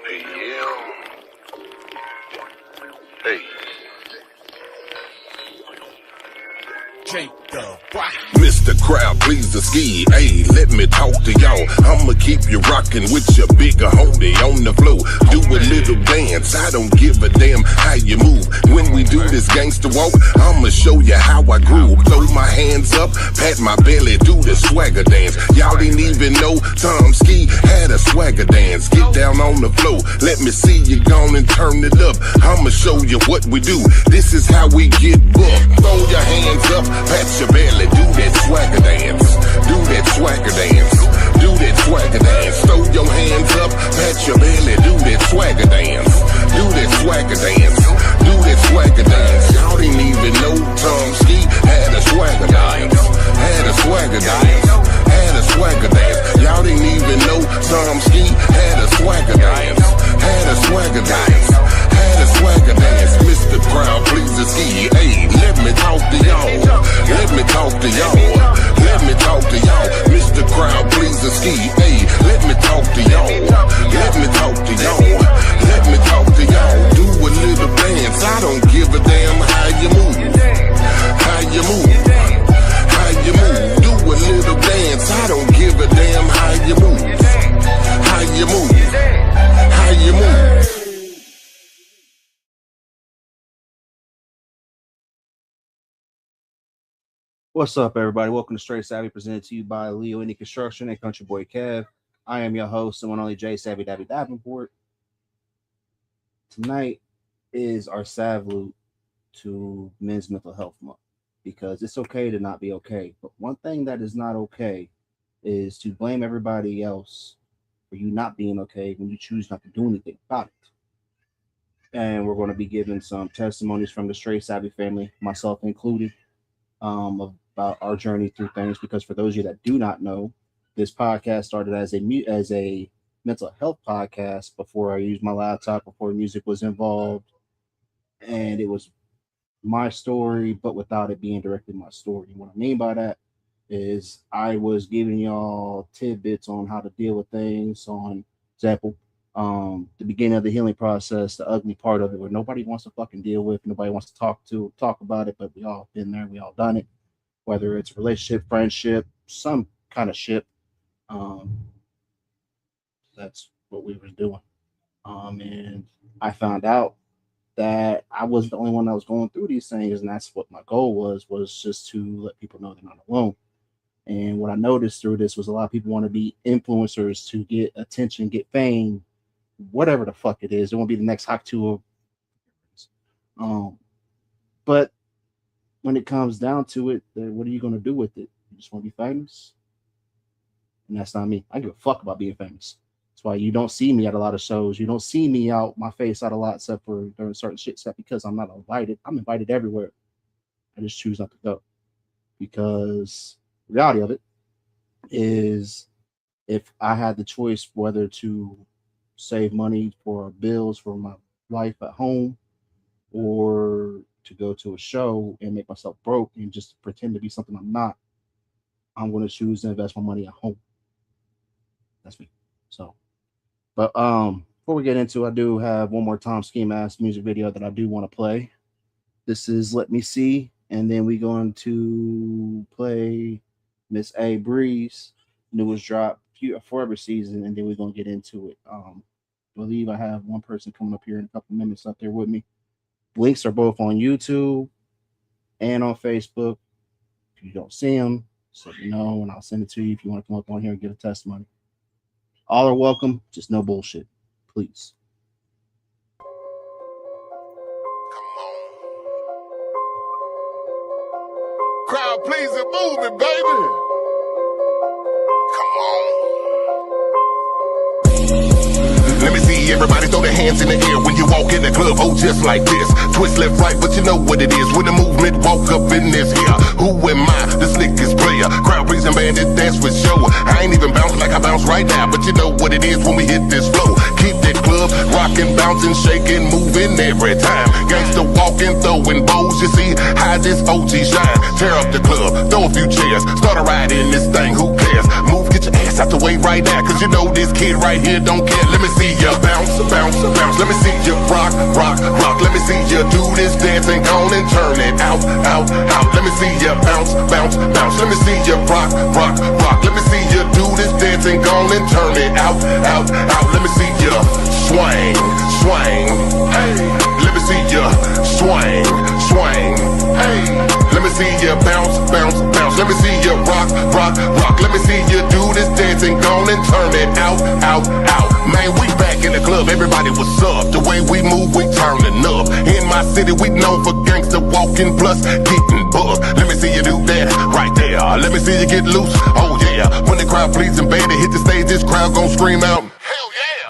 Hey, yeah. Hey. Mr. Crowd Pleaser Ski, hey, let me talk to y'all. I'ma keep you rockin' with your bigger homie on the floor. Do a little dance, I don't give a damn how you move. When we do this gangster walk, I'ma show you how I grew. Throw my hands up, pat my belly, do the swagger dance. Y'all didn't even know Tom Ski had a swagger dance. Get down on the floor, let me see you gone and turn it up. I'ma show you what we do, this is how we get booked. Throw your hands up, pat your belly, do that swagger dance, do that swagger dance, do that swagger dance. Throw your hands up, pat your belly, do that swagger dance, do that swagger dance, do that swagger dance. Y'all didn't even know Tom Ski had a swagger dance, had a swagger dance, had a swagger dance. Y'all didn't even know Tom Ski had a swagger dance, had a swagger dance, had a swagger dance. Mr. Crowd Pleaser Ski, hey, let me talk to y'all. Let me talk to y'all. Let me talk to y'all. Mr. Crowd Pleaser Ski, hey, let me talk to y'all. Let me talk to y'all. Let me talk to y'all. Do a little dance. I don't give a damn how you move. How you move. How you move. Do a little dance. I don't give a damn how you move. How you move. How you move. What's up, everybody? Welcome to Straight Savvy, presented to you by Leo Indie Construction and Country Boy Kev. I am your host, the one only J Savvy Dabby Davenport. Tonight is our avvvlute to Men's Mental Health Month, because it's okay to not be okay. But one thing that is not okay is to blame everybody else for you not being okay when you choose not to do anything about it. And we're going to be giving some testimonies from the Straight Savvy family, myself included, about our journey through things. Because for those of you that do not know, this podcast started as a mental health podcast before I used my laptop, before music was involved, and it was my story, but without it being directly my story. What I mean by that is I was giving y'all tidbits on how to deal with things. On example, the beginning of the healing process, the ugly part of it, where nobody wants to fucking deal with, nobody wants to talk about it, but we all been there, we all done it, whether it's relationship, friendship, some kind of shit. That's what we were doing. And I found out that I wasn't the only one that was going through these things, and that's what my goal was just to let people know they're not alone. And what I noticed through this was a lot of people want to be influencers to get attention, get fame, whatever the fuck it is. It won't be the next hot tool. But when it comes down to it, what are you going to do with it? You just want to be famous? And that's not me. I give a fuck about being famous. That's why you don't see me at a lot of shows. You don't see me out, my face out a lot, except for during certain shit, except because I'm not invited. I'm invited everywhere. I just choose not to go. Because the reality of it is, if I had the choice whether to save money for bills for my life at home, or to go to a show and make myself broke and just pretend to be something I'm not, I'm going to choose to invest my money at home. That's me. So, but before we get into it, I do have one more Tom Ski Mask music video that I do want to play. This is Let Me See, and then we're going to play Miss A Breeze, newest drop for every season, and then we're going to get into it. I believe I have one person coming up here in a couple minutes up there with me. Links are both on YouTube and on Facebook. If you don't see them, just let me know, and I'll send it to you if you want to come up on here and get a testimony. All are welcome, just no bullshit, please. Crowd pleaser movement, baby. Come on. Let me see everybody throw their hands in the air when you walk in the club. Oh, just like this. Twist left, right, but you know what it is. When the movement walk up in this here. Who am I? The slickest player. Crowd pleasing bandit dance with show. I ain't even bouncing like I bounce right now, but you know what it is when we hit this flow. Keep that club rocking, bouncing, shaking, moving every time. Gangsta walking, throwing bows. You see how this OG shine. Tear up the club, throw a few chairs, start a ride in this thing. Who cares? Move, get your ass ass out the way right now, cause you know this kid right here don't care. Let me see you bounce, bounce, bounce. Let me see you rock, rock, rock. Let me see you do this dance and go and turn it out, out, out. Let me see you bounce, bounce, bounce. Let me see you rock, rock, rock. Let me see you do this dance and go and turn it out, out, out. Let me see you swing, swing, hey. Let me see you swing, swing, hey. Let me see you bounce, bounce, bounce. Let me see you rock, rock, rock. Let me see you do this dance and go and turn it out, out, out. Man, we back in the club, everybody what's up? The way we move, we turning up. In my city, we known for gangster walking plus getting bugged. Let me see you do that right there. Let me see you get loose, oh yeah. When the crowd pleads and baby hit the stage, this crowd gon' scream out.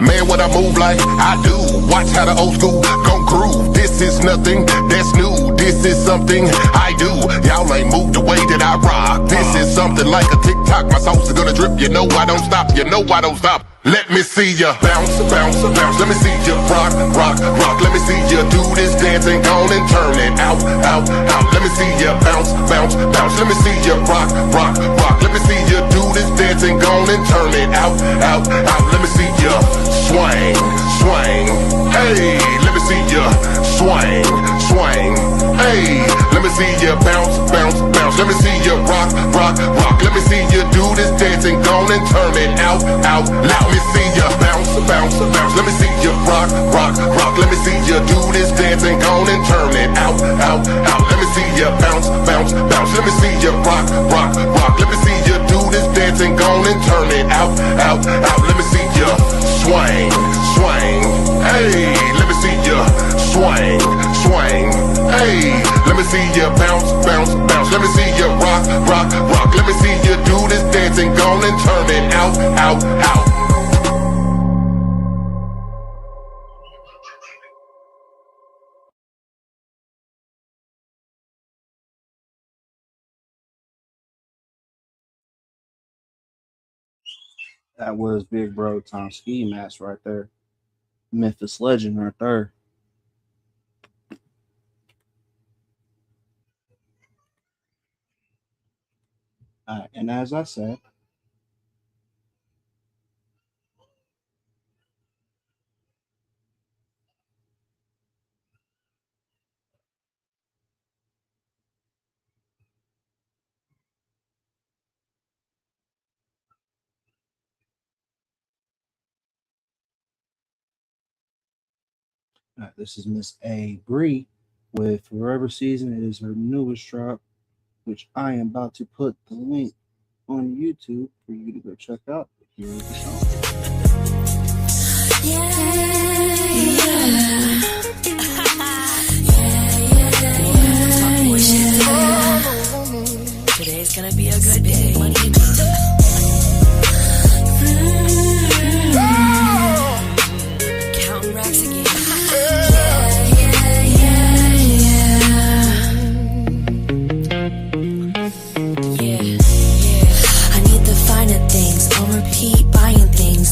Man, what I move like, I do. Watch how the old school gon' groove. This is nothing that's new. This is something I do. Y'all ain't moved the way that I rock. This is something like a TikTok. My sauce is gonna drip. You know I don't stop. You know I don't stop. Let me see ya bounce, bounce, bounce. Let me see ya rock, rock, rock. Let me see ya do this dance and go and turn it out, out, out. Let me see ya bounce, bounce, bounce. Let me see ya rock, rock, rock. Let me see ya do this dance and go and turn it out, out, out. Let me see ya swing, swing, hey. Let me see ya swing, swing, hey. Let me see ya bounce, bounce, bounce. Let me see ya rock, rock, rock. Let me see ya do this dance and go and turn it out, out. Let me see ya bounce, bounce, bounce. Let me see ya rock, rock, rock. Let me see ya do this dance and go and turn it out, out, out. Let me see ya bounce, bounce, bounce. Let me see ya rock, rock, rock. Let me see ya do this dance and go and turn it out, out, out. Let me see ya swing, swing, hey. Let me see ya swing, swing, hey. Let me see ya bounce, bounce, bounce. Let me see ya rock, rock, rock. Let me see ya do this dance and go and turn it out, out, out. That was Big Bro Tom Ski Mask right there. Memphis legend right there. And as I said, this is Miss A. Bree with Forever Season. It is her newest drop, which I am about to put the link on YouTube for you to go check out. Here is the song. Today's gonna be a good day. Counting racks again.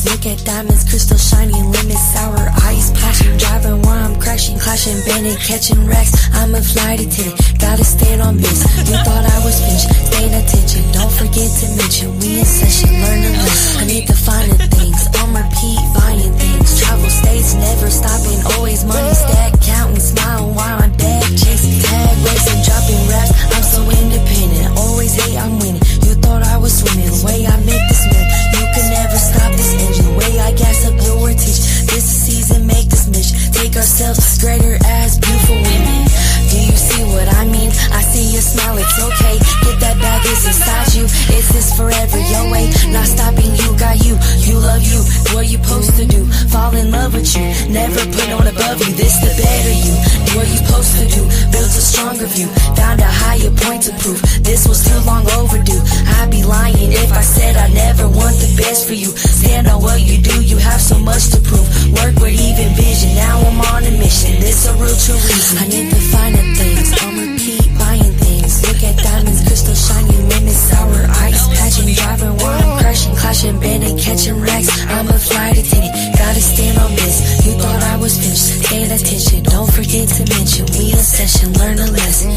Look at diamonds, crystal shining, lemon sour, ice passion, driving while I'm crashing, clashing, bandit, catching racks. I'm a flight attendant, gotta stay on biz. You thought I was finished, paying attention. Don't forget to mention we in session, learn to listen. I need to find the things, on repeat, buying things. Travel states, never stopping, always money stack, counting, smiling while I'm back, chasing tag, racing, dropping raps. I'm so independent, always hate I'm winning. You thought I was swimming, the way I make this million. You can never stop this engine, the way I gas up your teach. This season, make this mission. Take ourselves greater as beautiful women. Do you see what I mean? I see your smile, it's okay. Get that bag, it's inside you. It's this forever, your way. Not stopping, you got you. You love you, what you supposed to do. Fall in love with you, never put on above you. This the better you, what you supposed to do. Builds a stronger view, found a higher point to prove. This was too long overdue. I'd be lying if I said I never want the best for you. Stand on what you do, you have so much to prove. Work with even vision, now I'm on a mission. This a real true reason. I need to find the things, on repeat, buying things. Look at diamonds, crystal shining, lemon sour, ice patching, driving while I'm crashing, clashing, bandit, catching racks. I'm a flight attendant, gotta stand on this. You thought I was finished, pay attention. Don't forget to mention we in session, learn a lesson. I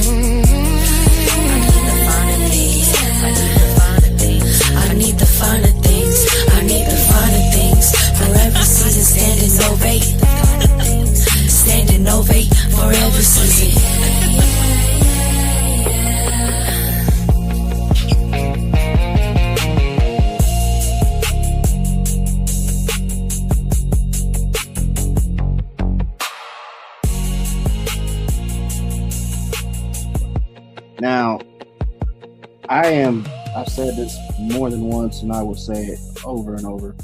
need to find the things, I need to find the things. I've said this more than once, and I will say it over and over.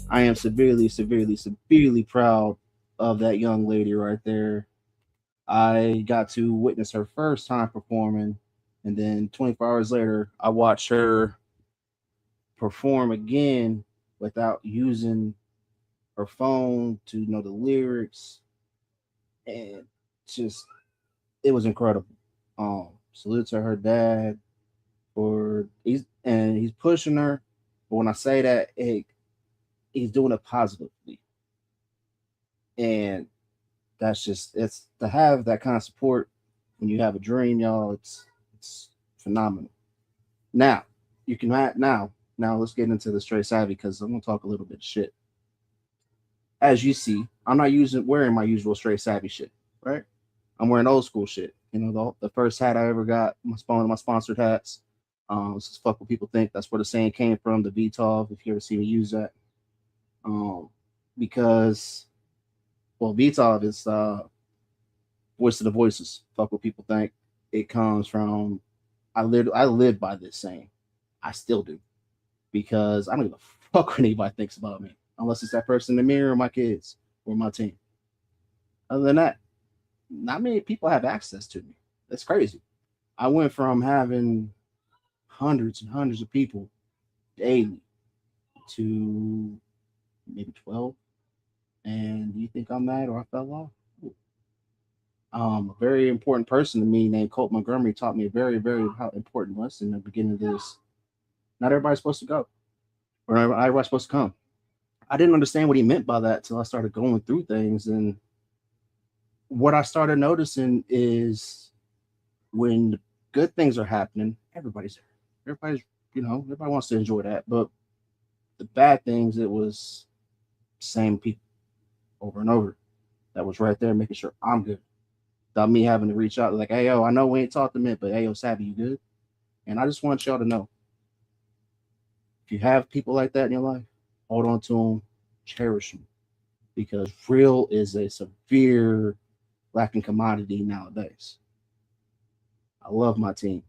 I am severely, severely, severely proud of that young lady right there. I got to witness her first time performing, and then 24 hours later, I watched her perform again without using her phone to know the lyrics, and just it was incredible. Salute to her dad for he's pushing her, but when I say that, he's doing it positively, and that's just it's to have that kind of support when you have a dream, y'all. It's phenomenal. Now you can now let's get into the straight savvy because I'm gonna talk a little bit of shit. As you see, I'm not using wearing my usual straight savvy shit, right? I'm wearing old school shit. You know, the first hat I ever got, my sponsored hats. This is fuck what people think. That's where the saying came from, the VTOV, if you ever see me use that. Um, because well, VTOV is voice of the voices. Fuck what people think. It comes from I live by this saying. I still do. Because I don't give a fuck what anybody thinks about me. Unless it's that person in the mirror or my kids or my team. Other than that, not many people have access to me. That's crazy. I went from having hundreds and hundreds of people daily to maybe 12. And you think I'm mad or I fell off? A very important person to me named Colt Montgomery taught me a very, very important lesson in the beginning of this. Not everybody's supposed to go, or not everybody's supposed to come. I didn't understand what he meant by that till I started going through things. And what I started noticing is when good things are happening, everybody's, everybody wants to enjoy that. But the bad things, it was same people over and over that was right there making sure I'm good. Without me having to reach out like, hey, yo, I know we ain't talked a minute, but hey, yo, Savvy, you good? And I just want y'all to know, if you have people like that in your life, hold on to them, cherish them, because real is a severe lacking commodity nowadays. I love my team.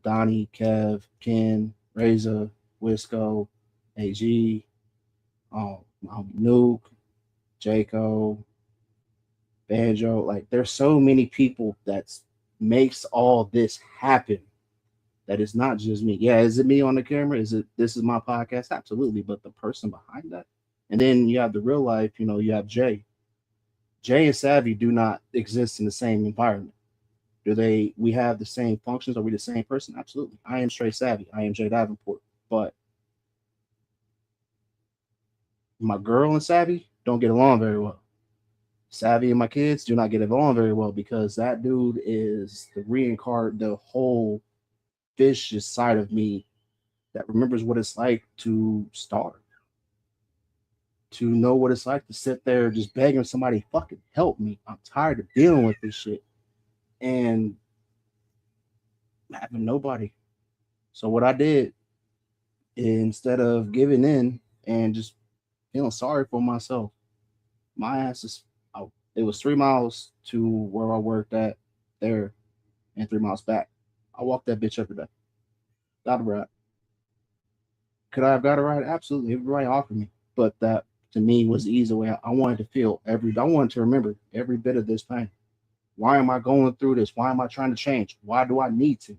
Donnie, Kev, Ken, Reza, Wisco, AG, Nuke, Jaco, Banjo. Like, there's so many people that makes all this happen. That is not just me. Yeah, is it me on the camera? Is it this is my podcast? Absolutely. But the person behind that. And then you have the real life, you have Jay. Jay and Savvy do not exist in the same environment. We have the same functions? Are we the same person? Absolutely. I am straight Savvy. I am Jay Davenport. But my girl and Savvy don't get along very well. Savvy and my kids do not get along very well because that dude is the whole vicious side of me that remembers what it's like to starve, to know what it's like to sit there just begging somebody fucking help me. I'm tired of dealing with this shit and having nobody. So what I did, instead of giving in and just feeling sorry for myself, my ass is out. It was 3 miles to where I worked at there and 3 miles back. I walked that bitch every day. Got a ride. Could I have got a ride? Absolutely. Everybody offered me. But that to me was the easy way. I wanted to feel I wanted to remember every bit of this pain. Why am I going through this? Why am I trying to change? Why do I need to?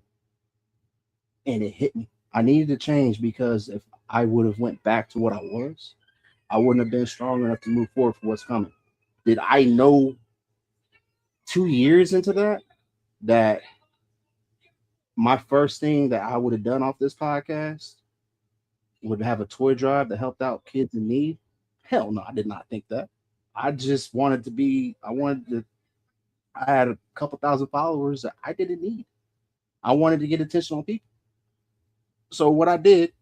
And it hit me. I needed to change because if I would have went back to what I was, I wouldn't have been strong enough to move forward for what's coming. Did I know 2 years into that my first thing that I would have done off this podcast would have a toy drive that helped out kids in need? Hell no, I did not think that. I just wanted to I had a couple thousand followers that I didn't need. I wanted to get attention on people. So what I did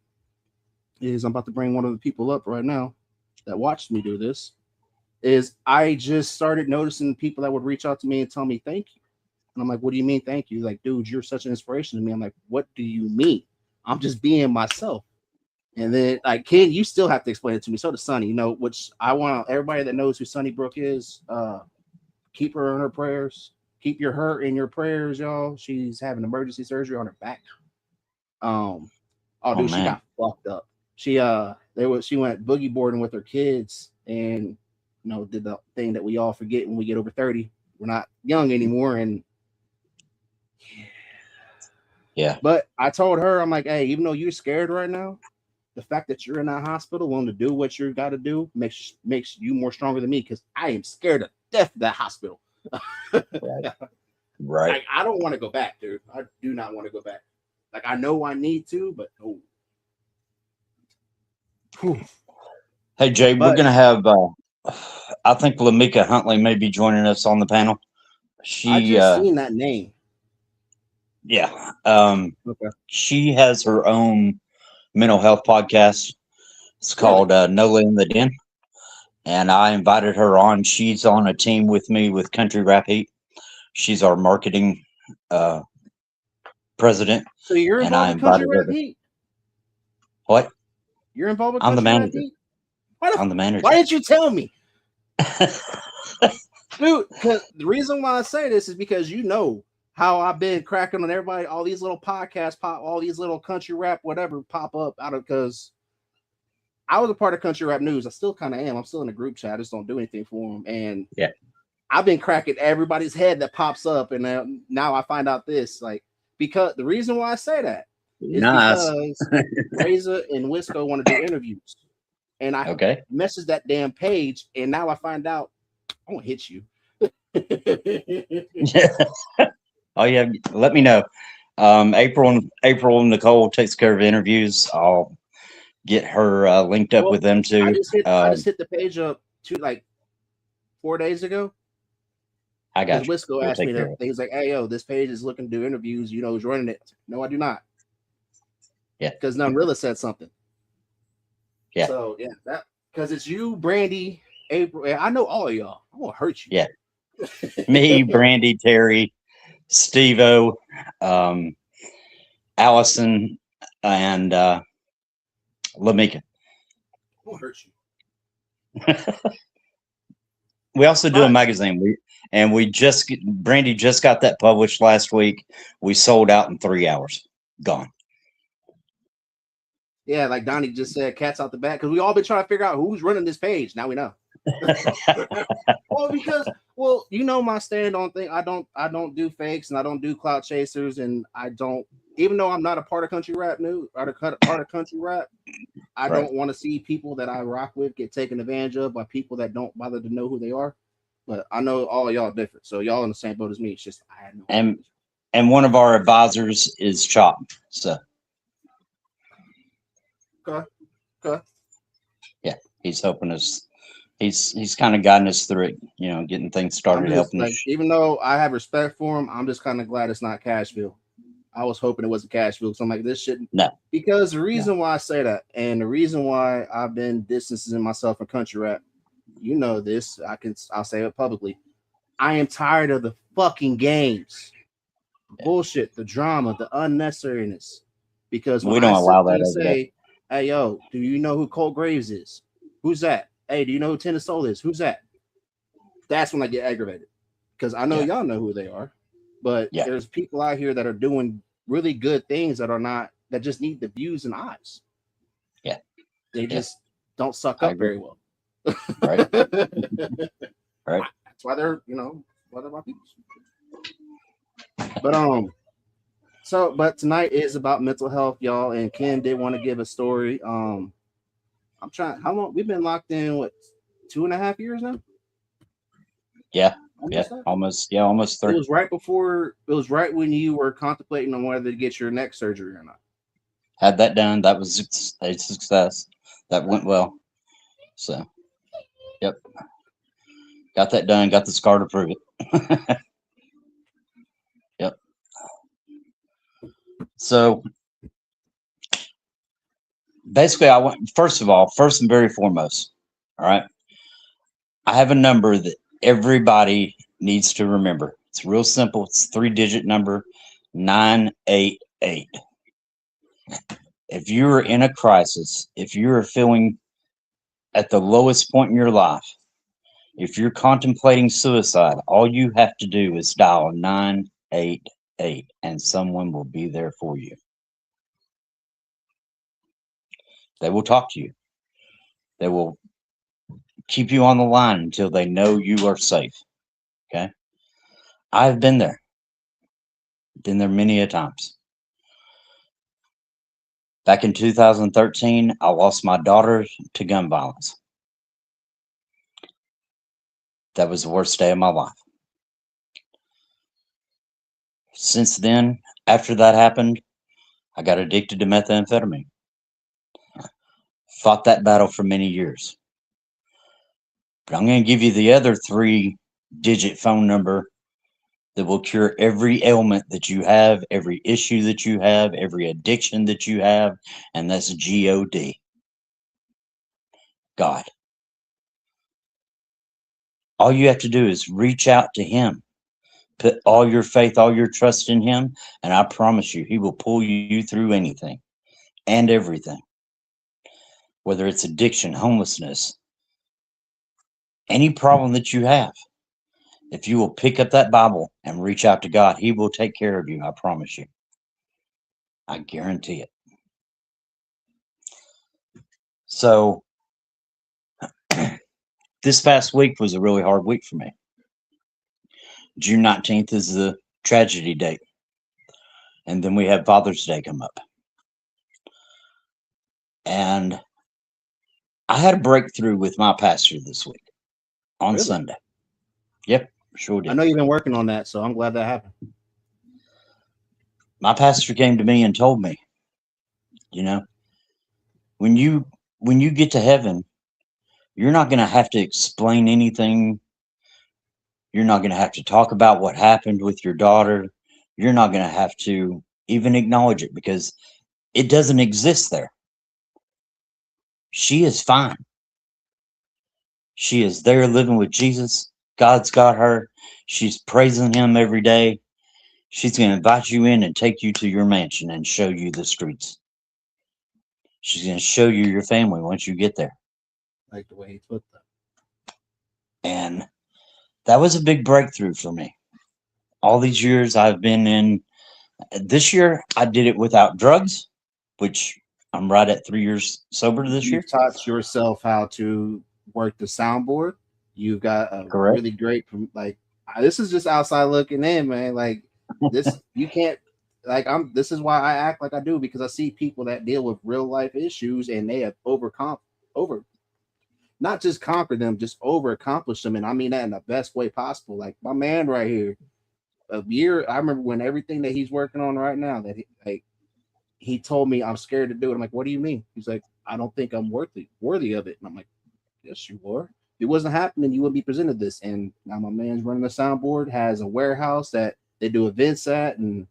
is I'm about to bring one of the people up right now that watched me do this. Is I just started noticing people that would reach out to me and tell me thank you. And I'm like, what do you mean thank you? Like, dude, you're such an inspiration to me. I'm like, what do you mean? I'm just being myself. And then, like, Ken, you still have to explain it to me. So does Sunny, which I want everybody that knows who Sunny Brook is, keep her in her prayers. Keep her in your prayers, y'all. She's having emergency surgery on her back. Oh, Oh, dude, she man. got fucked up. She went boogie boarding with her kids, and did the thing that we all forget when we get over 30. We're not young anymore, and Yeah. But I told her, I'm like, hey, even though you're scared right now, the fact that you're in that hospital, willing to do what you got to do, makes you more stronger than me, because I am scared to death of that hospital. Right. Like, I don't want to go back, dude. I do not want to go back. Like, I know I need to, but no. Hey, Jay, we're going to have, I think Lamika Huntley may be joining us on the panel. I just seen that name. Yeah. Okay. She has her own mental health podcast. It's called Nola in the Den. And I invited her on. She's on a team with me with Country Rap Heat. She's our marketing president. So you're involved in Country Rap Heat? What? You're involved with I'm Country the Rap manager. Heat? I'm the manager. Why didn't you tell me? Dude, because the reason why I say this is because how I've been cracking on everybody, all these little podcasts all these little country rap, whatever, pop up out of, because I was a part of Country Rap News. I still kind of am. I'm still in a group chat. I just don't do anything for them. And I've been cracking everybody's head that pops up. And now I find out this, like, because the reason why I say that is because Reza and Wisco want to do interviews. And I messaged that damn page, and now I find out I'm gonna hit you. Oh yeah, let me know. April Nicole takes care of interviews. I'll get her linked up with them too. I just hit the page up like 4 days ago. I got you. Wisco asked me that. He's like, "Hey, yo, this page is looking to do interviews. Who's running it?" No, I do not. Yeah, because Nunrilla said something. Yeah. So yeah, that because it's you, Brandy, April. I know all of y'all. I'm gonna hurt you. Yeah. Me, Brandy, Terry, Steve-O, Allison, and Lamika. I'm gonna hurt you. We also do a magazine. Brandy just got that published last week. We sold out in 3 hours. Gone. Yeah, like Donnie just said, cats out the back, because we all been trying to figure out who's running this page. Now we know. Well, my stand on thing. I don't do fakes, and I don't do clout chasers, and I don't, even though I'm not a part of Country Rap News or part of Country Rap, I don't want to see people that I rock with get taken advantage of by people that don't bother to know who they are. But I know all of y'all different, so y'all in the same boat as me. It's just I had no. And one of our advisors is Chop. So. Okay. Yeah, he's helping us. He's kind of guiding us through it, getting things started, helping us. Even though I have respect for him, I'm just kind of glad it's not Cashville. I was hoping it wasn't Cashville, so I'm like, this shouldn't. No. Because the reason why I say that, and the reason why I've been distancing myself from country rap, this. I'll say it publicly. I am tired of the fucking games, bullshit, the drama, the unnecessariness. Because we don't allow that. Say, hey, yo, do you know who Cole Graves is? Who's that? Hey, do you know who Tennis Soul is? Who's that? That's when I get aggravated. Because I know y'all know who they are. But there's people out here that are doing really good things that just need the views and eyes. Yeah. They just don't suck up very well. Right. Right. That's why they're my people. But tonight is about mental health, y'all. And Ken did want to give a story. I'm trying. How long we've been locked in? What, 2.5 years now? Yeah. Almost 3. It was right before. It was right when you were contemplating on whether to get your neck surgery or not. Had that done. That was a success. That went well. So, yep. Got that done. Got the scar to prove it. Yep. So basically, first and very foremost, all right, I have a number that everybody needs to remember. It's real simple. It's a 3-digit number, 988. If you're in a crisis, if you're feeling at the lowest point in your life, if you're contemplating suicide, all you have to do is dial 988 and someone will be there for you. They will talk to you. They will keep you on the line until they know you are safe. Okay. I've been there. Been there many a times. Back in 2013, I lost my daughter to gun violence. That was the worst day of my life. Since then, after that happened, I got addicted to methamphetamine. Fought that battle for many years. But I'm going to give you the other 3-digit phone number that will cure every ailment that you have, every issue that you have, every addiction that you have, and that's God. God. All you have to do is reach out to Him. Put all your faith, all your trust in Him, and I promise you, He will pull you through anything and everything. Whether it's addiction, homelessness, any problem that you have. If you will pick up that Bible and reach out to God, He will take care of you. I promise you. I guarantee it. So, this past week was a really hard week for me. June 19th is the tragedy date. And then we have Father's Day come up. And I had a breakthrough with my pastor this week on Really? Sunday. Yep, sure did. I know you've been working on that, so I'm glad that happened. My pastor came to me and told me, you know, when you get to heaven, you're not going to have to explain anything. You're not going to have to talk about what happened with your daughter. You're not going to have to even acknowledge it because it doesn't exist there. She is fine. She is there living with Jesus. God's got her. She's praising Him every day. She's going to invite you in and take you to your mansion and show you the streets. She's going to show you your family once you get there. Like the way he put that. And that was a big breakthrough for me. All these years I've been in. This year I did it without drugs, which I'm right at 3 years sober this year. You taught yourself how to work the soundboard. You've got a Correct. really great, like, this is just outside looking in, man. Like, this, you can't, like, this is why I act like I do, because I see people that deal with real life issues and they have not just conquered them, just over accomplished them. And I mean that in the best way possible. Like my man right here, a year, I remember when everything that he's working on right now, that he told me, I'm scared to do it. I'm like, what do you mean? He's like, I don't think I'm worthy of it. And I'm like, yes, you are. If it wasn't happening, you wouldn't be presented this. And now my man's running the soundboard, has a warehouse that they do events at, and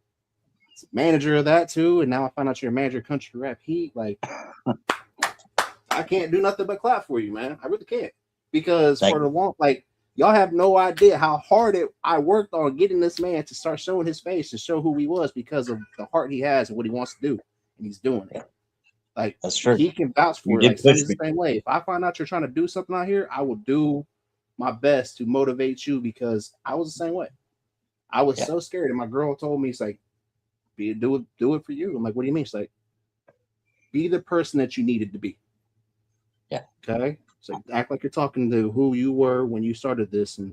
it's a manager of that too. And now I find out you're a manager of country rap heat. Like, I can't do nothing but clap for you, man. I really can't. Because for the long, like, y'all have no idea how hard I worked on getting this man to start showing his face and show who he was, because of the heart he has and what he wants to do. And he's doing it. Like, that's true. He can vouch for it. Like, Sonny's the same way. If I find out you're trying to do something out here, I will do my best to motivate you, because I was the same way. I was so scared. And my girl told me, it's like, do it for you. I'm like, what do you mean? She's like, be the person that you needed to be. Yeah. Okay. So act like you're talking to who you were when you started this, and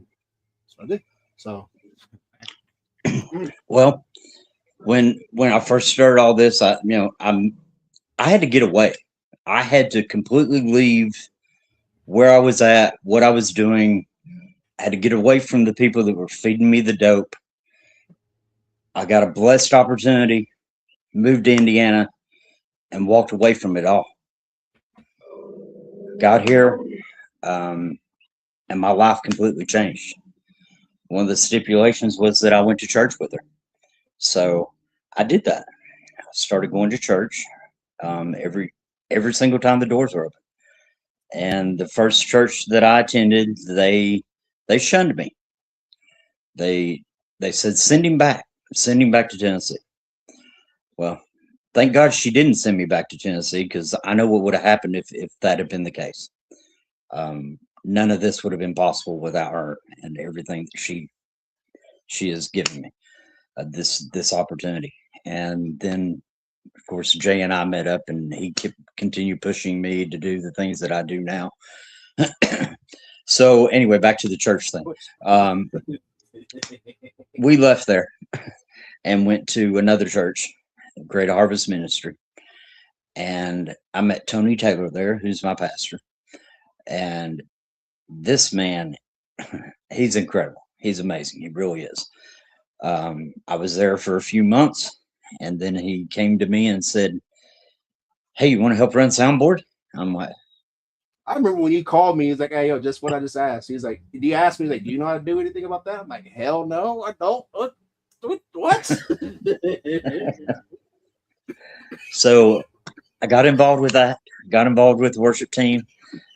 that's what I did. So, well, when I first started all this, I had to get away. I had to completely leave where I was at, what I was doing. I had to get away from the people that were feeding me the dope. I got a blessed opportunity, moved to Indiana, and walked away from it all. Got here, and my life completely changed. One of the stipulations was that I went to church with her. So I did that. I started going to church every single time the doors were open. And the first church that I attended, they shunned me. They said, send him back to Tennessee. Well, thank God she didn't send me back to Tennessee, because I know what would have happened if that had been the case. None of this would have been possible without her and everything that she has given me, this opportunity. And then of course, Jay and I met up, and he continued pushing me to do the things that I do now. So anyway, back to the church thing. We left there and went to another church, Great Harvest Ministry. And I met Tony Taylor there, who's my pastor. And this man, he's incredible. He's amazing. He really is. I was there for a few months, and then he came to me and said, "Hey, you want to help run soundboard?" I'm like, I remember when he called me, he's like, "Hey, yo, just what I just asked." He's like, "Do you ask me, like, do you know how to do anything about that?" I'm like, "Hell no, I don't." What? So I got involved with that, got involved with the worship team.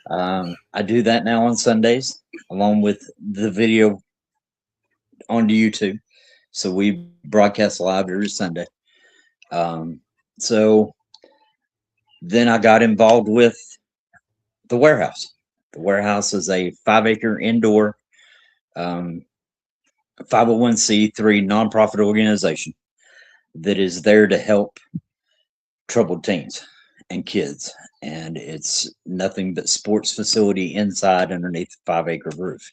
I do that now on Sundays, along with the video onto YouTube. So we broadcast live every Sunday. So then I got involved with the warehouse. The warehouse is a 5-acre indoor 501c3 nonprofit organization that is there to help troubled teens and kids. And it's nothing but sports facility inside underneath a 5-acre roof.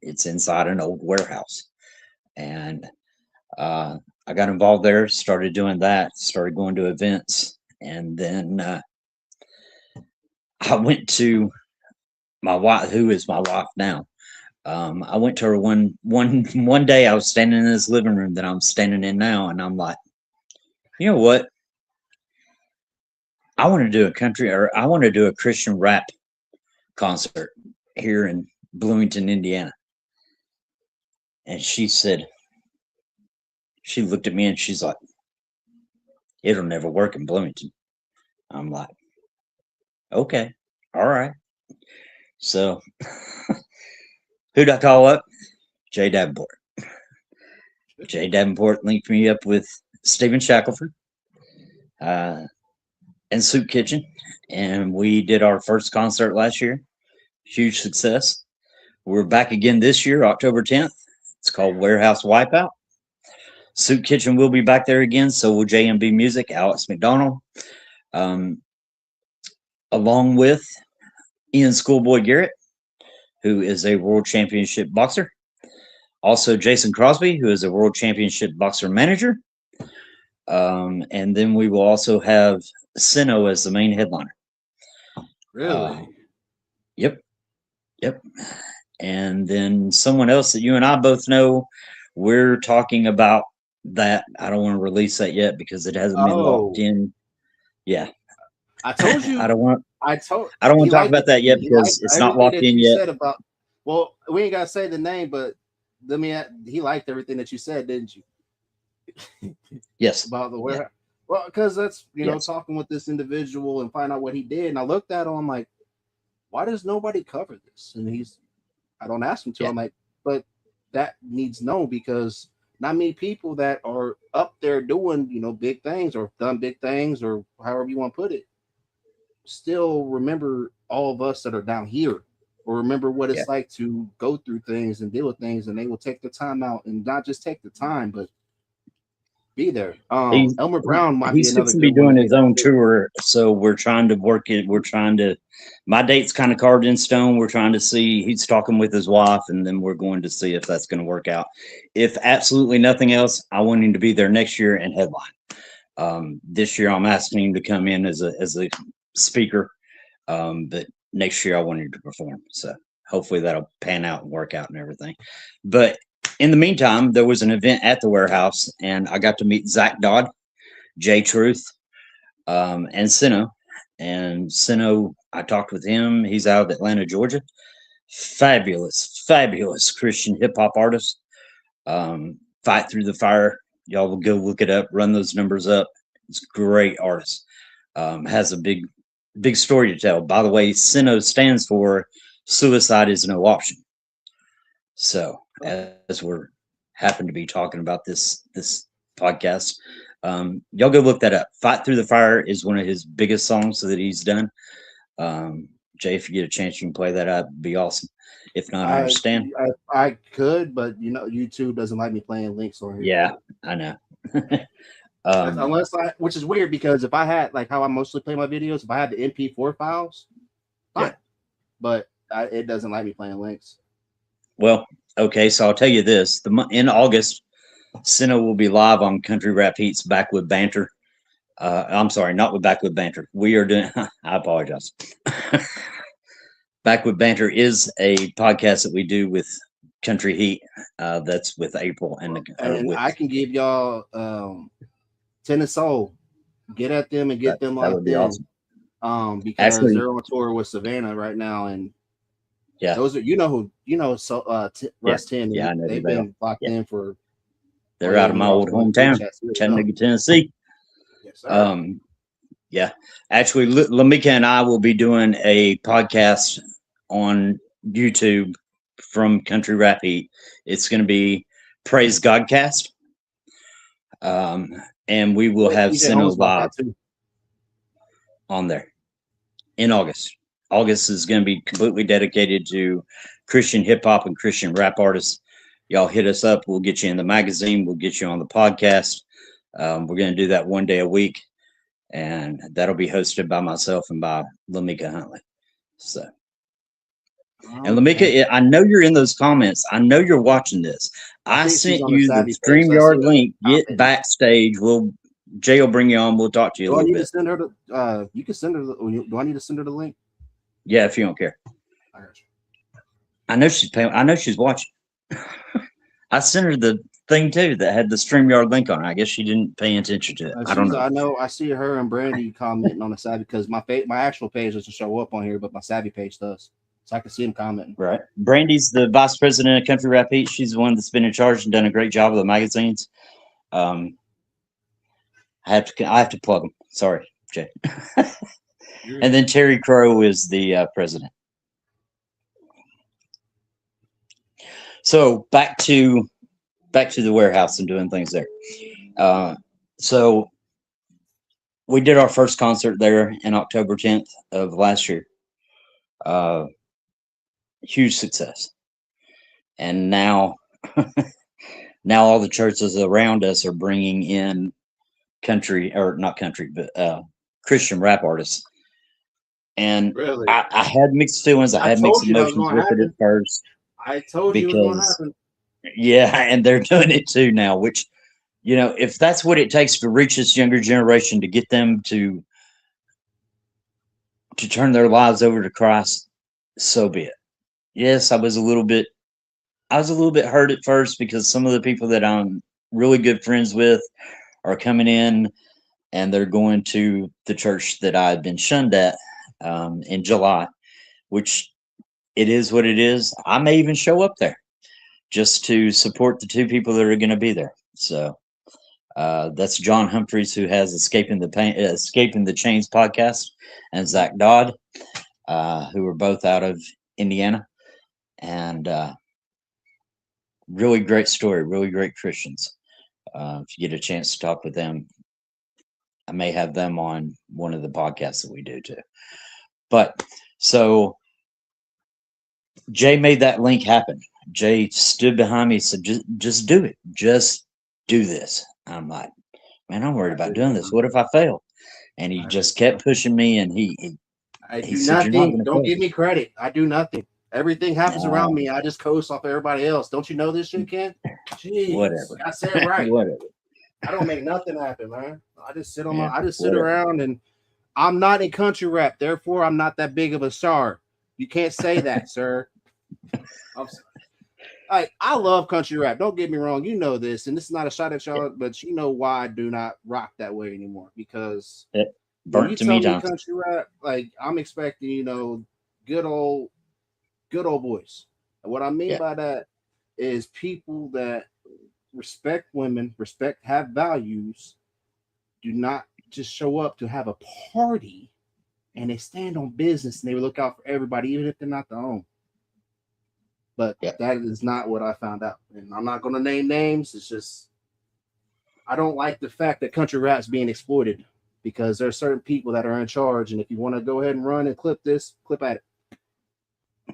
It's inside an old warehouse. And I got involved there, started doing that, started going to events. And then I went to my wife, who is my wife now. I went to her one day. I was standing in this living room that I'm standing in now, and I'm like, you know what? I want to do I want to do a Christian rap concert here in Bloomington, Indiana. And she looked at me and she's like, "It'll never work in Bloomington." I'm like, "Okay, all right." So who'd I call up? Jay Davenport. Jay Davenport linked me up with Stephen Shackelford and Soup Kitchen. And we did our first concert last year. Huge success. We're back again this year, October 10th. It's called Warehouse Wipeout. Soup Kitchen will be back there again. So will JMB Music, Alex McDonald, along with Ian Schoolboy Garrett, who is a world championship boxer. Also, Jason Crosby, who is a world championship boxer manager. And then we will also have Sino as the main headliner. Really? Yep. And then someone else that you and I both know, we're talking about that. I don't want to release that yet because it hasn't been locked in. Yeah. I told you. I don't want to talk about that yet because it's not locked in yet. Well, we ain't gotta say the name, but he liked everything that you said, didn't you? Yes. About the warehouse. Yeah. Well, because that's talking with this individual and find out what he did. And I looked at him, I'm like, why does nobody cover this? And I don't ask him to. Yeah. I'm like, but that needs known because not many people that are up there doing, big things or done big things or however you want to put it, still remember all of us that are down here or remember what it's like to go through things and deal with things. And they will take the time out and not just take the time, but be there. Elmer Brown might he's supposed to be doing his own tour, so we're trying to work it. My date's kind of carved in stone. We're trying to see. He's talking with his wife, and then we're going to see if that's going to work out. If absolutely nothing else, I want him to be there next year and headline. This year, I'm asking him to come in as a speaker, but next year I want him to perform. So hopefully that'll pan out and work out and everything. But in the meantime, there was an event at the warehouse, and I got to meet Zach Dodd, Jay Truth, and Sino. And Sino, I talked with him. He's out of Atlanta, Georgia. Fabulous Christian hip hop artist. Fight Through the Fire. Y'all will go look it up, run those numbers up. It's a great artist. Has a big story to tell. By the way, Sino stands for Suicide is No Option. So as we're happen to be talking about this podcast, y'all go look that up. Fight Through the Fire is one of his biggest songs that he's done. Jay, if you get a chance, you can play that out. It'd be awesome. If not, I understand. I could, but YouTube doesn't like me playing links on here. Yeah, I know. Unless which is weird because if I had like how I mostly play my videos, if I had the MP4 files, fine. Yeah. But it doesn't like me playing links. Well, okay, so I'll tell you this: in August, Senna will be live on Country Rap Heat's Backwood Banter. I'm sorry, not with Backwood Banter. We are doing. I apologize. Backwood Banter is a podcast that we do with Country Heat. That's with April and I can give y'all Tennis Soul. Get at them and get them locked in. Awesome. Because actually, they're on tour with Savannah right now, and those are Russ 10. Yeah, they've been locked in for. They're out of my old hometown, Chattanooga, Tennessee. Yes, sir. Yeah, actually, Lamika and I will be doing a podcast on YouTube from Country Rap Heat. It's going to be Praise Godcast, and we will have Senna live on there in August. August is going to be completely dedicated to Christian hip hop and Christian rap artists. Y'all hit us up. We'll get you in the magazine. We'll get you on the podcast. We're going to do that one day a week, and that'll be hosted by myself and by Lamika Huntley. So, and Lamika, I know you're in those comments. I know you're watching this. I sent you the StreamYard link. Get backstage. Jay will bring you on. We'll talk to you a little bit. To send her you can send her. Do I need to send her the link? Yeah, if you don't care. I got you. I know she's paying. I know she's watching. I sent her the thing too that had the StreamYard link on it. I guess she didn't pay attention to it. I don't know. I know. I see her and Brandy commenting on the side because my actual page doesn't show up on here, but my Savvy page does, so I can see them commenting. Right. Brandy's the vice president of Country Rap Heat. She's the one that's been in charge and done a great job with the magazines. I have to plug them. Sorry, Jay. And then Terry Crow is the president. So back to the warehouse and doing things there. So we did our first concert there in October 10th of last year. Huge success. And now all the churches around us are bringing in Christian rap artists. And really? I had mixed feelings. I had mixed emotions with it at first. I told you it was going to happen. Yeah, and they're doing it too now, which, if that's what it takes to reach this younger generation, to get them to turn their lives over to Christ, so be it. Yes, I was a little bit hurt at first because some of the people that I'm really good friends with are coming in and they're going to the church that I've been shunned at in July, which it is what it is. I may even show up there just to support the two people that are going to be there. So that's John Humphreys, who has Escaping the Chains podcast, and Zach Dodd, who are both out of Indiana. And really great story, really great Christians. If you get a chance to talk with them, I may have them on one of the podcasts that we do too. But so Jay made that link happen. Jay stood behind me and said, just do it. Just do this. I'm like, man, I'm worried about doing this. What if I fail? And he just kept pushing me, and I do nothing. Don't give me credit. I do nothing. Everything happens around me. I just coast off everybody else. Don't you know this shit, Ken? Jeez, whatever. I said it right. Whatever. I don't make nothing happen, man. I just sit around, and I'm not in country rap. Therefore, I'm not that big of a star. You can't say that, sir. I'm sorry. I love country rap. Don't get me wrong. You know this, and this is not a shot at y'all, but you know why I do not rock that way anymore. Because when you tell me country rap, I'm expecting, good old boys. And what I mean by that is people that respect women, have values, do not just show up to have a party, and they stand on business and they look out for everybody, even if they're not their own. But that is not what I found out. And I'm not going to name names. It's just, I don't like the fact that country rap's being exploited, because there are certain people that are in charge. And if you want to go ahead and run and clip at it,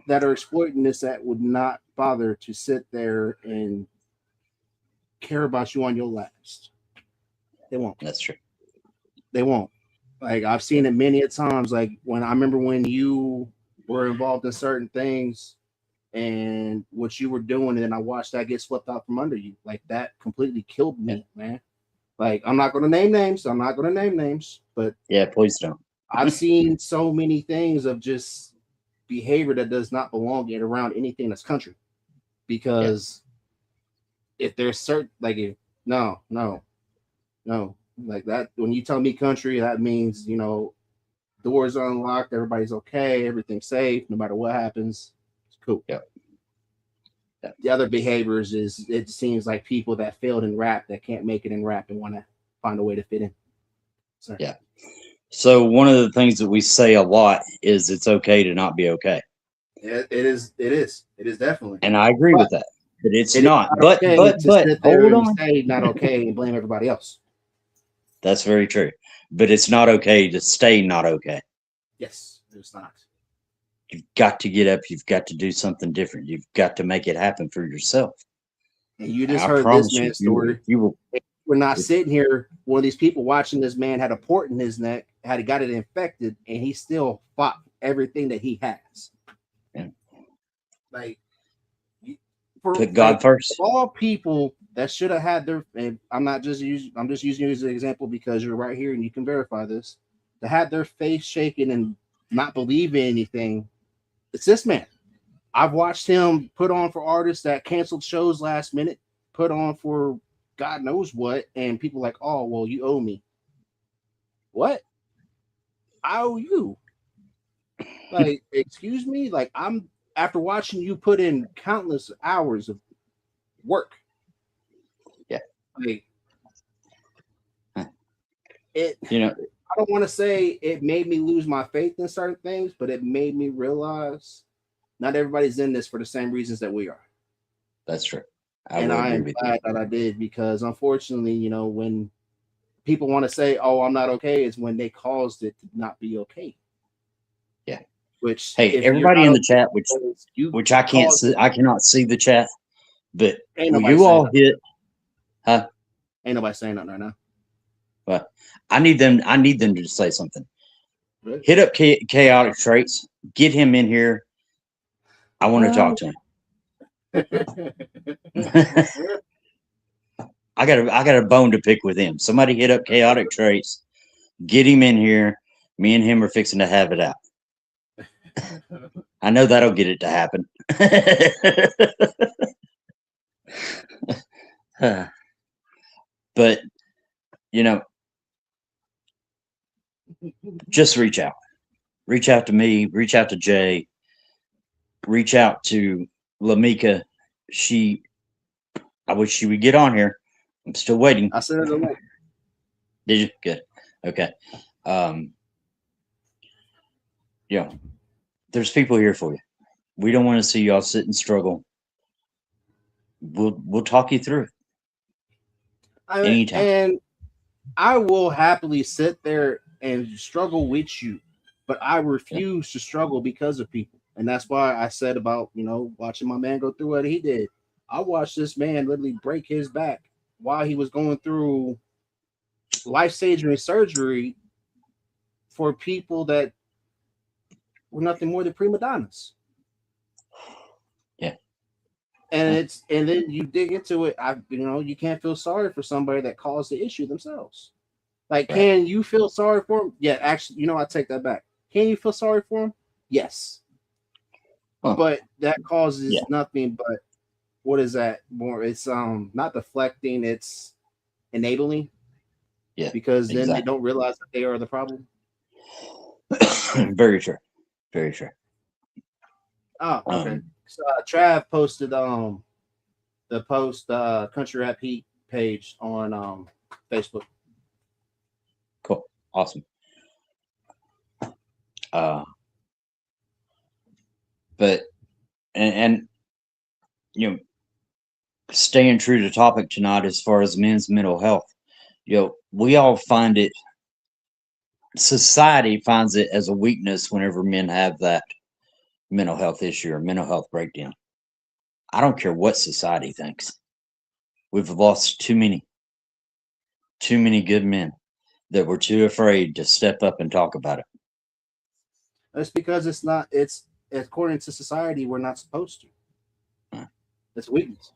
that are exploiting this, that would not bother to sit there and care about you on your last. They won't. That's true. They won't. Like I've seen it many a times. Like when I remember when you were involved in certain things and what you were doing, and then I watched that get swept out from under you. Like that completely killed me, man. Like I'm not gonna name names. I'm not gonna name names, but yeah, please don't. I've seen so many things of just behavior that does not belong in around anything that's country. Because if there's certain like no, like that when you tell me country, that means doors are unlocked, everybody's okay, everything's safe, no matter what happens. It's cool. Yeah. The other behaviors is it seems like people that failed in rap that can't make it in rap and want to find a way to fit in. So. Yeah. So one of the things that we say a lot is it's okay to not be okay. It is definitely. And I agree with that. But it's not. Okay but hold on. Say not okay and blame everybody else. That's very true. But it's not okay to stay not okay. Yes, it's not. You've got to get up. You've got to do something different. You've got to make it happen for yourself. And you just heard this man's story. We're not sitting here. One of these people watching this man had a port in his neck, had got it infected, and he still fought everything that he has. Yeah. Like, put God first. All people that should have had their, and I'm just using you as an example because you're right here and you can verify this, to have their face shaken and not believe in anything. It's this man. I've watched him put on for artists that canceled shows last minute, put on for God knows what, and people like, oh, well, you owe me. What? I owe you. Like, excuse me? Like, I'm after watching you put in countless hours of work. Yeah. Like, I don't want to say it made me lose my faith in certain things, but it made me realize not everybody's in this for the same reasons that we are. That's true. I am glad that I did because unfortunately, when people want to say, oh, I'm not okay, is when they caused it to not be okay. Yeah. Which everybody in the chat, which I can't see, I cannot see the chat, but you all hit, huh? Ain't nobody saying nothing right now. But I need them to say something. Really? Hit up Chaotic Traits, get him in here. I want to talk to him. I got a bone to pick with him. Somebody hit up Chaotic Traits, get him in here. Me and him are fixing to have it out. I know that'll get it to happen. But just reach out to me, reach out to Jay, reach out to Lamika. I wish she would get on here. I'm still waiting. I sent her the link. Did you? Good. Okay. There's people here for you. We don't want to see y'all sit and struggle. We'll talk you through it. Anytime. And I will happily sit there and struggle with you, but I refuse to struggle because of people. And that's why I said about, watching my man go through what he did. I watched this man literally break his back while he was going through life-saving surgery for people that were nothing more than prima donnas. Yeah. And then you dig into it. You can't feel sorry for somebody that caused the issue themselves. Like, right. Can you feel sorry for him? Yeah, actually, I take that back. Can you feel sorry for him? Yes. Huh. But that causes nothing but, what is that more? It's not deflecting, it's enabling. Yeah. Because then they don't realize that they are the problem. Very true. Very true. Oh, okay. So Trav posted the post Country Rap Heat page on Facebook. Cool. Awesome. But and staying true to topic tonight as far as men's mental health, we all find it, society finds it as a weakness whenever men have that mental health issue or mental health breakdown. I don't care what society thinks. We've lost too many. too many good men that were too afraid to step up and talk about it. That's because it's not. It's according to society, we're not supposed to. It's weakness.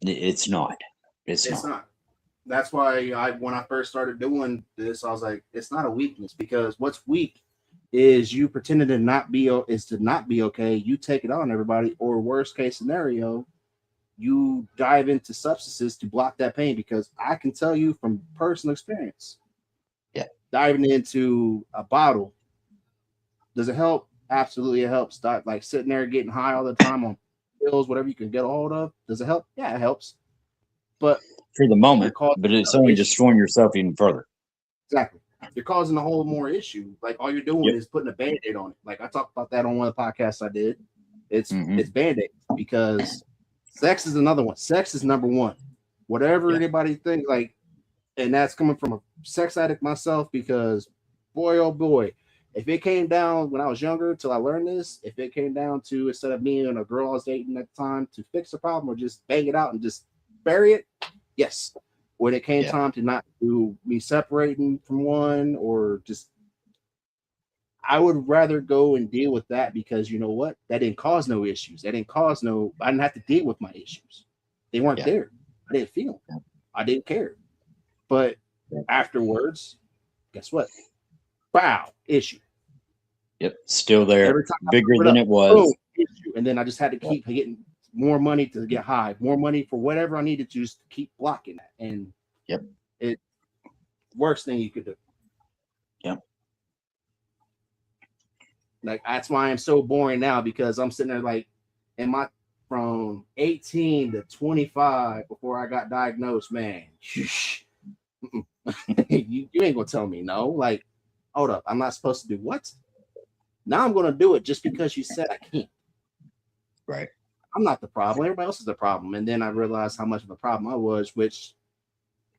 It's not. It's not. That's why when I first started doing this, I was like, it's not a weakness, because what's weak is you pretending to not be okay. You take it on everybody, or worst case scenario, you dive into substances to block that pain. Because I can tell you from personal experience, diving into a bottle, does it help? Absolutely, it helps. Like sitting there getting high all the time on pills, whatever you can get a hold of, does it help? Yeah, it helps. But for the moment, but it's only destroying yourself even further. Exactly. You're causing a whole more issue. Like all you're doing is putting a Band-Aid on it. Like I talked about that on one of the podcasts I did. It's Band-Aid, because sex is another one. Sex is number one. Whatever anybody thinks, like, and that's coming from a sex addict myself, because boy, oh boy, if it came down when I was younger till I learned this, if it came down to, instead of me and a girl I was dating at the time, to fix the problem or just bang it out and just bury it, yes. When it came time to not do me separating from one, or just, I would rather go and deal with that, because you know what? That didn't cause no issues. I didn't have to deal with my issues. They weren't there. I didn't feel them. I didn't care. But afterwards, guess what? Bow, issue. Yep, still there, bigger than it was. Boom, issue. And then I just had to keep getting more money to get high, more money for whatever I needed to, just keep blocking that. And it worst thing you could do. Yep. Like that's why I'm so boring now, because I'm sitting there like, from 18 to 25 before I got diagnosed, man. you ain't gonna tell me no. Like, hold up, I'm not supposed to do what? Now I'm gonna do it just because you said I can't. Right. I'm not the problem. Everybody else is the problem. And then I realized how much of a problem I was, which,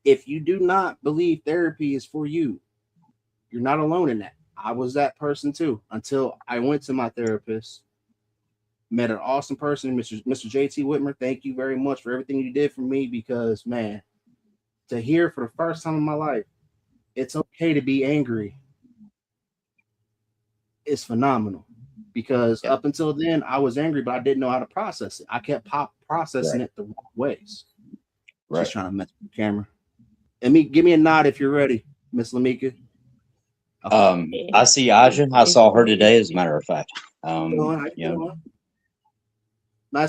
if you do not believe therapy is for you, you're not alone in that. I was that person too, until I went to my therapist, met an awesome person, Mr. JT Whitmer. Thank you very much for everything you did for me, because, man, to hear for the first time in my life, it's okay to be angry, it's phenomenal. Because up until then, I was angry, but I didn't know how to process it. I kept processing it the wrong ways. Just trying to mess with the camera. And give me a nod if you're ready, Miss Lamika. I see Aja. I saw her today, as a matter of fact. Nice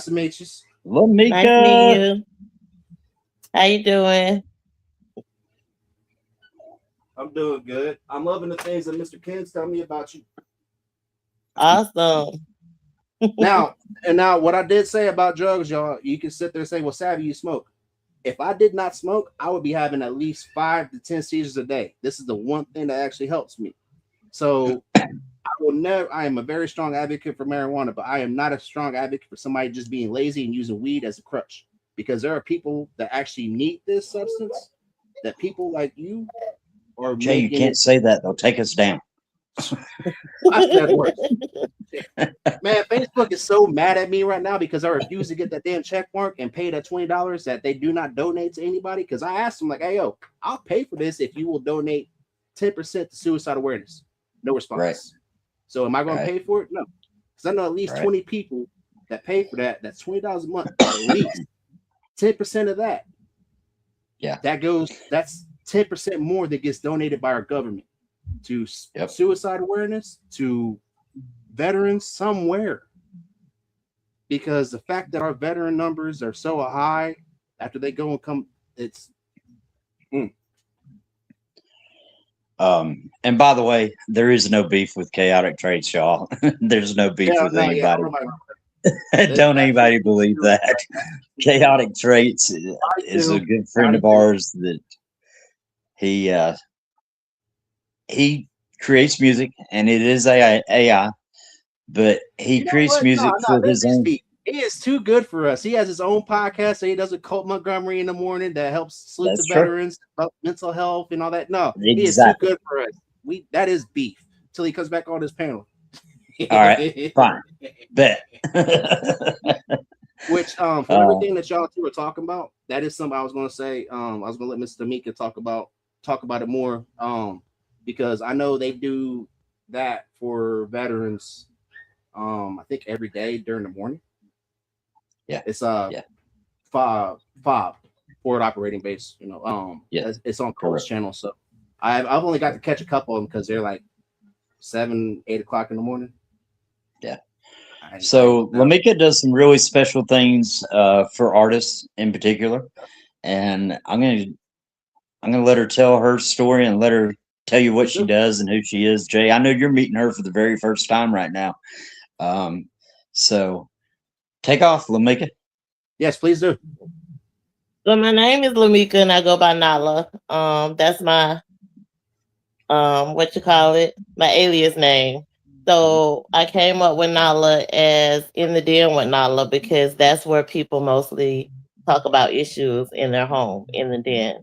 to meet you. Lamika. Nice to meet you. How you doing? I'm doing good. I'm loving the things that Mr. Ken's telling me about you. Awesome. Now, what I did say about drugs, y'all, you can sit there and say, well, Savvy, you smoke. If I did not smoke, I would be having at least 5 to 10 seizures a day. This is the one thing that actually helps me. So I am a very strong advocate for marijuana, but I am not a strong advocate for somebody just being lazy and using weed as a crutch, because there are people that actually need this substance, that people like you are Jay, you can't say that. They'll take us down. I said worse. Man, Facebook is so mad at me right now because I refuse to get that damn check mark and pay that $20 that they do not donate to anybody. Because I asked them, like, hey, yo, I'll pay for this if you will donate 10% to suicide awareness. No response. Right. So am I going to pay for it? No. Because I know at least 20 people that pay for that. That's $20 a month. At least 10% of that. Yeah. That's 10% more that gets donated by our government to suicide awareness, to veterans somewhere. Because the fact that our veteran numbers are so high after they go and come, it's and by the way, there is no beef with Chaotic Traits, y'all. There's no beef with anybody. Don't anybody believe that. Chaotic Traits is a good friend of ours that he creates music, and it is AI, but he creates music for his own. He is too good for us. He has his own podcast, so he does a Colt Montgomery in the morning that helps salute the veterans about mental health and all that. No, he is too good for us. That is beef till he comes back on his panel. All right, fine, bet. Which for everything that y'all two are talking about, that is something I was gonna say. I was gonna let Mr. Mika talk about it more. Because I know they do that for veterans. I think every day during the morning. Yeah. It's Yeah. FOB forward operating base. Yeah. It's on Coast Channel. So I've only got to catch a couple of them because they're like 7, 8 o'clock in the morning. Yeah. So Lamika does some really special things for artists in particular, and I'm gonna let her tell her story and let her tell you what she does and who she is. Jay, I know you're meeting her for the very first time right now, so take off, Lamika. Yes, please do. So my name is Lamika and I go by Nala. That's my my alias name. So I came up with Nala as in the den with Nala because that's where people mostly talk about issues in their home, in the den.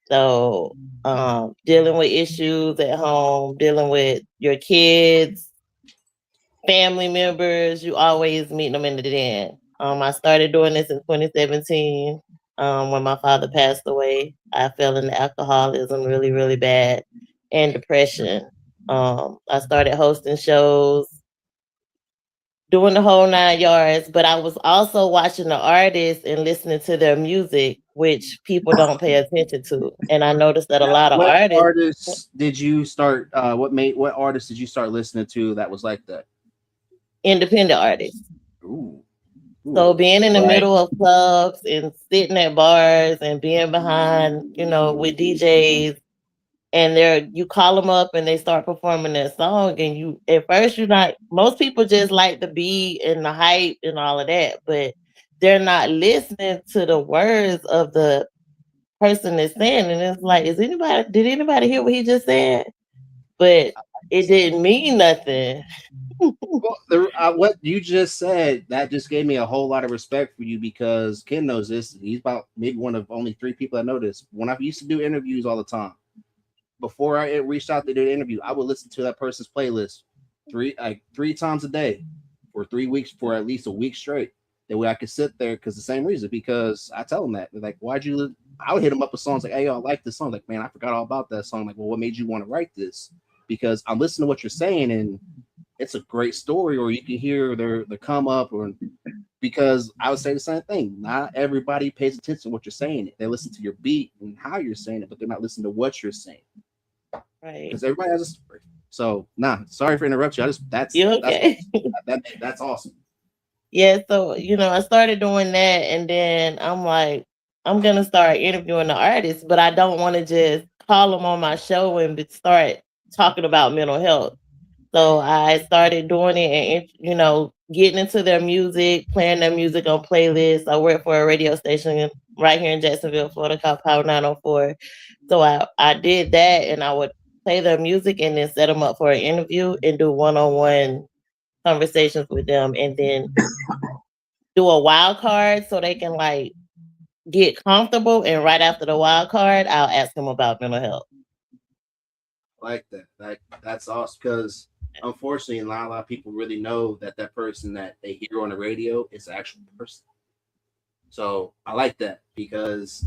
So dealing with issues at home, dealing with your kids, family members, you always meet them in the den. I started doing this in 2017 when my father passed away. I fell into alcoholism really, really bad and depression. I started hosting shows, doing the whole 9 yards, but I was also watching the artists and listening to their music, which people don't pay attention to. And I noticed that a lot of artists did you start? What artists did you start listening to that was like that? Independent artists. Ooh. So being in the middle of clubs and sitting at bars and being behind, with DJs, and you call them up and they start performing that song, and you at first most people just like the beat and the hype and all of that, but they're not listening to the words of the person that's saying, and it's like, did anybody hear what he just said? But it didn't mean nothing. Well, what you just said, that just gave me a whole lot of respect for you, because Ken knows this. He's about maybe one of only 3 people that know this. When I used to do interviews all the time, before I reached out to do the interview, I would listen to that person's playlist three times a day for 3 weeks, for at least a week straight. That way I could sit there, because the same reason, because I tell them that. They're like, why'd you? I would hit them up with songs like, hey, I like this song. Like, man, I forgot all about that song. Like, well, what made you want to write this? Because I'm listening to what you're saying, and it's a great story, or you can hear their come up, or because I would say the same thing. Not everybody pays attention to what you're saying. They listen to your beat and how you're saying it, but they're not listening to what you're saying. Right. Because everybody has a story. So sorry for interrupting you. That's awesome. Yeah, so I started doing that, and then I'm like, I'm gonna start interviewing the artists, but I don't want to just call them on my show and start talking about mental health. So I started doing it and, getting into their music, playing their music on playlists. I work for a radio station right here in Jacksonville, Florida, called Power 904. So I did that, and I would play their music and then set them up for an interview and do one-on-one conversations with them, and then do a wild card so they can get comfortable. And right after the wild card, I'll ask them about mental health. Like that. That's awesome, because unfortunately, not a lot of people really know that person that they hear on the radio is an actual person. So I like that, because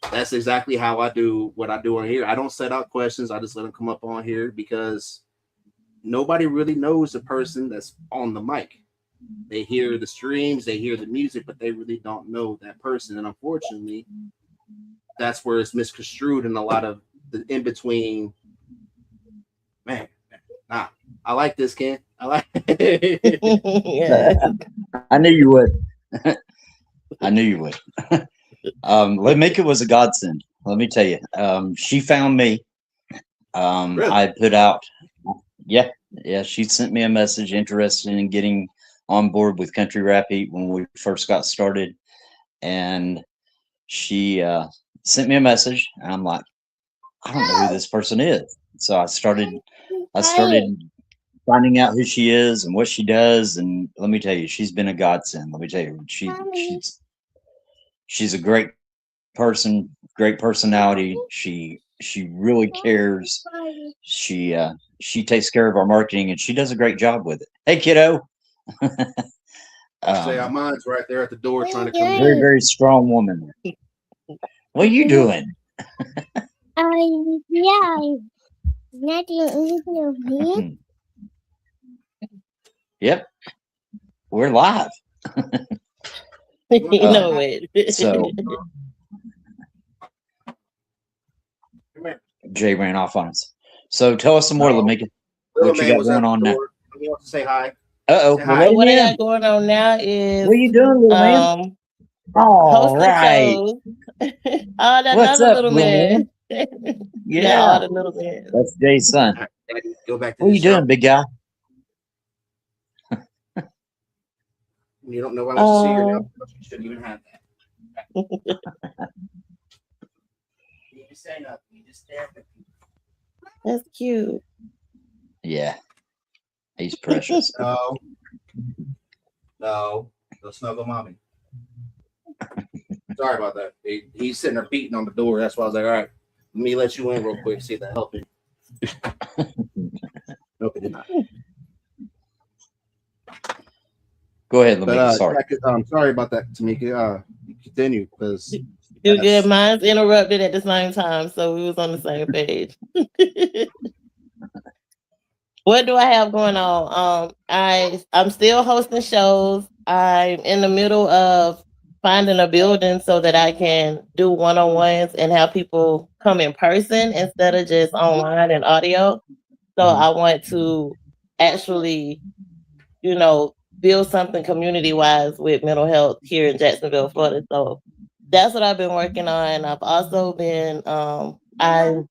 that's exactly how I do what I do on here. I don't set out questions. I just let them come up on here, because nobody really knows the person that's on the mic. They hear the streams, they hear the music, but they really don't know that person. And unfortunately, that's where it's misconstrued in a lot of the in between. Man, I like this, Ken. I like it. Yeah. I knew you would. I knew you would. Lamika was a godsend. Let me tell you. She found me. Really? I put out. Yeah. She sent me a message interested in getting on board with Country Rap Heat when we first got started, and she sent me a message, and I'm like, I don't know who this person is. So I started finding out who she is and what she does, and let me tell you, she's been a godsend. Let me tell you, she's a great person, great personality. She really cares. She takes care of our marketing, and she does a great job with it. Hey, kiddo. Say, mine's right there at the door trying to come in. Very, very strong woman. What are you doing? Yep. We're live. You know it. So Jay ran off on us. So tell us some more, Lamika. What you got going on now? He wants to say hi. Uh-oh. Well, what I got going on now is what are you doing, little man? All right. shows. Oh, that's What's another up, little man. Yeah, all the little men. That's Jay's son. Go back to what are you doing, big guy? You don't know why I want to see her now. You shouldn't even have that. You just say nothing. You just stare at me. That's cute. Yeah. He's precious. No. Go snuggle mommy. Sorry about that. He's sitting there beating on the door. That's why I was like, all right, let me let you in real quick, see if that helped him. Nope, it did not. Go ahead, Lamika. Sorry. I'm sorry about that, Tamika. Continue, because you're good. Mine's interrupted at the same time, so we was on the same page. What do I have going on? I'm still hosting shows. I'm in the middle of finding a building so that I can do one-on-ones and have people come in person instead of just online and audio. So I want to actually, build something community-wise with mental health here in Jacksonville, Florida. So that's what I've been working on. I've also been, I'm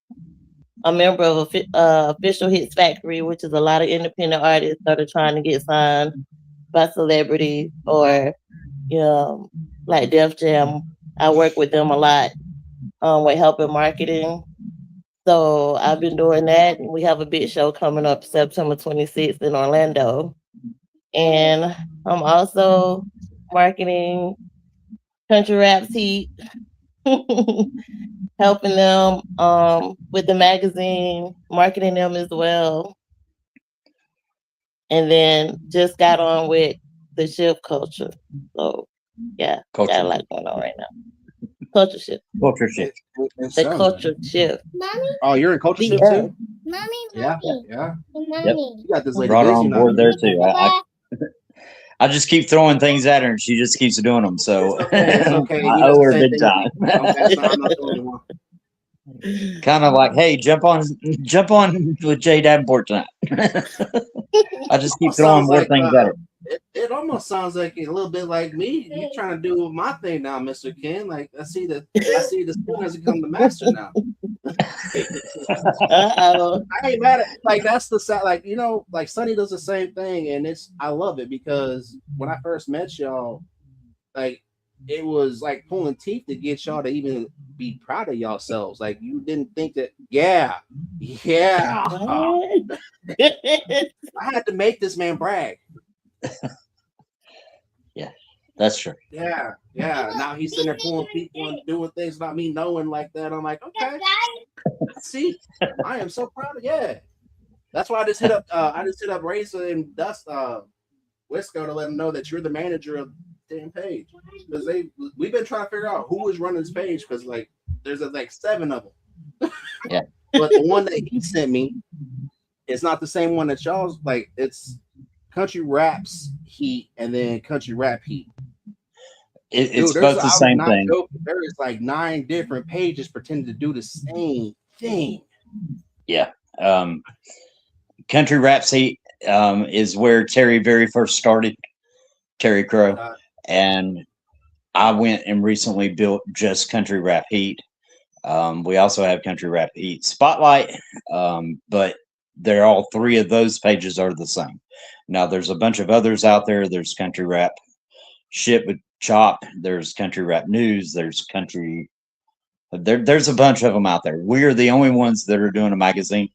a member of Official Hits Factory, which is a lot of independent artists that are trying to get signed by celebrities or, like Def Jam. I work with them a lot with helping marketing. So I've been doing that. We have a big show coming up September 26th in Orlando. And I'm also marketing Country Rap's Heat, helping them with the magazine, marketing them as well. And then just got on with the shift culture. So yeah, got a lot going on right now. Culture shift. Culture shift. The culture shift. Mommy? Oh, you're in culture shift too? Mommy. Yeah. Yep. You got this lady brought her busy on now. board there too. I just keep throwing things at her and she just keeps doing them. So it's okay. I owe her big time. Kind of like, hey, jump on with Jay Davenport tonight. I just keep throwing more things at her. It almost sounds like a little bit like me. You're trying to do my thing now, Mr. Ken. Like I see the student has become the master now. I ain't mad at like that's the side. Like like Sonny does the same thing, and I love it because when I first met y'all, like it was like pulling teeth to get y'all to even be proud of yourselves. Like you didn't think that, yeah. I had to make this man brag. Yeah, that's true. Yeah. Now he's sitting there pulling people and doing things about me knowing like that. I'm like, okay. See, I am so proud of That's why I just hit up Razor and Dust Wisco to let them know that you're the manager of damn page. Because we've been trying to figure out who is running this page because like there's like 7 of them. Yeah. But the one that he sent me, it's not the same one that y'all's like it's Country Rap's Heat and then Country Rap Heat. It's both the same thing. There is like 9 different pages pretending to do the same thing. Yeah. Country Rap's Heat is where Terry very first started, Terry Crow. And I went and recently built just Country Rap Heat. We also have Country Rap Heat Spotlight, but they're all 3 of those pages are the same. Now there's a bunch of others out there. There's Country Rap Shit with Chop. There's Country Rap News. There's Country. There's a bunch of them out there. We are the only ones that are doing a magazine.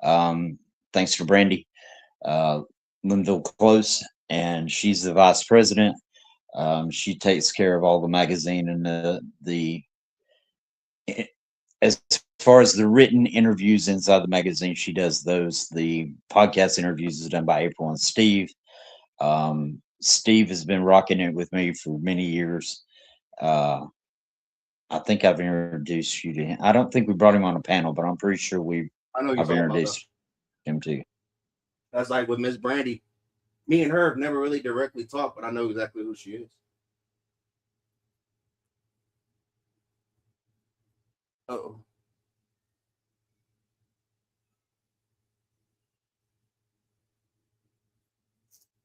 Thanks to Brandy Linville Close, and she's the vice president. She takes care of all the magazine and the as far as the written interviews inside the magazine, she does those. The podcast interviews is done by April and Steve. Steve has been rocking it with me for many years. I think I've introduced you to him. I don't think we brought him on a panel, but I'm pretty sure I know you're I've talking about introduced him to you. That's like with Miss Brandy. Me and her have never really directly talked, but I know exactly who she is. Uh-oh.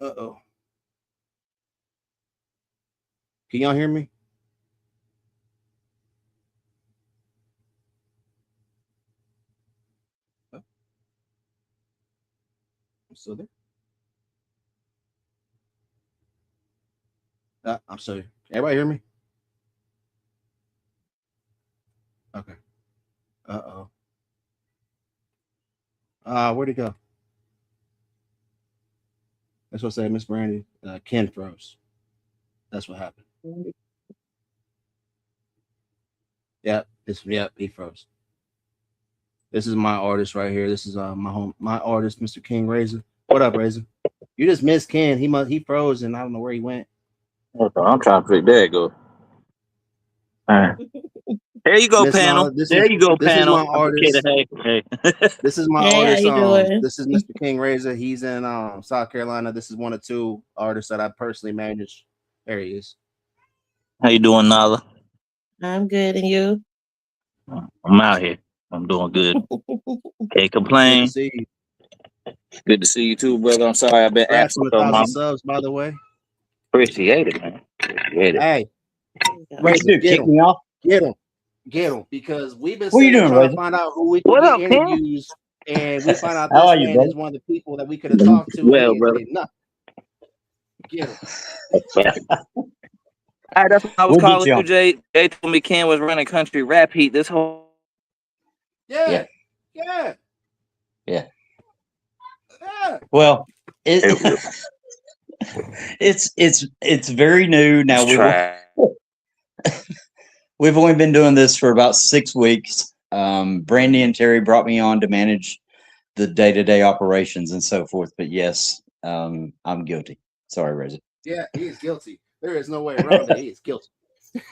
Uh-oh. Can y'all hear me? I'm still there. I'm sorry. Everybody hear me? Okay. Uh-oh. Where'd he go? That's what I said, Miss Brandy. Ken froze. That's what happened. Yep, he froze. This is my artist right here. This is my artist, Mr. King Razor. What up, Razor? You just missed Ken. He froze and I don't know where he went. I'm trying to figure. There you go. All right. There you go, Miss panel. Nala, There you go, this panel. is my artist. Hey. This is my Hey, how artist. you doing? This is Mr. King Razor. He's in South Carolina. This is one of two artists that I personally manage. There he is. How you doing, Nala? I'm good, and you? I'm out here. I'm doing good. Can't Good complain. to see you. Good to see you too, brother. I'm sorry I've been Congrats on absent. 1,000 subs, by the way. Appreciate it, man. Appreciate it. Hey, What you do? get Kick him. me off? Get him, because we've been What you doing, trying Razor? to find out who we can What get up, Ken? interviews, and we find out How this are you, man brother? is one of the people that we could have talked to. Well, and he brother. did nothing. Get him. All right, that's what I was We'll get calling you you, on. Jay. Jay told me Ken was running country rap heat this whole. Yeah. Well, it's very new now. We've only been doing this for about 6 weeks. Brandy and Terry brought me on to manage the day-to-day operations and so forth. But yes, I'm guilty. Sorry, Razor. Yeah, he is guilty. There is no way around it. He is guilty.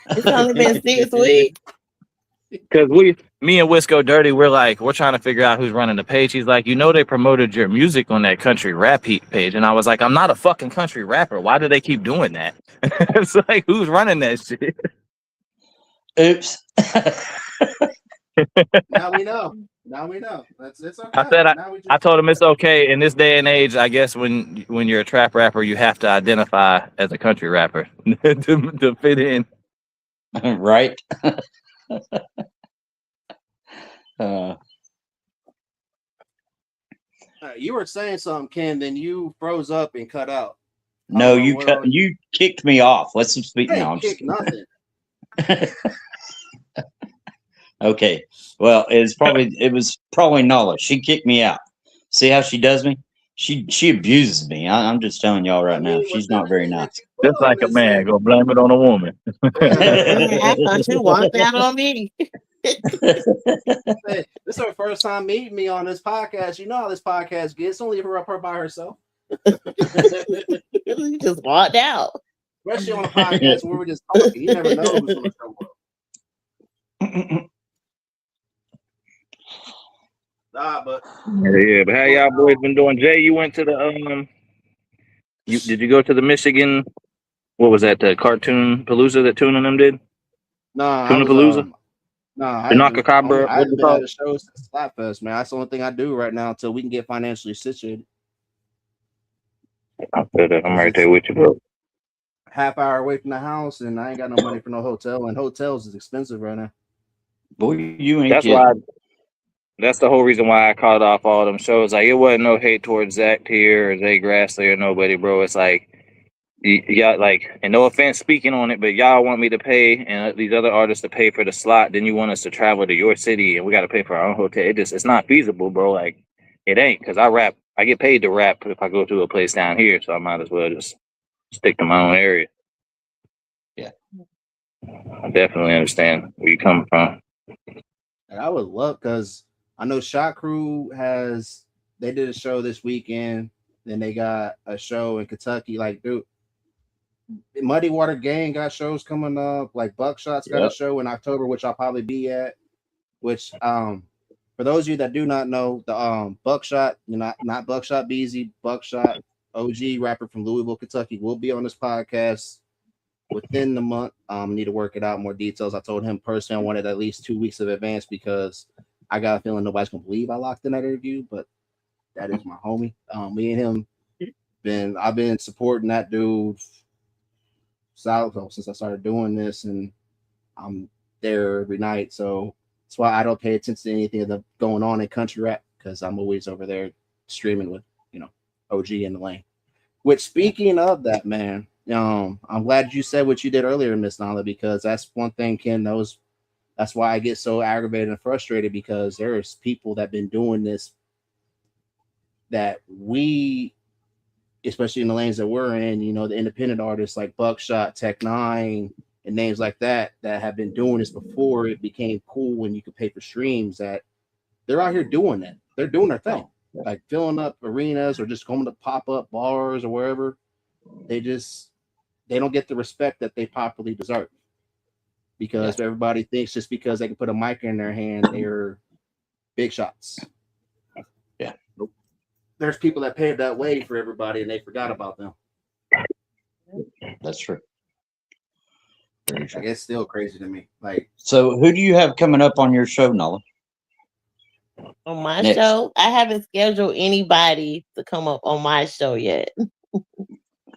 It's only been 6 weeks. Because me and Wisco Dirty, we're trying to figure out who's running the page. He's like, they promoted your music on that country rap heat page. And I was like, I'm not a fucking country rapper. Why do they keep doing that? It's like, who's running that shit? Oops. Now we know. It's okay. I told him it's okay in this day and age. I guess when you're a trap rapper, you have to identify as a country rapper to fit in. Right. You were saying something, Ken, then you froze up and cut out. No, you kicked me off. Let's speak now. I'm just nothing. Okay. Well, it was probably Nala. She kicked me out. See how she does me? She abuses me. I'm just telling y'all right now. She's not very nice. Just like a man, go blame it on a woman. I thought you walked out on me. This is her first time meeting me on this podcast. You know how this podcast gets. Don't leave her up by herself. You just walked out. Especially on a podcast where we're just talking. You never know who's going to show up. But how y'all boys been doing? Jay, you went to the did you go to the Michigan? What was that? The cartoon Palooza that Tuna and them did? Tuna Palooza. I haven't been at a show since Slapfest, man. That's the only thing I do right now until we can get financially situated. I'm right there with you, bro. Half hour away from the house, and I ain't got no money for no hotel, and hotels is expensive right now. Boy, you ain't That's why. That's the whole reason why I called off all them shows. Like, it wasn't no hate towards Zach Tier or Zay Grassley or nobody, bro. It's like, y'all, like, and no offense speaking on it, but y'all want me to pay and these other artists to pay for the slot. Then you want us to travel to your city and we got to pay for our own hotel. It's not feasible, bro. Like, it ain't, because I get paid to rap if I go to a place down here. So I might as well just stick to my own area. Yeah. I definitely understand where you come from. And I would love, because I know Shot Crew they did a show this weekend, then they got a show in Kentucky. Like, dude, Muddy Water Gang got shows coming up. Like Buckshot's got a show in October, which I'll probably be at. Which for those of you that do not know, the Buckshot, not Buckshot Beezy, Buckshot OG rapper from Louisville, Kentucky, will be on this podcast within the month. Need to work it out more details. I told him personally I wanted at least 2 weeks of advance because I got a feeling nobody's gonna believe I locked in that interview, but that is my homie. Me and him I've been supporting that dude since I started doing this, and I'm there every night. So that's why I don't pay attention to anything that's going on in country rap, because I'm always over there streaming with OG in the lane. Which, speaking of that, man, I'm glad you said what you did earlier, Miss Nala, because that's one thing Ken knows. That's why I get so aggravated and frustrated, because there's people that been doing this that we, especially in the lanes that we're in, the independent artists like Buckshot, Tech9, and names like that have been doing this before it became cool and you could pay for streams, that they're out here doing that. They're doing their thing, like filling up arenas or just going to pop-up bars or wherever. They don't get the respect that they properly deserve, because everybody thinks just because they can put a mic in their hand, they're big shots. Yeah. There's people that paved that way for everybody and they forgot about them. That's true. Like, it's still crazy to me. Like, so who do you have coming up on your show, Nala? On my show, I haven't scheduled anybody to come up on my show yet.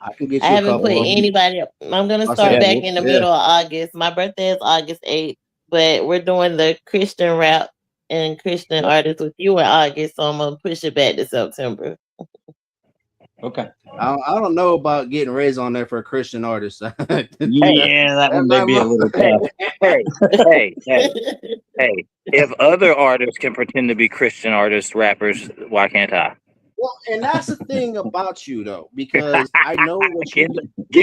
I can get you I haven't put anybody up. I'm gonna start back in the middle of August. My birthday is August 8th, but we're doing the Christian rap and Christian artists with you in August, so I'm gonna push it back to September. Okay. I don't know about getting raised on there for a Christian artist. Yeah, that one may be a little tough. Hey, if other artists can pretend to be Christian artists, rappers, why can't I? Well, and that's the thing about you, though, because I know what you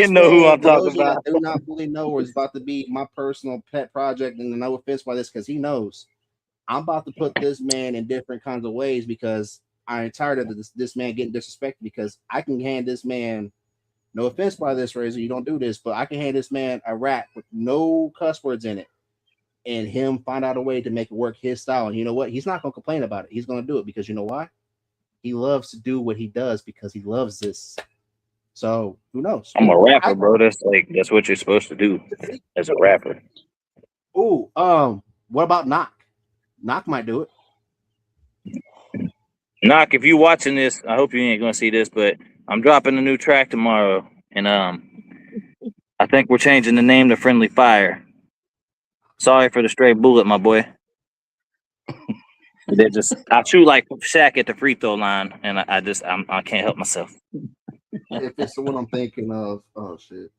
know who I'm talking about. I do not really know is about to be my personal pet project, and no offense by this, because he knows I'm about to put this man in different kinds of ways, because I'm tired of this man getting disrespected, because I can hand this man, no offense by this, Razor, you don't do this, but I can hand this man a rap with no cuss words in it and him find out a way to make it work his style. And you know what? He's not going to complain about it. He's going to do it, because you know why? He loves to do what he does because he loves this. So who knows? I'm a rapper, bro. That's what you're supposed to do as a rapper. Ooh, what about Knock? Knock might do it. Knock, if you watching this, I hope you ain't gonna see this, but I'm dropping a new track tomorrow, and I think we're changing the name to Friendly Fire. Sorry for the stray bullet, my boy. I shoot like Shaq at the free throw line, and I can't help myself. If it's the one I'm thinking of, oh shit.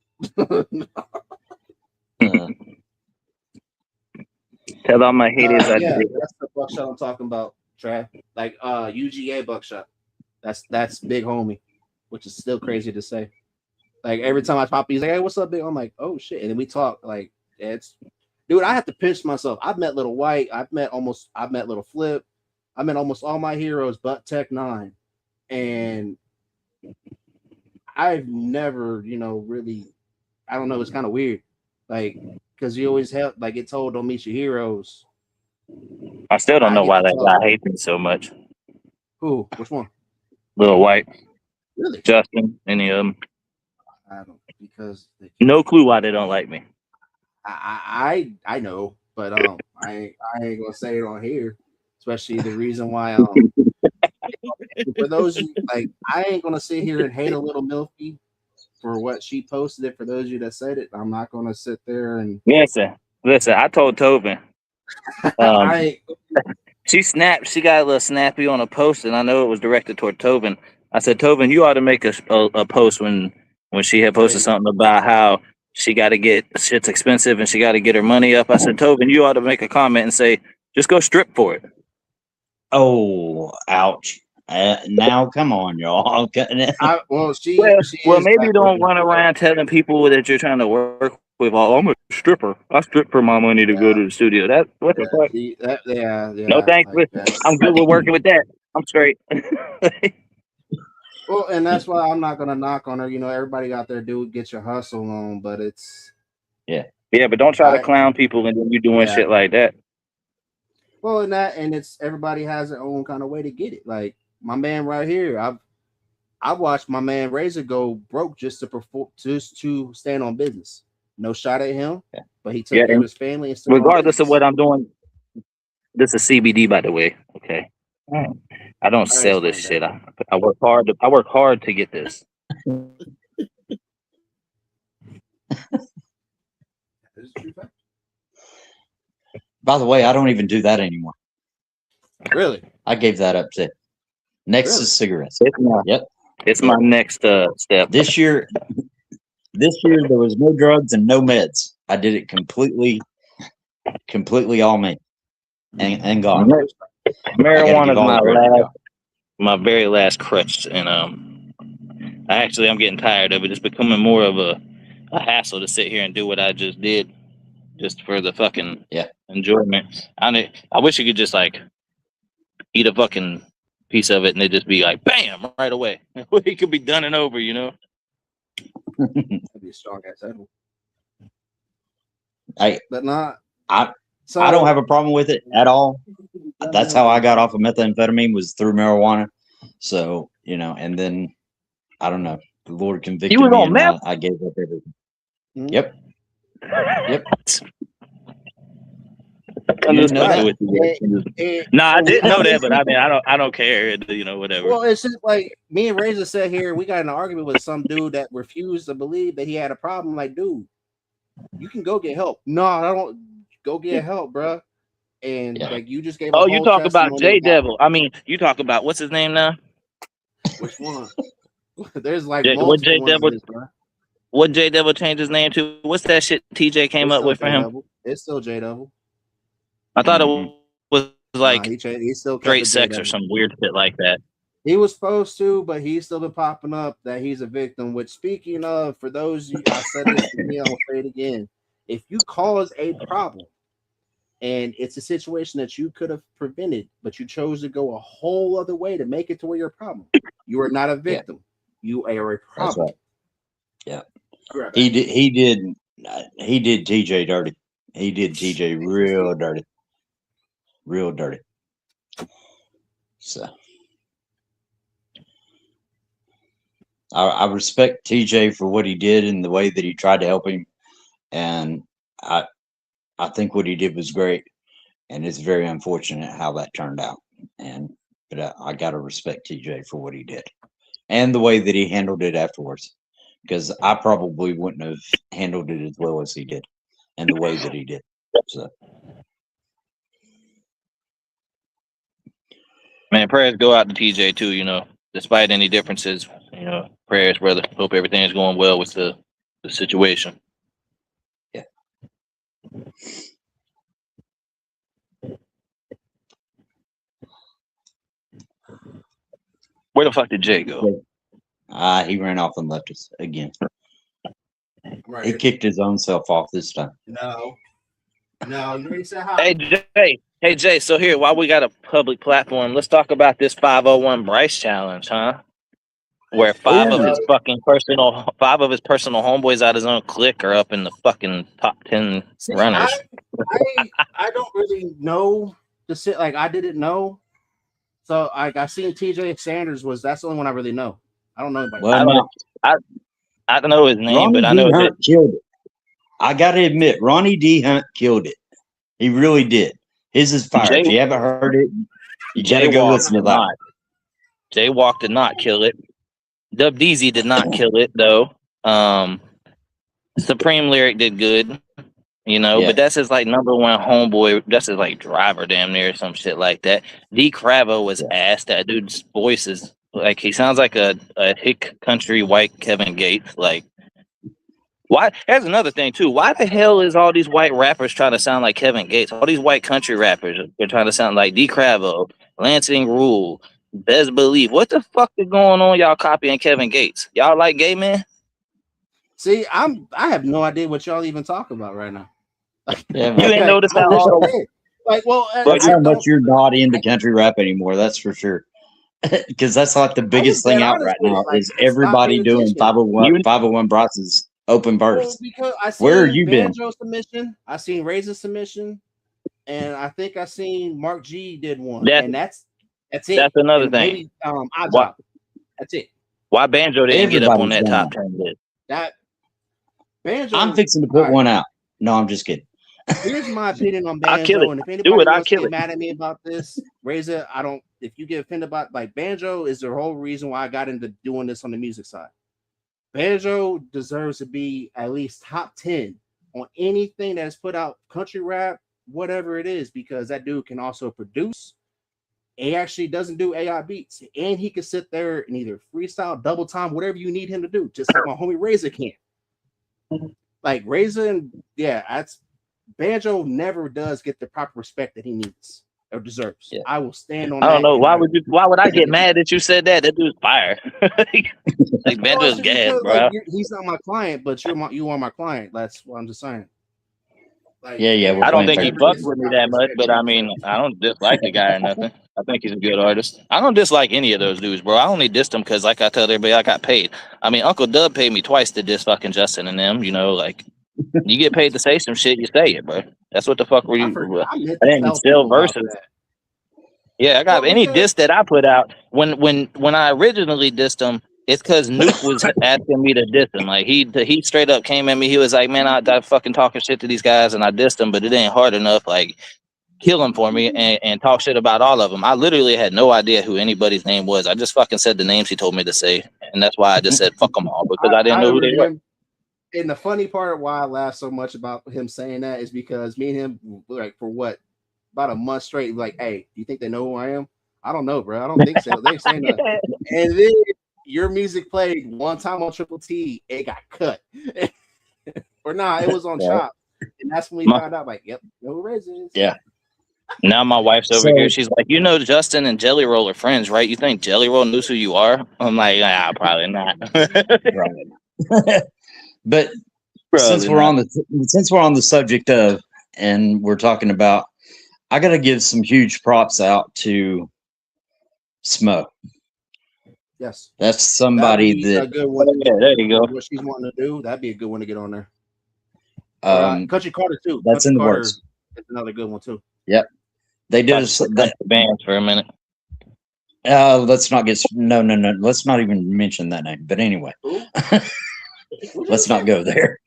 Tell all my haters I yeah, did. that's the Buckshot I'm talking about, Trav. Like UGA Buckshot. That's big homie, which is still crazy to say. Like every time I pop, he's like, "Hey, what's up, big?" I'm like, "Oh shit!" And then we talk. Like, it's dude. I have to pinch myself. I've met Little White. I've met Little Flip. I met almost all my heroes, but Tech9, and I've never, really. I don't know. It's kind of weird, like, because you always have get told don't meet your heroes. I still don't know why that guy hates me so much. Who? Which one? Little White. Really? Justin? Any of them? I don't, because no clue why they don't like me. I know, but I ain't gonna say it on here. Especially the reason why for those I ain't gonna sit here and hate a Little Milky for what she posted it. For those of you that said it, I'm not gonna sit there and listen. I told Tobin. She snapped. She got a little snappy on a post, and I know it was directed toward Tobin. I said, Tobin, you ought to make a post when she had posted something about how she got to get shit's expensive and she got to get her money up. I said, Tobin, you ought to make a comment and say, just go strip for it. Oh, ouch. Now, come on, y'all. Maybe don't run around telling people that you're trying to work with. Oh, I'm a stripper. I strip for my money to go to the studio. What the fuck? No thanks. I'm good with working with that. I'm straight. Well, and that's why I'm not gonna knock on her. You know, everybody out there do get your hustle on, but it's Yeah, but don't try to clown people and then you doing shit like that. Well, and it's everybody has their own kind of way to get it. Like my man right here, I watched my man Razor go broke just to perform, just to stand on business. No shot at him, but he took care of his family. And regardless of what I'm doing, this is CBD, by the way. Okay, I don't sell this shit. I work hard. I work hard to get this. By the way, I don't even do that anymore. Really? I gave that up to next is cigarettes. It's my next step. This year there was no drugs and no meds. I did it completely all me and gone. Marijuana is my very last crutch, and I'm getting tired of it. It's becoming more of a hassle to sit here and do what I just did, just for the fucking enjoyment. I wish you could just like eat a fucking piece of it and it just be like bam right away. It could be done and over, you know. That'd be a strong ass edible. I don't have a problem with it at all. That's how I got off of methamphetamine, was through marijuana. So, you know, and then I don't know. The Lord convicted me and I gave up everything. Mm-hmm. Yep. I didn't know that, but I mean, I don't care, you know, whatever. Well, it's just like me and Razor sat here. We got in an argument with some dude that refused to believe that he had a problem. Like, dude, you can go get help. No, I don't. Go get help, bro. And like you just gave. Oh, you talk about J Devil. I mean, you talk about what's his name now? Which one? There's like what J Devil. What J Devil changed his name to? What's that shit TJ came up with for him? It's still J Devil. I thought it was like straight sex or some weird shit like that. He was supposed to, but he's still been popping up that he's a victim. Which, speaking of, for those, I said this to me, I'll say it again. If you cause a problem and it's a situation that you could have prevented, but you chose to go a whole other way to make it to where you're a problem, you are not a victim. You are a problem. That's right. Yeah. Correct. He did TJ dirty. He did TJ real dirty. Real dirty. So I respect TJ for what he did and the way that he tried to help him. And I think what he did was great. And it's very unfortunate how that turned out. But I gotta respect TJ for what he did. And the way that he handled it afterwards. Because I probably wouldn't have handled it as well as he did. And the way that he did. So man, prayers go out to TJ too, you know. Despite any differences, you know, prayers, brother. Hope everything is going well with the situation. Yeah. Where the fuck did Jay go? He ran off and left us again. Right. He kicked his own self off this time. No, you already said hi. Hey Jay. So here, while we got a public platform, let's talk about this 501 Bryce challenge, huh? Where five of his personal homeboys out his own clique are up in the fucking top 10 runners. I don't really know I didn't know. So I seen TJ Sanders that's the only one I really know. I don't know anybody. Well, I don't know his name, Ronnie but I know Hunt killed it. I gotta admit, Ronnie D. Hunt killed it. He really did. His is fire. If you haven't heard it, you gotta go listen to that. Jaywalk did not kill it. Dub DZ did not kill it though. Supreme Lyric did good, you know, but that's his like number one homeboy. That's his like driver, damn near, or some shit like that. D Cravo was ass. That dude's voice is like he sounds like a hick country white Kevin Gates. Like, why? Here's another thing too. Why the hell is all these white rappers trying to sound like Kevin Gates? All these white country rappers are trying to sound like D Cravo, Lansing Rule, Best Believe. What the fuck is going on? Y'all copying Kevin Gates? Y'all like gay men? See, I have no idea what y'all even talk about right now. Yeah, you ain't noticed that. Like, well, that's how much you're not into country rap anymore. That's for sure. because that's like the biggest thing out right now is everybody doing 501 Bryce's open bursts. Because I seen Where are you Banjo submission, I seen Razor submission, and I think I seen Mark G did one, and that's it. That's another and thing. Maybe I drop. That's it. Why Banjo didn't get up on that Everybody's top 10 list? That Banjo. I'm fixing to put one out. No, I'm just kidding. Here's my opinion on I'll kill Banjo, it. and if anybody Do it, I'll wants to kill get it. mad at me about this, Razor, I don't. If you get offended about like Banjo, is the whole reason why I got into doing this on the music side. Banjo deserves to be at least top 10 on anything that's put out, country rap, whatever it is, because that dude can also produce. He actually doesn't do AI beats, and he can sit there and either freestyle, double time, whatever you need him to do, just like my homie Razor can. Like Razor, and that's Banjo never does get the proper respect that he needs or deserves. Yeah. I will stand on. I don't know why would I get mad that you said that? That dude's fire. Like Banjo's gas, bro. Like, he's not my client, but you are my client. That's what I'm just saying. Like, Yeah. I don't think he fucks with me that much, but I mean, I don't dislike the guy or nothing. I think he's a good artist. I don't dislike any of those dudes, bro. I only dissed them because, like I tell everybody, I got paid. I mean, Uncle Dub paid me twice to diss fucking Justin and them. You know, like you get paid to say some shit, you say it, bro. That's what the fuck were you? I didn't steal verses. Yeah, I got any diss that I put out when I originally dissed him. It's because Nuke was asking me to diss him. Like he straight up came at me. He was like, "Man, I fucking talking shit to these guys, and I dissed them, but it ain't hard enough. Like, kill them for me and talk shit about all of them." I literally had no idea who anybody's name was. I just fucking said the names he told me to say, and that's why I just said fuck them all because I didn't know who they were. And the funny part why I laugh so much about him saying that is because me and him, like, for what, about a month straight, like, hey, do you think they know who I am? I don't know, bro. I don't think so. They ain't saying that. And then your music played one time on Triple T, it got cut. Or nah, it was on Chop. And that's when we found out, like, yep, no raises. Yeah. Now my wife's over here. She's like, you know, Justin and Jelly Roll are friends, right? You think Jelly Roll knows who you are? I'm like, nah, probably not. But since we're on the subject of, and we're talking about, I got to give some huge props out to Smo. Yes, that's somebody that. A good one. There you go. What she's wanting to do, that'd be a good one to get on there. Country Carter too. That's Country in the Carter works. is another good one too. Yep, they did the band for a minute. Let's not get no. Let's not even mention that name. But anyway, let's not go there.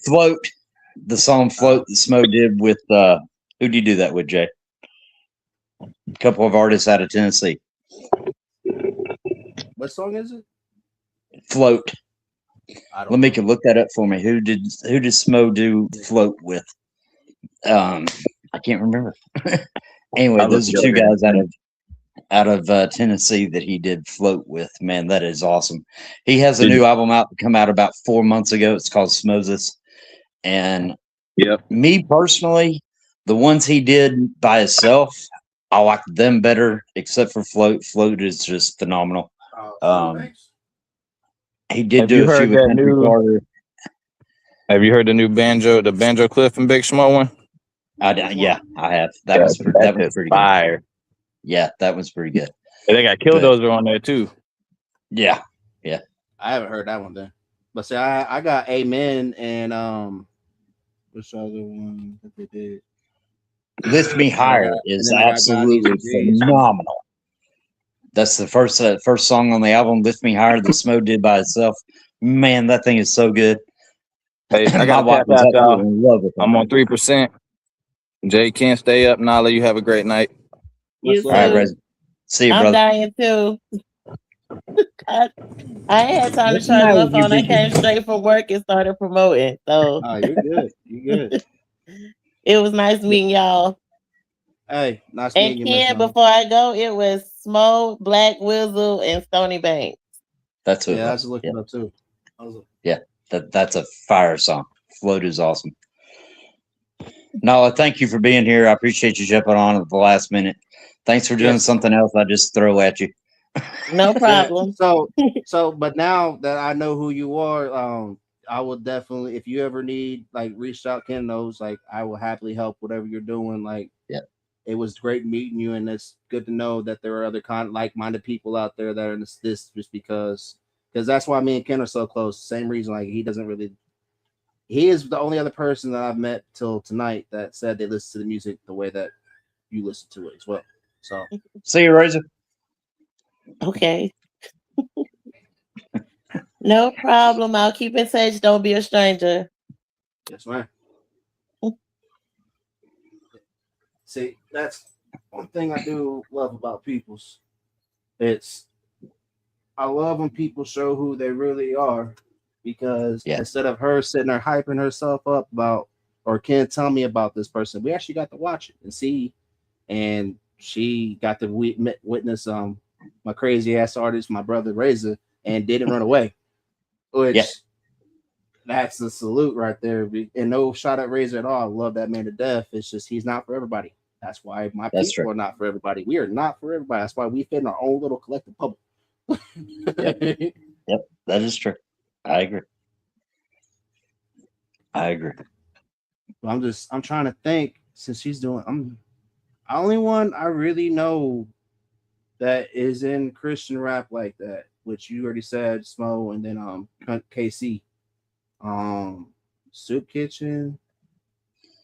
Float, the song "Float" that Smo did with who do you do that with, Jay? A couple of artists out of Tennessee. What song is it? Float. Let me look that up for me. Who did Smo do "Float" with? I can't remember. Anyway, those are two guys out of Tennessee that he did "Float" with. Man, that is awesome. He has a new album out that come out about 4 months ago. It's called Smoses. And me personally, the ones he did by himself, I like them better, except for "Float." "Float" is just phenomenal. He did do a few with Henry Carter. Have you heard the new the Banjo Cliff and Big Smo one? Yeah, I have. That was pretty fire. Good. Yeah, that was pretty good. And they got Killdozer on there too. Yeah. I haven't heard that one then. But see, I got Amen and which other one that they did? "Lift Me Higher" is absolutely phenomenal. That's the first song on the album, "Lift Me Higher," that Smo did by itself. Man, that thing is so good. Hey, I got to tap out, y'all. I'm on 3%. Jay can't stay up. Nala, you have a great night. You all right, Rez. See you, brother. I'm dying too. I ain't had time to charge my phone. I came straight from work and started promoting. So you're good. You're good. It was nice meeting y'all. Hey, nice meeting you. And before I go, it was Smo, Black Wizzle, and Stony Banks. That's what. Yeah, I was looking up too. Yeah, that's a fire song. "Float" is awesome. Nala, thank you for being here. I appreciate you jumping on at the last minute. Thanks for doing something else I just throw at you. No problem. But now that I know who you are, I will definitely, if you ever need, like, reach out, Ken knows, like, I will happily help whatever you're doing. Like, it was great meeting you, and it's good to know that there are other like-minded people out there that are in this just because that's why me and Ken are so close. Same reason, like he is the only other person that I've met till tonight that said they listen to the music the way that you listen to it as well. So see you, Razor. Okay. No problem. I'll keep in touch. Don't be a stranger. yes, man. See, that's one thing I do love about people's. I love when people show who they really are, because instead of her sitting there hyping herself up about, or Ken tell me about this person, we actually got to watch it and see, and she got to witness my crazy ass artist, my brother Razor, and didn't run away, which that's a salute right there. And no shot at Razor at all. I love that man to death. It's just he's not for everybody. That's why my people are not for everybody. We are not for everybody. That's why we fit in our own little collective bubble. Yep, that is true. I agree. I'm trying to think, since she's doing, the only one I really know that is in Christian rap like that, which you already said, Smo, and then KC, Soup Kitchen,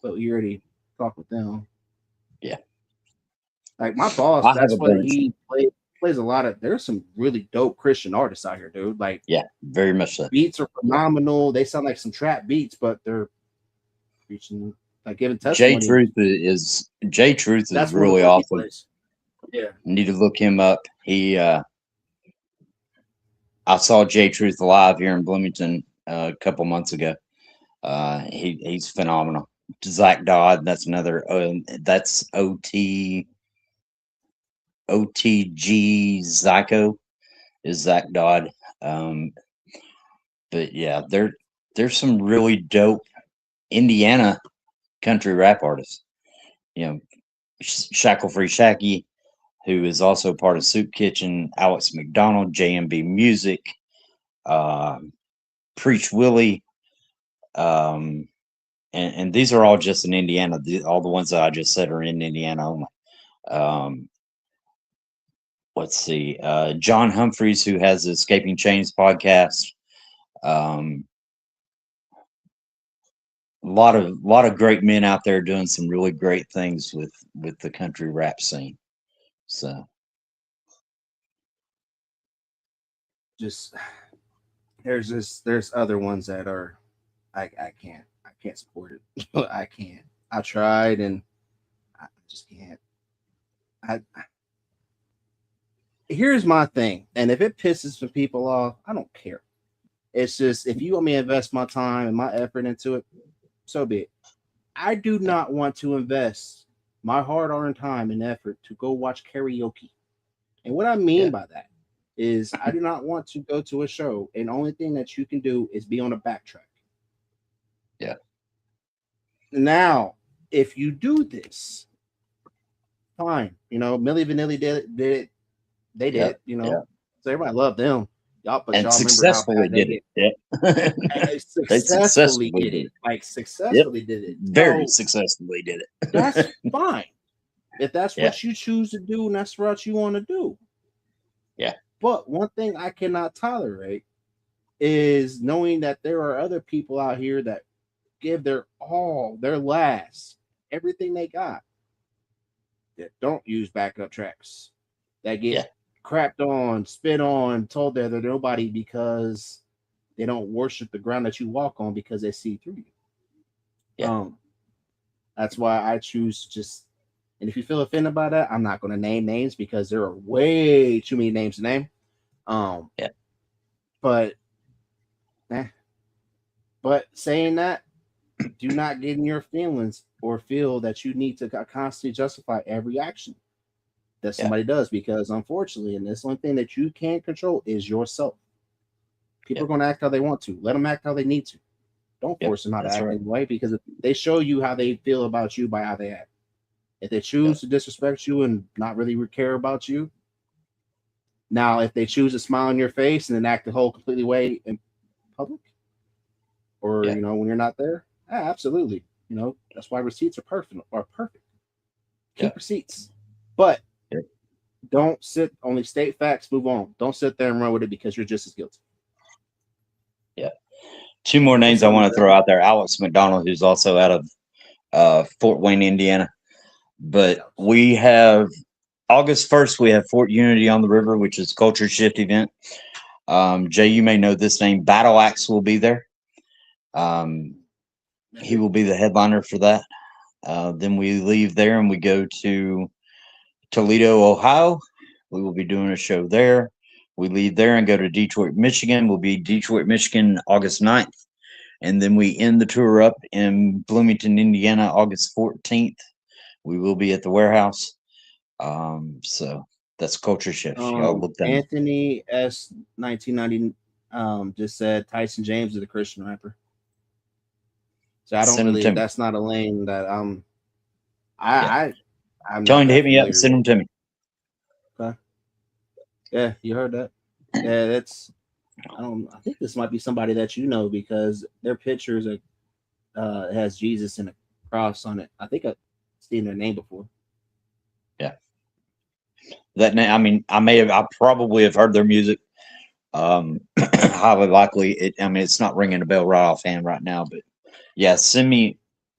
but we already talked with them. Yeah, like my boss, that's what he plays a lot of. There's some really dope Christian artists out here, dude. Like, yeah, very much so. Beats are phenomenal. They sound like some trap beats, but they're preaching, like giving testimony. J Truth is really awesome. Yeah, you need to look him up. I saw J Truth live here in Bloomington a couple months ago. He's phenomenal. Zach Dodd, that's another. That's OTG Zyko is Zach Dodd. But yeah, there's some really dope Indiana country rap artists. You know, Shackle Free Shacky, who is also part of Soup Kitchen, Alex McDonald, JMB Music, Preach Willie, and these are all just in Indiana. All the ones that I just said are in Indiana only. Let's see, John Humphreys, who has the Escaping Chains podcast. A lot of great men out there doing some really great things with the country rap scene. So just there's other ones that are I can't support it. I can't. I tried and I just can't. Here's my thing, and if it pisses some people off, I don't care. It's just, if you want me to invest my time and my effort into it, so be it. I do not want to invest my hard-earned time and effort to go watch karaoke. And what I mean by that is I do not want to go to a show and the only thing that you can do is be on a backtrack. Yeah. Now, if you do this, fine. You know, Milli Vanilli did it. They did, you know. So everybody loved them. Y'all successfully did it. Yeah. Successfully did it. Like, successfully did it. Very successfully did it. That's fine. If that's what you choose to do and that's what you want to do. Yeah. But one thing I cannot tolerate is knowing that there are other people out here that give their all, their last, everything they got, that don't use backup tracks, that get crapped on, spit on, told that they're nobody because they don't worship the ground that you walk on because they see through you. Yeah. That's why I choose to just, and if you feel offended by that, I'm not going to name names because there are way too many names to name. But saying that, do not get in your feelings or feel that you need to constantly justify every action that somebody does, because unfortunately, and this one thing that you can't control is yourself. People are going to act how they want to. Let them act how they need to. Don't force them how to act anyway, because if they show you how they feel about you by how they act. If they choose to disrespect you and not really care about you, now if they choose to smile in your face and then act the whole completely way in public, or you know, when you're not there, absolutely. You know, that's why receipts are perfect. keep receipts, but Yep. don't only state facts, move on. Don't sit there and run with it because you're just as guilty. Yeah. Two more names I want to throw out there. Alex McDonald, who's also out of Fort Wayne, Indiana. But we have August 1st, we have Fort Unity on the River, which is a culture shift event. Jay, you may know this name. Battle Axe will be there. He will be the headliner for that. Then we leave there and we go to Toledo, Ohio. We will be doing a show there. We leave there and go to Detroit, Michigan. We'll be Detroit, Michigan, August 9th. And then we end the tour up in Bloomington, Indiana, August 14th. We will be at the warehouse. So that's culture shift. Y'all look that Anthony S 1990 just said Tyson James is a Christian rapper. So I don't really. That's not a lane that I'm tell him to hit me up and send him to me. Okay. Yeah, you heard that. Yeah, that's. I think this might be somebody that you know because their pictures are has Jesus and a cross on it. I think I've seen their name before. Yeah. That name. I mean, I probably have heard their music. Highly likely. It's not ringing a bell right offhand right now, but yeah,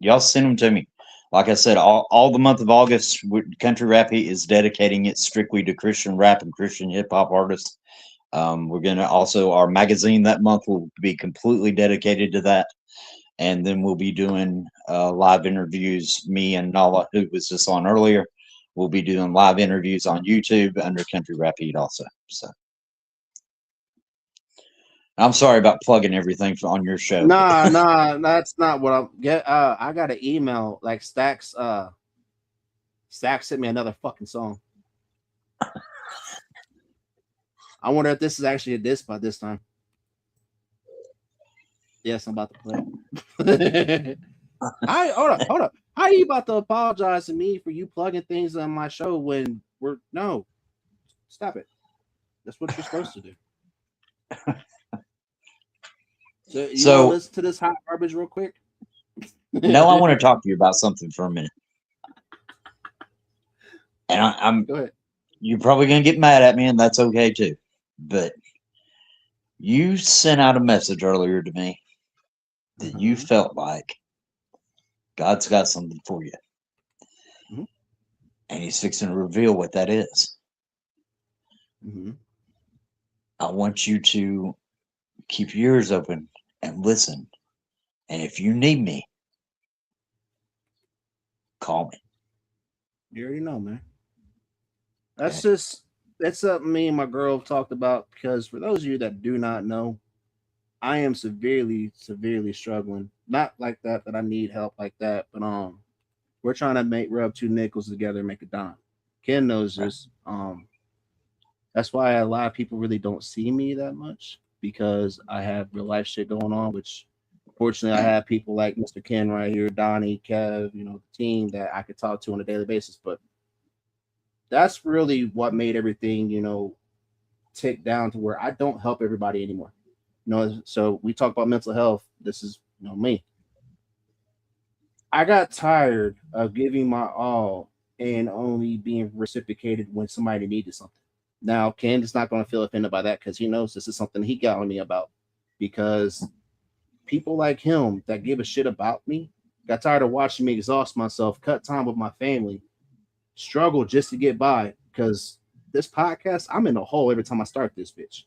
y'all send them to me. Like I said, all the month of August, Country Rap Heat is dedicating it strictly to Christian rap and Christian hip hop artists. We're going to also, our magazine that month will be completely dedicated to that. And then we'll be doing live interviews. Me and Nala, who was just on earlier, we'll be doing live interviews on YouTube under Country Rap Heat also. So I'm sorry about plugging everything on your show. Nah, that's not what I'm get. I got an email like Stacks sent me another fucking song. I wonder if this is actually a diss by this time. Yes, I'm about to play. Hold up. How are you about to apologize to me for you plugging things on my show when no? Stop it. That's what you're supposed to do. So you want to listen to this hot garbage real quick? No, I want to talk to you about something for a minute. And Go ahead. You're probably gonna get mad at me, and that's okay too. But you sent out a message earlier to me that you felt like God's got something for you, and He's fixing to reveal what that is. I want you to keep your ears open and listen. And if you need me, call me. You already know, man. That's something me and my girl talked about because for those of you that do not know, I am severely struggling. Not like that I need help like that, but we're trying to rub two nickels together and make a dime. Ken knows this. That's why a lot of people really don't see me that much because I have real life shit going on, which fortunately I have people like Mr. Ken right here, Donnie, Kev, the team that I could talk to on a daily basis. But that's really what made everything, tick down to where I don't help everybody anymore. So we talk about mental health. This is, me. I got tired of giving my all and only being reciprocated when somebody needed something. Now, Ken is not going to feel offended by that because he knows this is something he got on me about. Because people like him that give a shit about me got tired of watching me exhaust myself, cut time with my family, struggle just to get by. Because this podcast, I'm in a hole every time I start this bitch.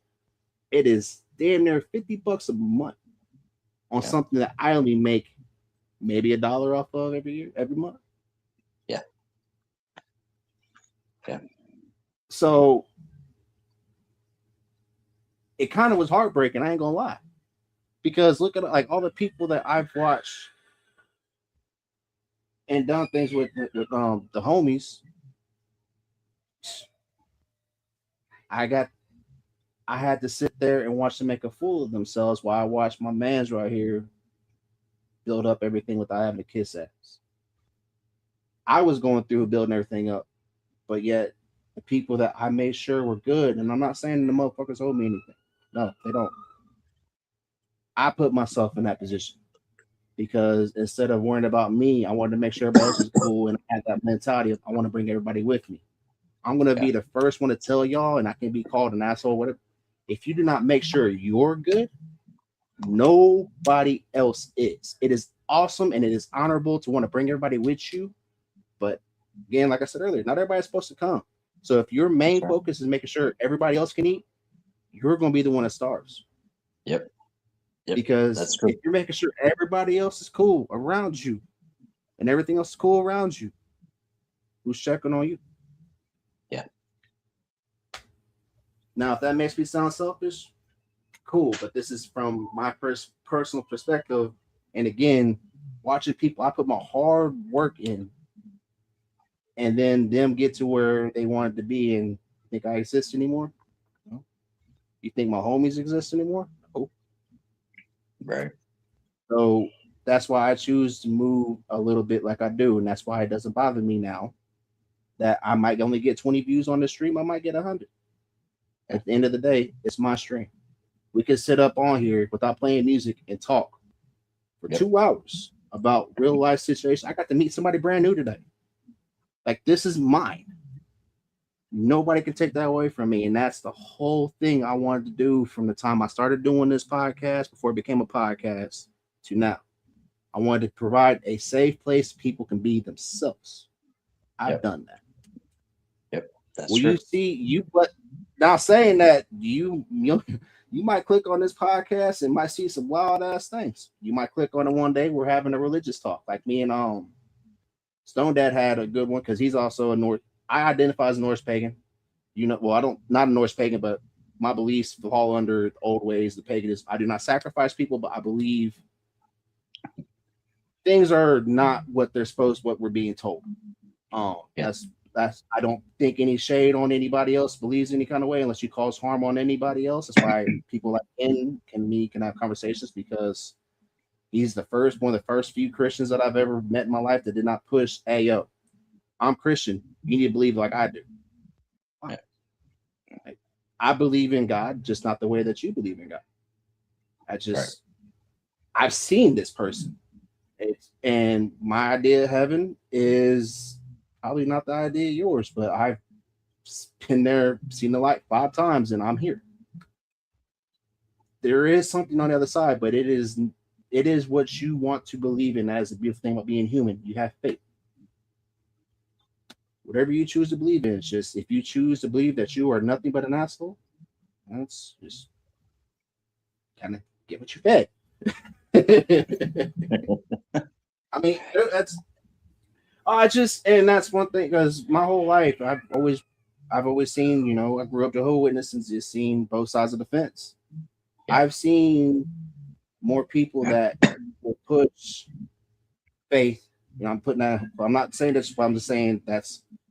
It is damn near $50 a month on something that I only make maybe $1 off of every month. Yeah. So it kind of was heartbreaking. I ain't gonna lie, because look at like all the people that I've watched and done things with the homies. I had to sit there and watch them make a fool of themselves while I watched my mans right here build up everything without having to kiss ass. I was going through building everything up, but yet the people that I made sure were good, and I'm not saying the motherfuckers owe me anything. No, they don't. I put myself in that position. because instead of worrying about me, I wanted to make sure everybody else is cool, and I had that mentality of I want to bring everybody with me. I'm gonna be the first one to tell y'all, and I can be called an asshole, whatever. If you do not make sure you're good, nobody else is. It is awesome and it is honorable to want to bring everybody with you, but again, like I said earlier, not everybody's supposed to come. So if your main focus is making sure everybody else can eat, you're going to be the one that starves. Yep. Because that's true. If you're making sure everybody else is cool around you and everything else is cool around you, who's checking on you? Yeah. Now, if that makes me sound selfish, cool. But this is from my first personal perspective. And again, watching people, I put my hard work in, and then them get to where they wanted to be and think I exist anymore. No. You think my homies exist anymore? No. Right. So that's why I choose to move a little bit like I do. And that's why it doesn't bother me now that I might only get 20 views on the stream. I might get 100. At the end of the day, it's my stream. We can sit up on here without playing music and talk for 2 hours about real life situations. I got to meet somebody brand new today. Like, this is mine. Nobody can take that away from me. And that's the whole thing I wanted to do from the time I started doing this podcast before it became a podcast to now. I wanted to provide a safe place people can be themselves. I've done that. Yep. That's Well, true. you see, but now saying that, you might click on this podcast and might see some wild ass things. You might click on it one day. We're having a religious talk, like me and Stone Dad had a good one because he's also I identify as a Norse pagan. Not a Norse pagan, but my beliefs fall under old ways. The paganism. I do not sacrifice people, but I believe things are not what we're being told. That's I don't think any shade on anybody else believes any kind of way unless you cause harm on anybody else. That's why people like Ken can have conversations, because he's one of the first few Christians that I've ever met in my life that did not push, hey, yo, I'm Christian. You need to believe like I do. I believe in God, just not the way that you believe in God. I've seen this person. And my idea of heaven is probably not the idea of yours, but I've been there, seen the light 5 times, and I'm here. There is something on the other side, but it is what you want to believe in. That is the beautiful thing about being human. You have faith. Whatever you choose to believe in, it's just, if you choose to believe that you are nothing but an asshole, that's just kind of get what you fed. I mean, that's one thing, because my whole life I've always seen, I grew up Jehovah's Witness and just seen both sides of the fence. I've seen more people that will push faith. I'm not saying this, but I'm just saying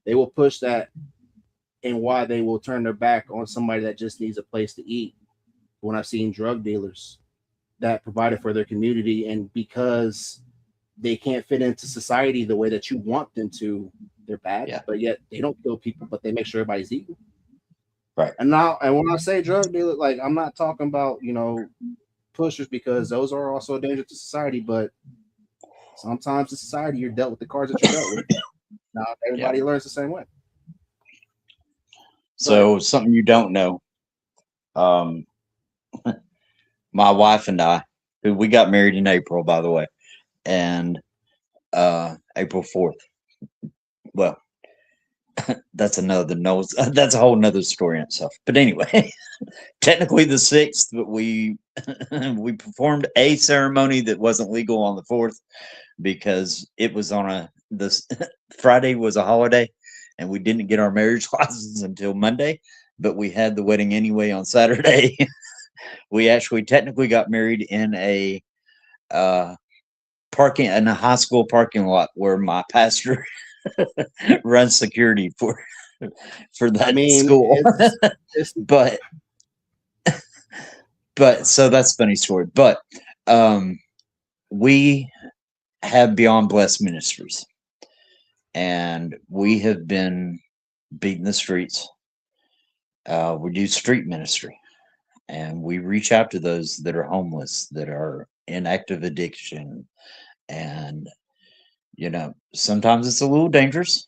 they will push that, and why they will turn their back on somebody that just needs a place to eat. When I've seen drug dealers that provided for their community, and because they can't fit into society the way that you want them to, they're bad, but yet they don't kill people, but they make sure everybody's eating. Right. And when I say drug dealer, like, I'm not talking about, pushers, because those are also a danger to society, but sometimes in society you're dealt with the cards that you're dealt with. Not everybody learns the same way. So something you don't know, my wife and I, who we got married in April, by the way, and April 4th. Well, that's that's a whole nother story in itself. But anyway, technically the 6th, but we performed a ceremony that wasn't legal on the 4th because it was on Friday was a holiday, and we didn't get our marriage license until Monday, but we had the wedding anyway on Saturday. We actually technically got married in a high school parking lot where my pastor runs security for that school. But so that's a funny story. But we have Beyond Blessed Ministries, and we have been beating the streets. We do street ministry, and we reach out to those that are homeless, that are in active addiction. And, sometimes it's a little dangerous,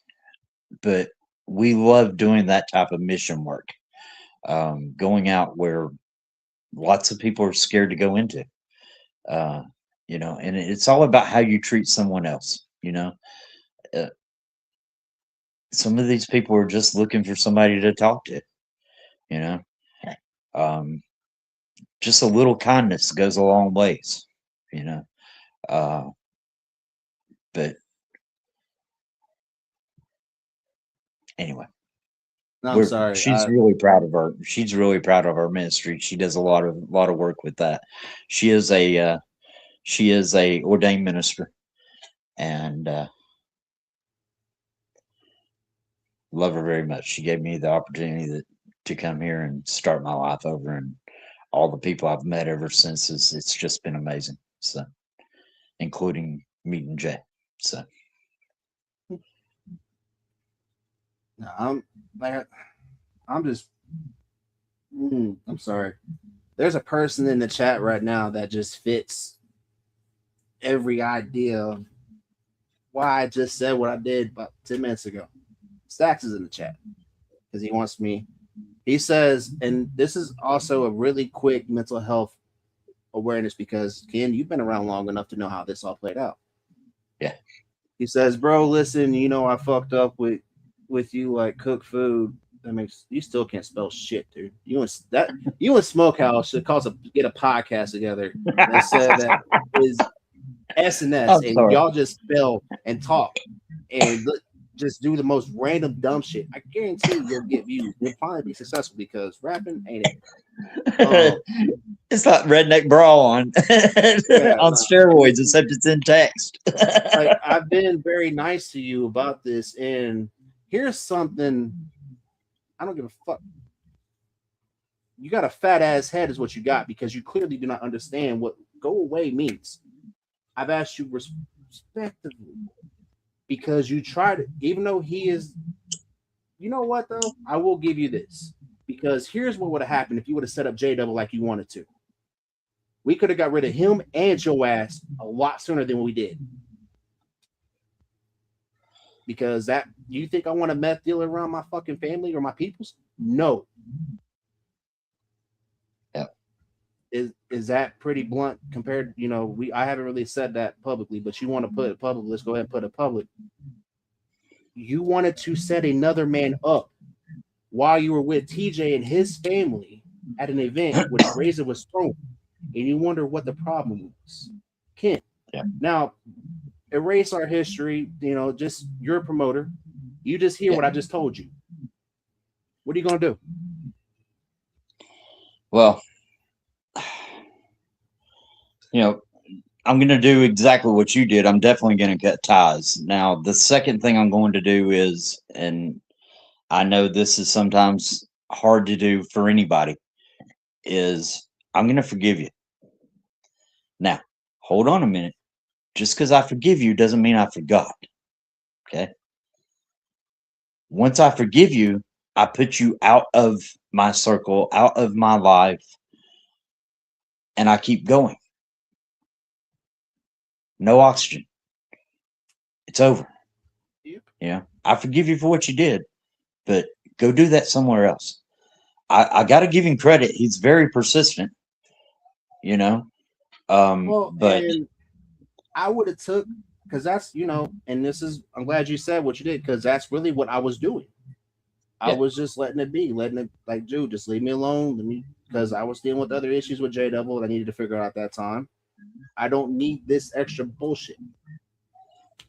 but we love doing that type of mission work, going out where lots of people are scared to go into, and it's all about how you treat someone else. Uh, some of these people are just looking for somebody to talk to, you know. Um, just a little kindness goes a long ways, you know. Uh, but anyway, No, I'm sorry. she's really proud of her. She's really proud of our ministry. She does a lot of work with that. She is a ordained minister, and love her very much. She gave me the opportunity to come here and start my life over, and all the people I've met ever since it's just been amazing. So, including meeting Jay. So, no, I'm just. I'm sorry. There's a person in the chat right now that just fits every idea of why I just said what I did about 10 minutes ago. Stacks is in the chat because he wants me. He says, and this is also a really quick mental health awareness because, Ken, you've been around long enough to know how this all played out. Yeah. He says, bro, listen, I fucked up with you, like cook food. That makes you still can't spell shit, dude. You and Smokehouse should get a podcast together that said that is SNS and y'all just spell and talk and just do the most random dumb shit. I guarantee you'll get views. You'll probably be successful because rapping ain't it. It's not redneck brawl on steroids, except it's in text. Like, I've been very nice to you about this, and here's something. I don't give a fuck. You got a fat ass head, is what you got, because you clearly do not understand what go away means. I've asked you respectively because you tried it, even though he is. You know what though? I will give you this because here's what would have happened if you would have set up J Double like you wanted to. We could have got rid of him and your ass a lot sooner than we did. Because that, you think I want a meth dealer around my fucking family or my peoples? No. Yeah. Is that pretty blunt compared? I haven't really said that publicly, but you want to put it public. Let's go ahead and put it public. You wanted to set another man up while you were with TJ and his family at an event which Razor was thrown, and you wonder what the problem was. Ken. Yeah. Now, erase our history. Just you're a promoter. You just hear what I just told you. What are you gonna do? Well, I'm going to do exactly what you did. I'm definitely going to cut ties. Now, the second thing I'm going to do is, and I know this is sometimes hard to do for anybody, is I'm going to forgive you. Now, hold on a minute. Just because I forgive you doesn't mean I forgot. Okay? Once I forgive you, I put you out of my circle, out of my life, and I keep going. No oxygen. It's over. Yep. I forgive you for what you did, but go do that somewhere else. I got to give him credit. He's very persistent, but I would have took, because that's, and this is, I'm glad you said what you did, because that's really what I was doing. I was just letting it be, like, dude, just leave me alone. Because I was dealing with other issues with J Double that I needed to figure out at that time. I don't need this extra bullshit.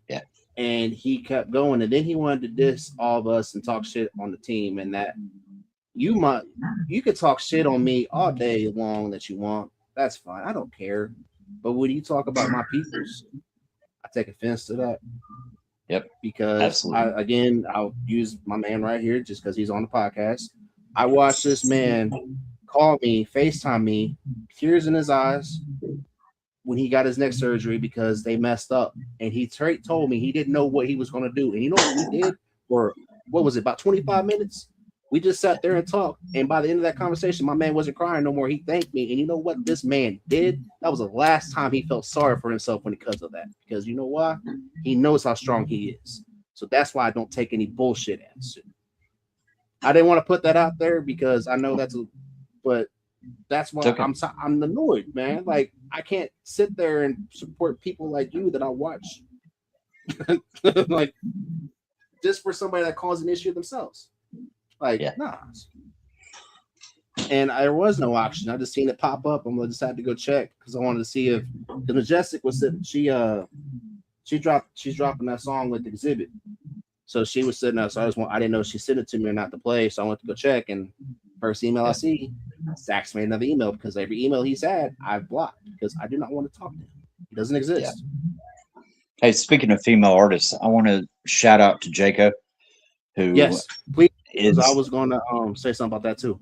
Yeah. And he kept going, and then he wanted to diss all of us and talk shit on the team, and that you could talk shit on me all day long that you want. That's fine. I don't care. But when you talk about my peoples, I take offense to that. Yep. Because I'll use my man right here just because he's on the podcast. I watched this man call me, FaceTime me, tears in his eyes, when he got his neck surgery because they messed up, and he told me he didn't know what he was going to do. And you know what we did for, what was it, about 25 minutes? We just sat there and talked. And by the end of that conversation, my man wasn't crying no more. He thanked me. And you know what this man did? That was the last time he felt sorry for himself because of that. Because you know why? He knows how strong he is. So that's why I don't take any bullshit answer. I didn't want to put that out there because I know but that's why okay. I'm annoyed, man. Like, I can't sit there and support people like you that I watch. Like, just for somebody that caused an issue themselves. Like, nah. And there was no auction. I just seen it pop up. I'm gonna just have to go check because I wanted to see if the Majestic was sitting. She's dropping that song with Exhibit. So she was sitting there. So I didn't know if she sent it to me or not to play. So I went to go check. And first email I see, Zach's made another email because every email he's had, I've blocked because I do not want to talk to him. He doesn't exist. Yeah. Hey, speaking of female artists, I want to shout out to Jacob, who please. I was going to say something about that too.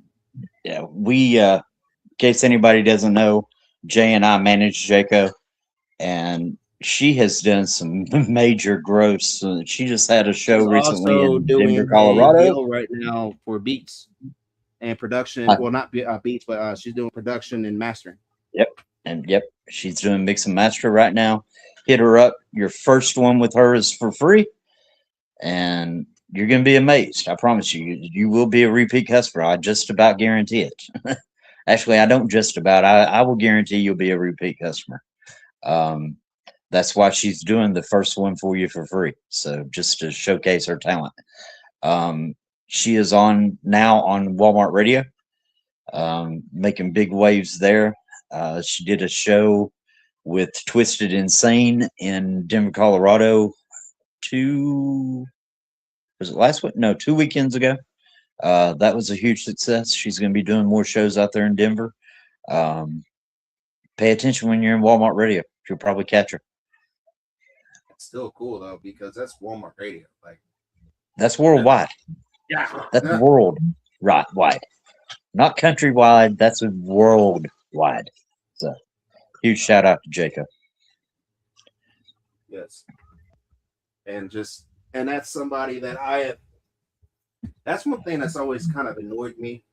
Yeah, we in case anybody doesn't know, Jay and I manage Jacob, and she has done some major growth. She just had a show recently in Denver, Colorado. Right now for beats and production. Well, not beats, but she's doing production and mastering. Yep, she's doing mix and master right now. Hit her up. Your first one with her is for free, and you're going to be amazed. I promise you. You will be a repeat customer. I just about guarantee it. Actually, I don't just about. I will guarantee you'll be a repeat customer. That's why she's doing the first one for you for free. So just to showcase her talent. She is now on Walmart Radio, making big waves there. She did a show with Twisted Insane in Denver, Colorado. 2 weekends ago. That was a huge success. She's going to be doing more shows out there in Denver. Pay attention when you're in Walmart Radio. You'll probably catch her. It's still cool though because that's Walmart Radio. Like, that's worldwide. Yeah, that's worldwide, not countrywide. That's worldwide. So, huge shout out to Jacob. Yes, and that's somebody that that's one thing that's always kind of annoyed me.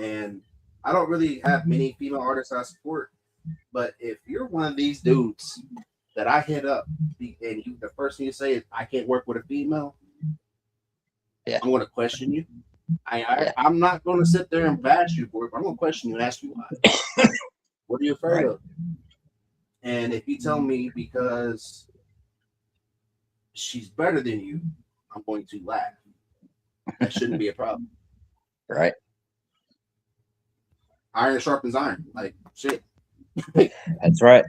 And I don't really have many female artists I support, but if you're one of these dudes that I hit up and the first thing you say is I can't work with a female, I'm going to question you. I'm not going to sit there and bash you for it, but I'm going to question you and ask you why. What are you afraid of? And if you tell me because she's better than you, I'm going to laugh. That shouldn't be a problem. Right. Iron sharpens iron. Like, shit. That's right.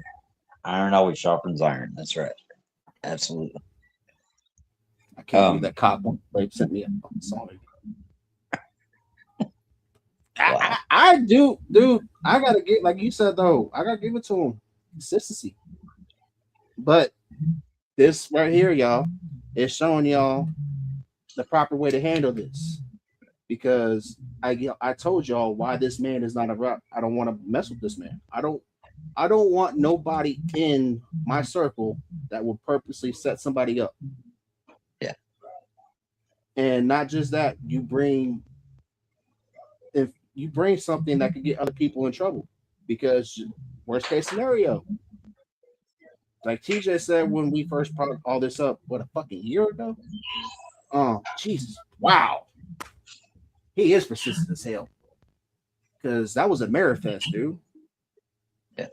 Iron always sharpens iron. That's right. Absolutely. I can't believe that cop sent me a song. Wow. I do, dude. I gotta get, like you said though, I gotta give it to him. Consistency. But this right here, y'all, is showing y'all the proper way to handle this. Because I told y'all why this man is not a rock. I don't want to mess with this man. I don't want nobody in my circle that will purposely set somebody up. Yeah. And not just that, if you bring something that could get other people in trouble, because worst case scenario, like TJ said when we first brought all this up, what, a fucking year ago? Oh, Jesus. Wow. He is persistent as hell. Because that was a Merifest, dude. Yeah.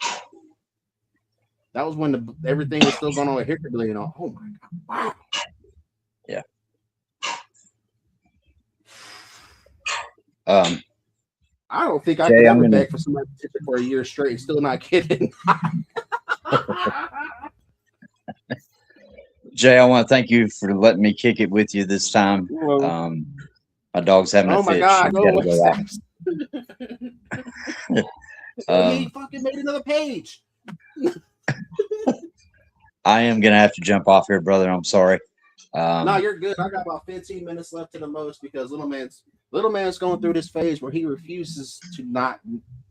That was when everything was still going on with Hickory and all. Oh my God. Wow. Yeah. I don't think I could ever beg for somebody to take it for a year straight. Still not kidding. Jay, I want to thank you for letting me kick it with you this time. My dog's having a fit. Oh my God! He fucking made another page. I am gonna have to jump off here, brother. I'm sorry. No, you're good. I got about 15 minutes left to the most because little man's going through this phase where he refuses to not.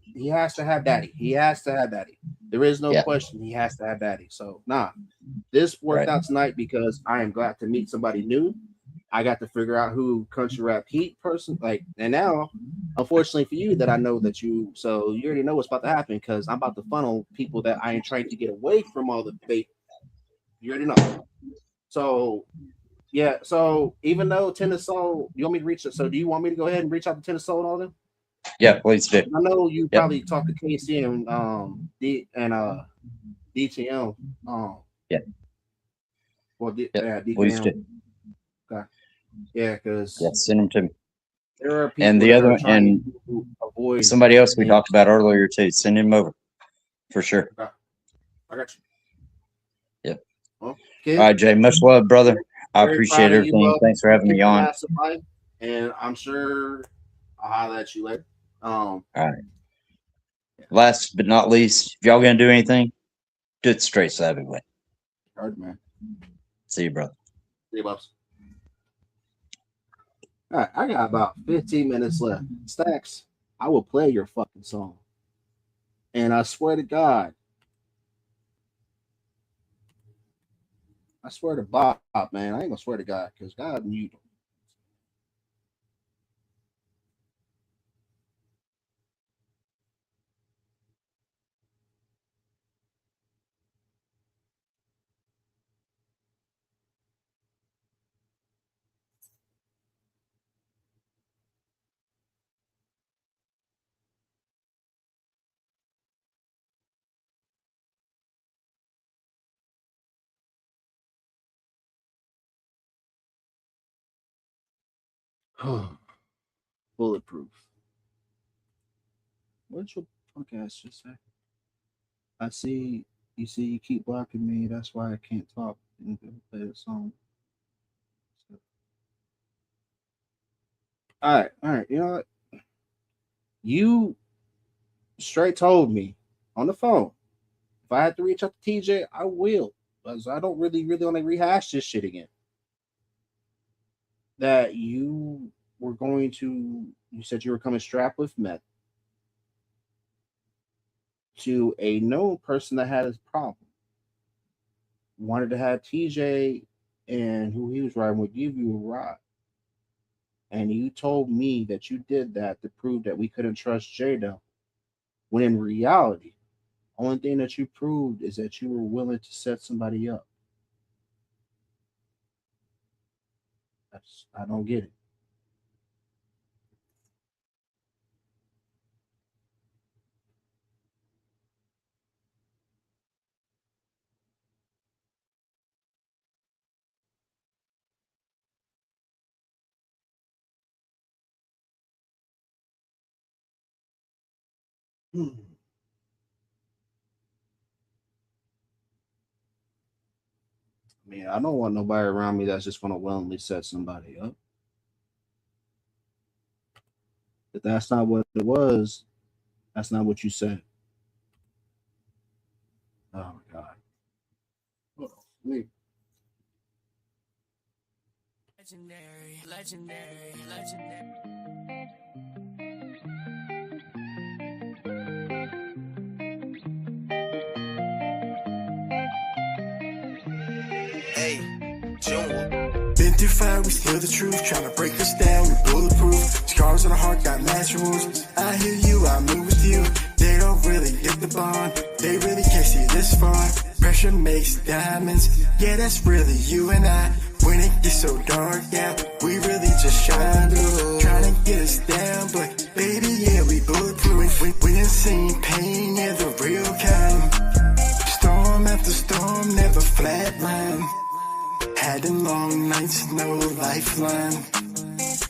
He has to have daddy. He has to have daddy. There is no question. He has to have daddy. So this worked out tonight because I am glad to meet somebody new. I got to figure out who country rap heat person like, and now, unfortunately for you, that I know that you already know what's about to happen because I'm about to funnel people that I ain't trying to get away from all the fake. You already know. So yeah, so even though Tennis Soul, you want me to reach it? So do you want me to go ahead and reach out to Tennis Soul and all them? Yeah, please do. I know you probably talked to Casey and DTM. Yeah. Well, DTM. Please do. Okay. Yeah, because send them to me. There are people and the other and to avoid somebody else we talked about earlier too. Send him over for sure. Okay. I got you. Yep. Okay. All right, Jay. Much love, brother. I appreciate everything. Thanks for having me on. And I'm sure I'll holler at you later. All right. Last but not least, if y'all gonna do anything, do it straight savvy way. Hard man. See you, brother. See you, Bubs. All right, I got about 15 minutes left. Stacks, I will play your fucking song. And I swear to God, I swear to Bob, man, I ain't gonna swear to God, because God knew. Bulletproof. What's your punk ass just say? I see you keep blocking me, that's why I can't talk and play the song. So. All right, you know what? You straight told me on the phone. If I had to reach out to TJ, I will. Because I don't really want to rehash this shit again. That you were going to, you said you were coming strapped with meth to a known person that had a problem. Wanted to have TJ and who he was riding would give you a ride. And you told me that you did that to prove that we couldn't trust Jada. When in reality, only thing that you proved is that you were willing to set somebody up. I don't get it. I mean, I don't want nobody around me that's just going to willingly set somebody up. If that's not what it was, that's not what you said. Oh my God. Hold on. Wait. Legendary. Hey, been through fire, we steal the truth. Trying to break us down, we bulletproof. Scars on the heart, got master wounds. I hear you, I move with you. They don't really get the bond. They really can't see this far. Pressure makes diamonds. Yeah, that's really you and I. When it gets so dark, yeah, we really just shine through. Trying to get us down, but baby, yeah, we bulletproof. We ain't seen pain, yeah, the real kind. Storm after storm, never flatline. Had them long nights, no lifeline.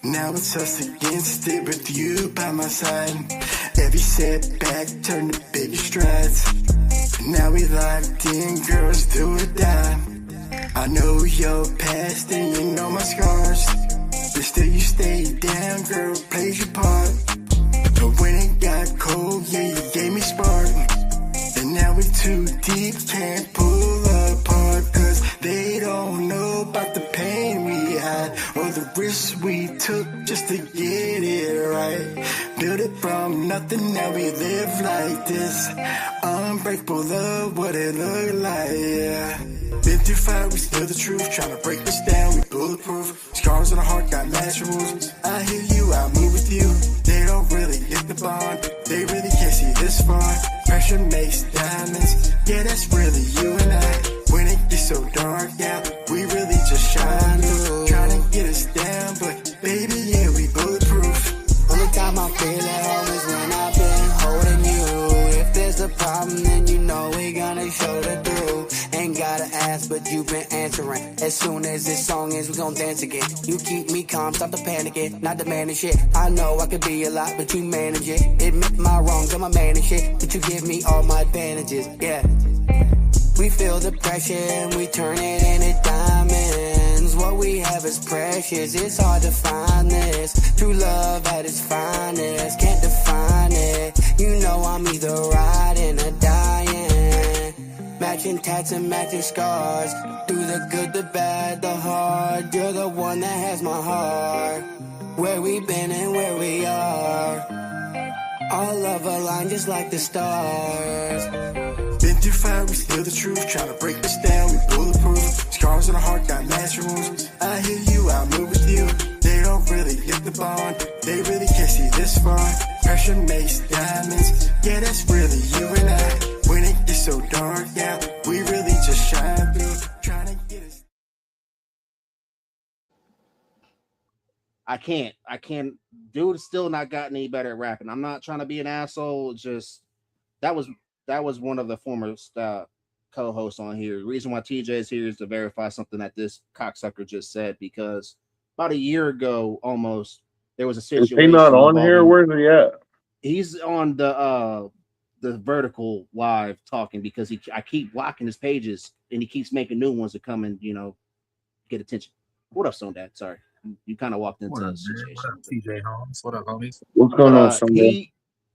Now it's us against it with you by my side. Every setback turned to bigger strides. Now we locked in, girls do or die. I know your past and you know my scars. But still you stay down, girl, plays your part. But when it got cold, yeah, you gave me spark. And now we too deep, can't pull apart. Cause they don't know about the pain we had or the risks we took just to get it right. Build it from nothing, now we live like this. Unbreakable love, what it look like, yeah. Been through fire, we still the truth. Tryna break this down, we bulletproof. Scars on the heart, got lasting wounds. I hear you, I move with you. They don't really get the bond. They really can't see this far. Pressure makes diamonds. Yeah, that's really you and I. When it gets so dark, yeah, we really just shine through. Tryna get us down, but baby, yeah, we bulletproof. Only time I feel at home is when I've been holding you. If there's a problem, then you know we gonna shoulder through. Ain't gotta ask, but you've been answering. As soon as this song is, we gon' dance again. You keep me calm, stop the panicking, not demanding shit. I know I could be a lot, but you manage it. Admit my wrongs, I'm a man and shit, but you give me all my advantages, yeah. We feel the pressure and we turn it into diamonds. What we have is precious, it's hard to find this. True love at its finest, can't define it. You know I'm either riding or dying. Matching tats and matching scars. Through the good, the bad, the hard. You're the one that has my heart. Where we been and where we are. Our love aligned just like the stars. Been through fire, we still the truth. Tryna break this down, we bulletproof. Scars on the heart, got lasting wounds. I hear you, I move with you. They don't really get the bond. They really can't see this far. Pressure makes diamonds. Yeah, that's really you and I. When it gets so dark, yeah, we really just shine through. Tryna get us. I can't. Dude, still not gotten any better at rapping. I'm not trying to be an asshole. Just that was one of the former co-hosts on here. The reason why TJ is here is to verify something that this cocksucker just said, because about a year ago, almost, there was a situation. Is he not on here? Where's he at? He's on the vertical live talking, because I keep blocking his pages and he keeps making new ones to come and get attention. What up, Stone Dad? Sorry, you kind of walked into the situation. What up, TJ Holmes? What up, homies? What's going on, Stone Dad?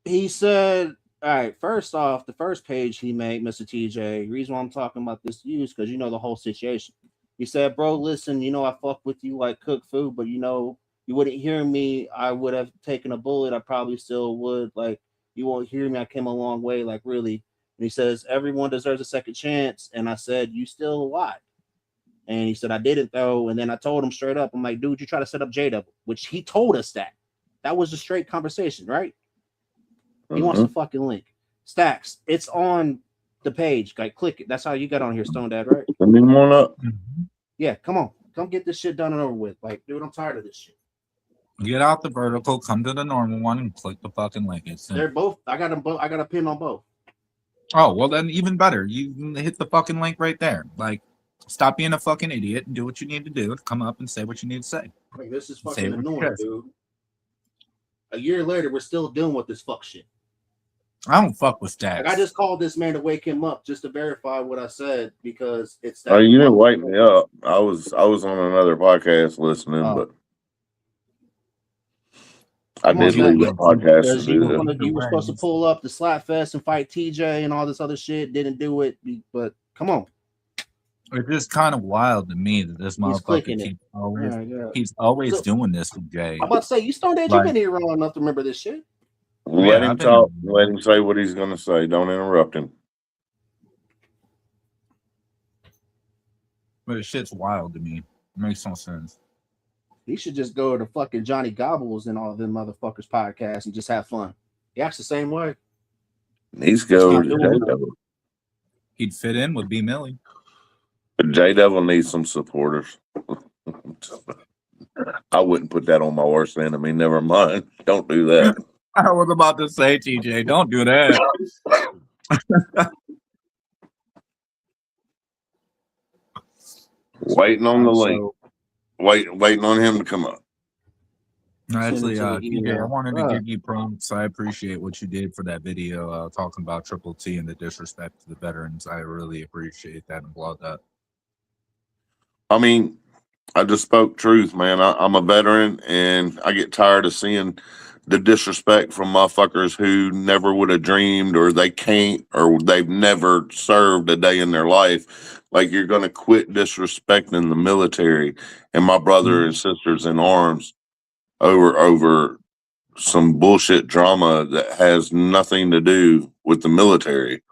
He said, all right, first off, the first page he made, Mr. TJ, the reason why I'm talking about this to you is because you know the whole situation. He said, bro, listen, I fuck with you like cook food, but you wouldn't hear me. I would have taken a bullet. I probably still would. Like, you won't hear me. I came a long way, like, really. And he says, everyone deserves a second chance. And I said, you still alive. And he said, I didn't, though. And then I told him straight up, I'm like, dude, you try to set up J-Double, which he told us that. That was a straight conversation, right? He wants the fucking link. Stacks, it's on the page. Like, click it. That's how you got on here, Stone Dad, right? Send me one up. Yeah, come on. Come get this shit done and over with. Like, dude, I'm tired of this shit. Get out the vertical, come to the normal one, and click the fucking link. They're both. I got them both. I got a pin on both. Oh, well, then even better. You hit the fucking link right there. Like, stop being a fucking idiot and do what you need to do. Come up and say what you need to say. Like, this is fucking annoying, dude. A year later, we're still dealing with this fuck shit. I don't fuck with Stacks. Like, I just called this man to wake him up just to verify what I said, because it's that. Oh, you didn't wake me up. I was on another podcast listening, but I did leave the podcast. You were supposed to pull up the Slap Fest and fight TJ and all this other shit. Didn't do it, but come on. It's just kind of wild to me that this motherfucker keeps always doing this to Jay. I'm about to say, you Stone Dad, you've been here long enough to remember this shit. Let him talk. Let him say what he's going to say. Don't interrupt him. But the shit's wild to me. It makes no sense. He should just go to fucking Johnny Gobbles and all of them motherfuckers podcasts and just have fun. He acts the same way. He's going to J-Devil. He'd fit in with B Millie. But J-Devil needs some supporters. I wouldn't put that on my worst enemy. Never mind. Don't do that. I was about to say, TJ, don't do that. Waiting on the link. Waiting on him to come up. Actually, TJ, I wanted to give you prompts. I appreciate what you did for that video talking about Triple T and the disrespect to the veterans. I really appreciate that and applaud that. I mean, I just spoke truth, man. I'm a veteran, and I get tired of seeing the disrespect from motherfuckers who never would have dreamed, or they can't, or they've never served a day in their life. Like, you're going to quit disrespecting the military and my brother and sisters in arms. over some bullshit drama that has nothing to do with the military.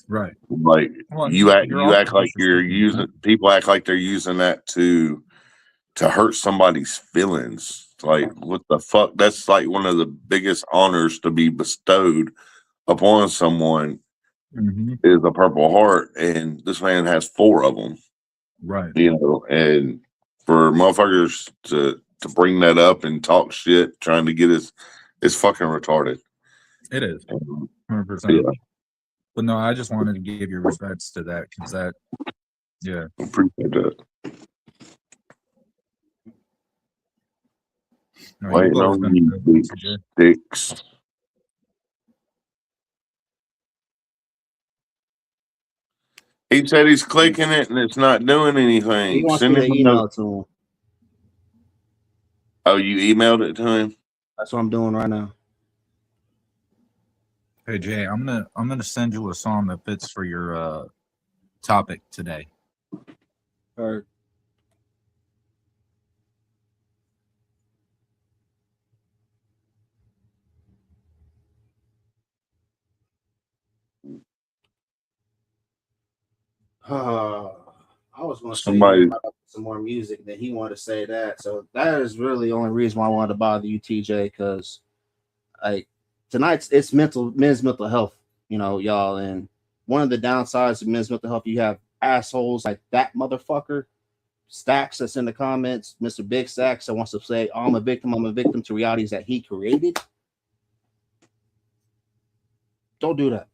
Right. Like Well, you act like you're disrespecting using that. people act like they're using that to hurt somebody's feelings. Like what the fuck? That's like one of the biggest honors to be bestowed upon someone is a Purple Heart, and this man has 4 of them. Right. You know, and for motherfuckers to bring that up and talk shit, trying to get it's fucking retarded. It is 100%. Yeah. But no, I just wanted to give your respects to that because that, yeah, appreciate that. No, Waiting on you, big sticks. He said he's clicking it and it's not doing anything. He wants Send me to him a email note. it to him. Oh, you emailed it to him? That's what I'm doing right now. Hey Jay, I'm gonna send you a song that fits for your topic today. All right. I was going to say some more music, then he wanted to say that. So that is really the only reason why I wanted to bother you, TJ, because like tonight's it's men's mental health, you know, y'all. And one of the downsides of men's mental health, you have assholes like that motherfucker, Stacks that's in the comments, Mr. Big Stacks that wants to say, oh, I'm a victim to realities that he created. Don't do that.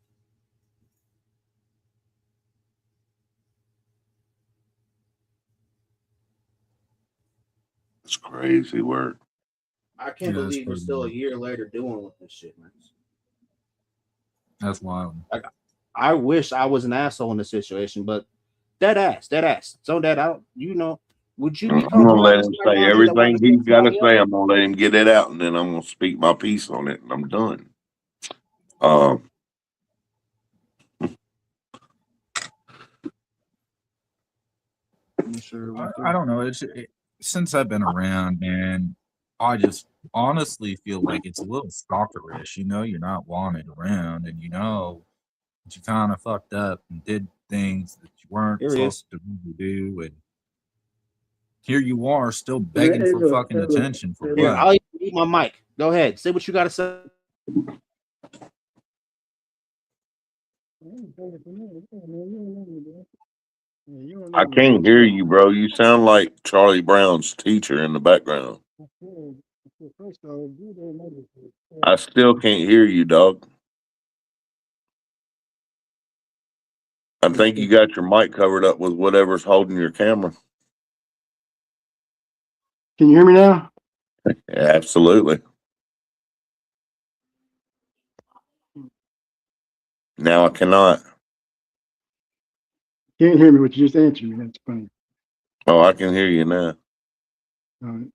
It's crazy work. I can't believe we're still a year later doing with this shit, man. That's wild. Like, I wish I was an asshole in this situation, but dead ass. So that out, you know, would you? I'm gonna let him say everything he's got to say. I'm gonna let him get it out, and then I'm gonna speak my piece on it, and I'm done. I don't know. Since I've been around, man, I just honestly feel like it's a little stalkerish. You know, you're not wanted around, and you know that you kind of fucked up and did things that you weren't supposed to really do, and here you are still begging for fucking attention for what? I'll eat my mic. Go ahead. Say what you got to say. I can't hear you, bro. You sound like Charlie Brown's teacher in the background. I still can't hear you, dog. I think you got your mic covered up with whatever's holding your camera. Can you hear me now? Yeah, absolutely. Now I cannot. Can't hear me, but you just answered me. That's funny. Oh, I can hear you now. All right.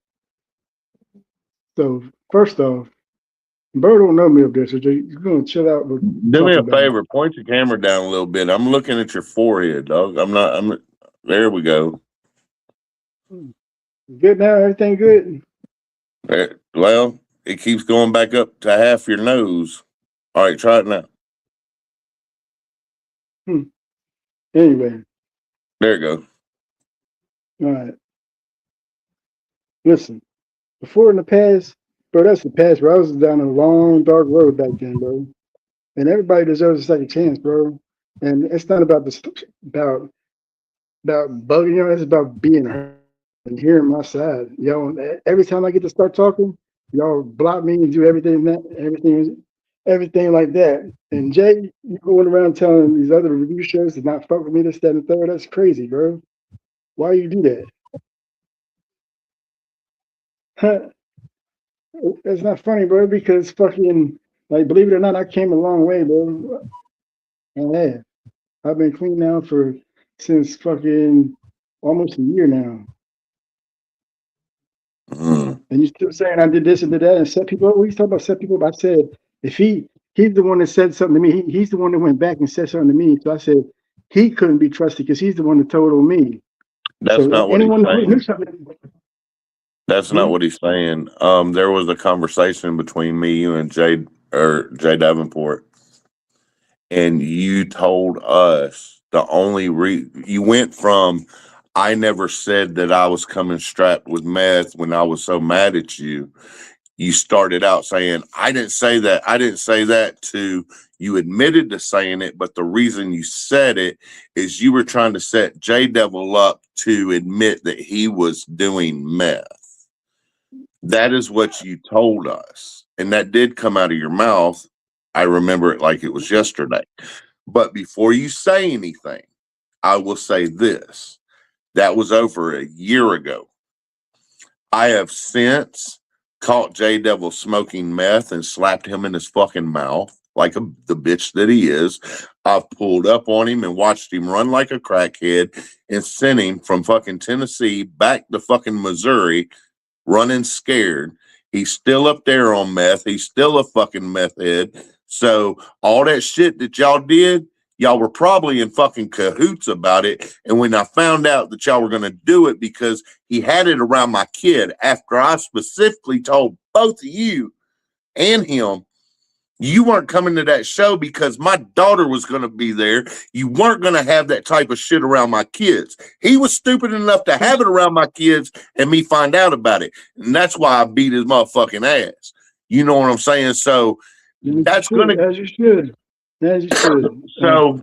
So first off, Bird don't know me up there, so you're gonna chill out. Do me a favor, point your camera down a little bit. I'm looking at your forehead, dog. I'm not. There we go. Good now, everything good. Well, it keeps going back up to half your nose. All right, try it now. Anyway. There you go. All right. Listen, before in the past, bro, that's the past, bro. I was down a long, dark road back then, bro. And everybody deserves a second chance, bro. And it's not about about bugging, you know, it's about being heard and hearing my side. Yo, every time I get to start talking, y'all block me and do everything like that. And Jay, you going around telling these other review shows to not fuck with me, this, that, and the third. That's crazy, bro. Why you do that? It's not funny, bro, because fucking, like, believe it or not, I came a long way, bro. And I've been clean now since fucking almost a year now. And you still saying I did this and did that and set people up? What are you talking about set people up? I said, if he's the one that said something to me, he's the one that went back and said something to me. So I said, he couldn't be trusted because he's the one that told on me. That's not what he's saying. That's not what he's saying. There was a conversation between me, you, and Jay Davenport, and you told us the only you went from I never said that I was coming strapped with meth when I was so mad at you. You started out saying I didn't say that. I didn't say that. To you admitted to saying it, but the reason you said it is you were trying to set J Devil up to admit that he was doing meth. That is what you told us. And that did come out of your mouth. I remember it like it was yesterday. But before you say anything, I will say this. That was over a year ago. I have since caught J Devil smoking meth and slapped him in his fucking mouth like the bitch that he is. I've pulled up on him and watched him run like a crackhead and sent him from fucking Tennessee back to fucking Missouri running scared. He's still up there on meth. He's still a fucking meth head. So all that shit that y'all did, y'all were probably in fucking cahoots about it. And when I found out that y'all were going to do it because he had it around my kid after I specifically told both of you and him, you weren't coming to that show because my daughter was going to be there. You weren't going to have that type of shit around my kids. He was stupid enough to have it around my kids and me find out about it. And that's why I beat his motherfucking ass. You know what I'm saying? So that's going to... As you should. As you should. So,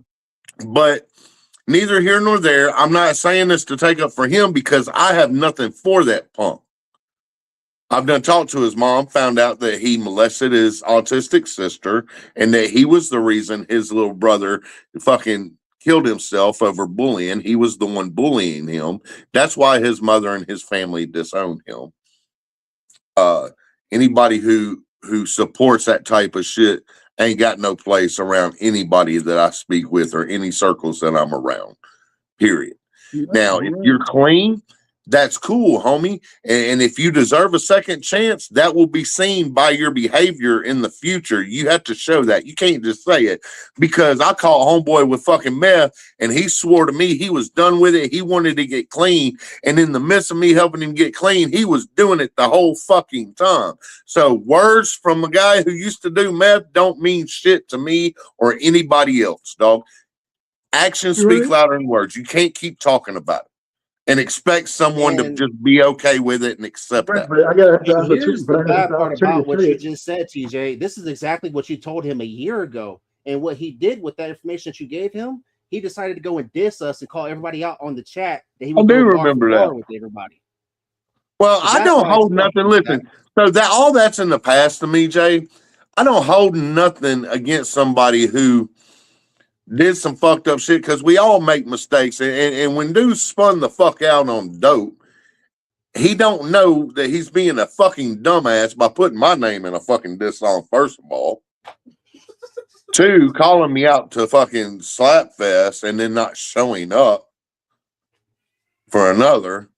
but neither here nor there. I'm not saying this to take up for him because I have nothing for that punk. I've done talked to his mom, found out that he molested his autistic sister and that he was the reason his little brother fucking killed himself over bullying. He was the one bullying him. That's why his mother and his family disowned him. Anybody who supports that type of shit ain't got no place around anybody that I speak with or any circles that I'm around, period. Now, if you're clean, that's cool, homie. And if you deserve a second chance, that will be seen by your behavior in the future. You have to show that. You can't just say it because I caught homeboy with fucking meth and he swore to me he was done with it. He wanted to get clean. And in the midst of me helping him get clean, he was doing it the whole fucking time. So words from a guy who used to do meth don't mean shit to me or anybody else, dog. Actions speak louder than words. You can't keep talking about it and expect someone to just be okay with it and accept that. Here's the bad part about what you just said, TJ. This is exactly what you told him a year ago. And what he did with that information that you gave him, he decided to go and diss us and call everybody out on the chat. That he was I do remember that with everybody. Well, so I don't hold nothing. Listen, so that all that's in the past to me, Jay. I don't hold nothing against somebody who did some fucked up shit because we all make mistakes. And when dude spun the fuck out on dope, he don't know that he's being a fucking dumbass by putting my name in a fucking diss song, first of all. Two, calling me out to fucking Slapfest and then not showing up for another.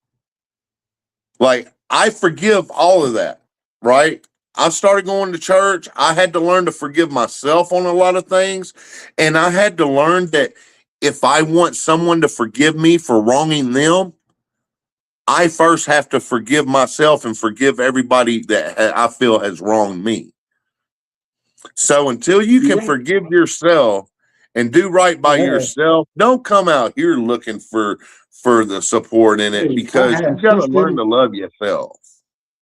Like, I forgive all of that, right? I started going to church. I had to learn to forgive myself on a lot of things. And I had to learn that if I want someone to forgive me for wronging them, I first have to forgive myself and forgive everybody that I feel has wronged me. So until you can forgive yourself and do right by yourself, don't come out here looking for the support in it because you got to learn to love yourself.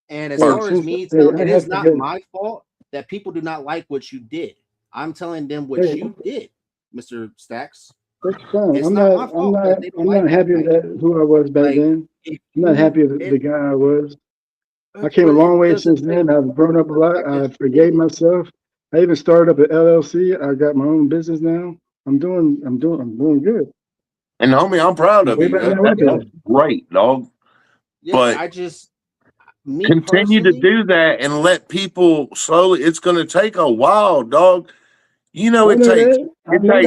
And as far as me, it is not my fault that people do not like what you did. I'm telling them what you did, Mr. Stacks. That's fine. I'm not happy with who I was back then. I'm not happy with the guy I was. I came a long way since then. I've grown up a lot. I forgave myself. I even started up an LLC. I got my own business now. I'm doing good. And homie, I'm proud of you. That's great, dog. Yeah, but I just continue to do that and let people slowly. It's going to take a while, dog. You know, it takes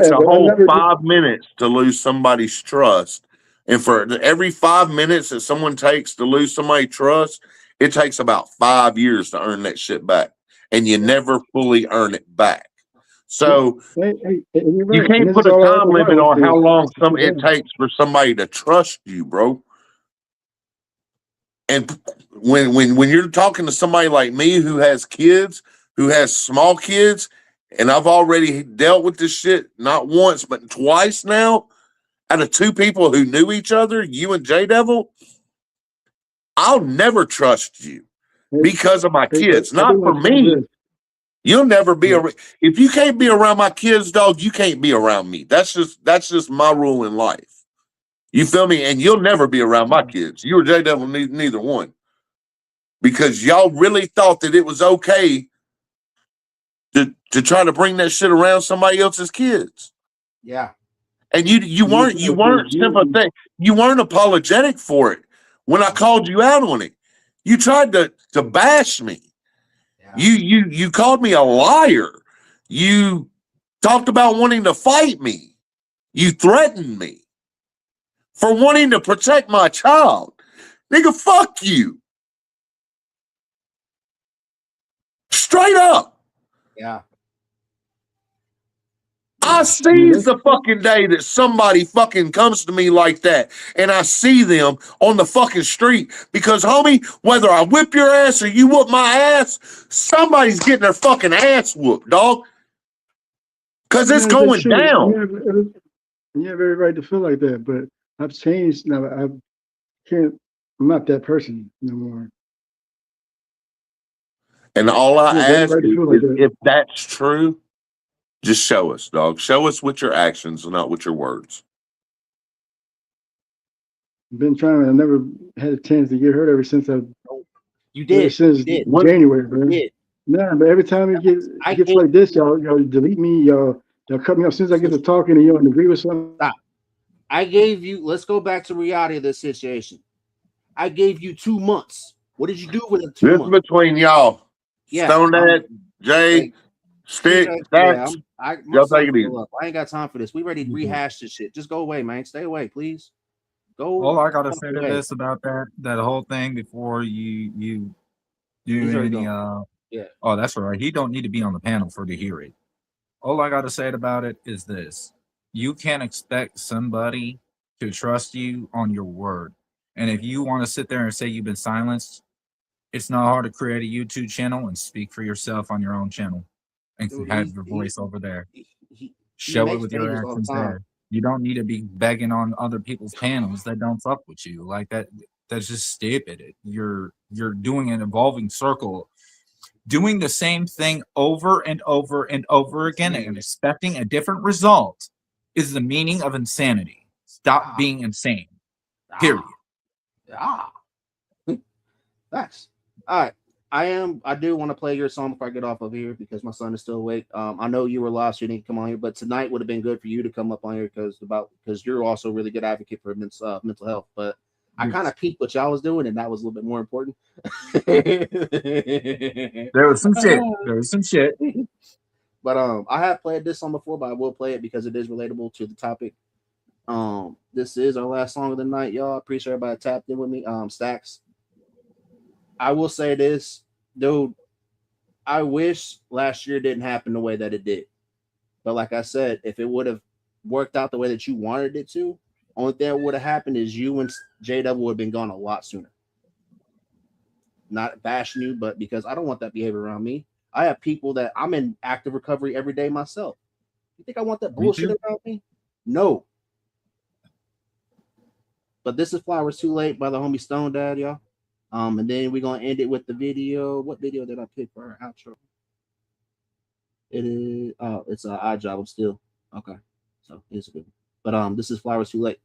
a whole 5 minutes to lose somebody's trust. And for every 5 minutes that someone takes to lose somebody's trust, it takes about 5 years to earn that shit back. And you never fully earn it back. So you can't put a time limit on how long it takes for somebody to trust you, bro. And when you're talking to somebody like me who has kids, who has small kids, and I've already dealt with this shit not once but twice now, out of two people who knew each other, you and J Devil, I'll never trust you because of my kids. Not for me. You'll never be if you can't be around my kids, dog, you can't be around me. That's just my rule in life. You feel me? And you'll never be around my kids. You or J Devil, neither one. Because y'all really thought that it was okay to try to bring that shit around somebody else's kids. Yeah. And you weren't sympathetic. You weren't apologetic for it when I called you out on it. You tried to bash me. Yeah. You called me a liar. You talked about wanting to fight me. You threatened me for wanting to protect my child. Nigga, fuck you. Straight up. Yeah. I seize the fucking day that somebody fucking comes to me like that and I see them on the fucking street because, homie, whether I whip your ass or you whoop my ass, somebody's getting their fucking ass whooped, dog. Because it's going down. You have every right to feel like that, but I've changed now. I'm not that person no more. And all I ask is if that's true, just show us, dog. Show us with your actions and not with your words. I've been trying. I never had a chance to get hurt ever since You did. Since January, bro. You did. Nah, but every time it gets like this, y'all delete me. Y'all cut me off as soon as I get to talking and you don't agree with something. Stop. I gave you. Let's go back to reality of this situation. I gave you 2 months. What did you do with it? 2 months? This between y'all. Yeah. Stone Dad, Jay, Stick, Stacks. Y'all take it easy. I ain't got time for this. We ready to rehash this shit. Just go away, man. Stay away, please. Go. All I gotta say to this about that whole thing before you do any yeah. Oh, that's right. He don't need to be on the panel for to hear it. All I gotta say about it is this: you can't expect somebody to trust you on your word. And if you want to sit there and say you've been silenced, it's not hard to create a YouTube channel and speak for yourself on your own channel and have your voice over there. Show it with your actions there. You don't need to be begging on other people's panels that don't fuck with you. Like that. That's just stupid. You're doing an evolving circle, doing the same thing over and over and over again and expecting a different result is the meaning of insanity. Stop being insane. Period. That's all right. I do want to play your song before I get off of here because my son is still awake. I know you were lost, you didn't come on here, but tonight would have been good for you to come up on here because you're also a really good advocate for mental health. But I kind of peeked what y'all was doing, and that was a little bit more important. There was some shit. But I have played this song before, but I will play it because it is relatable to the topic. This is our last song of the night, y'all. Appreciate everybody tapped in with me. Stacks. I will say this, dude. I wish last year didn't happen the way that it did. But like I said, if it would have worked out the way that you wanted it to, only thing that would have happened is you and J-Double would have been gone a lot sooner. Not bashing you, but because I don't want that behavior around me. I have people that I'm in active recovery every day myself. You think I want that bullshit around me? No. But this is Flowers Too Late by the homie Stone Dad, y'all. And then we're gonna end it with the video. What video did I pick for our outro? It is it's an odd job. I'm still okay. So it's good. But this is Flowers Too Late.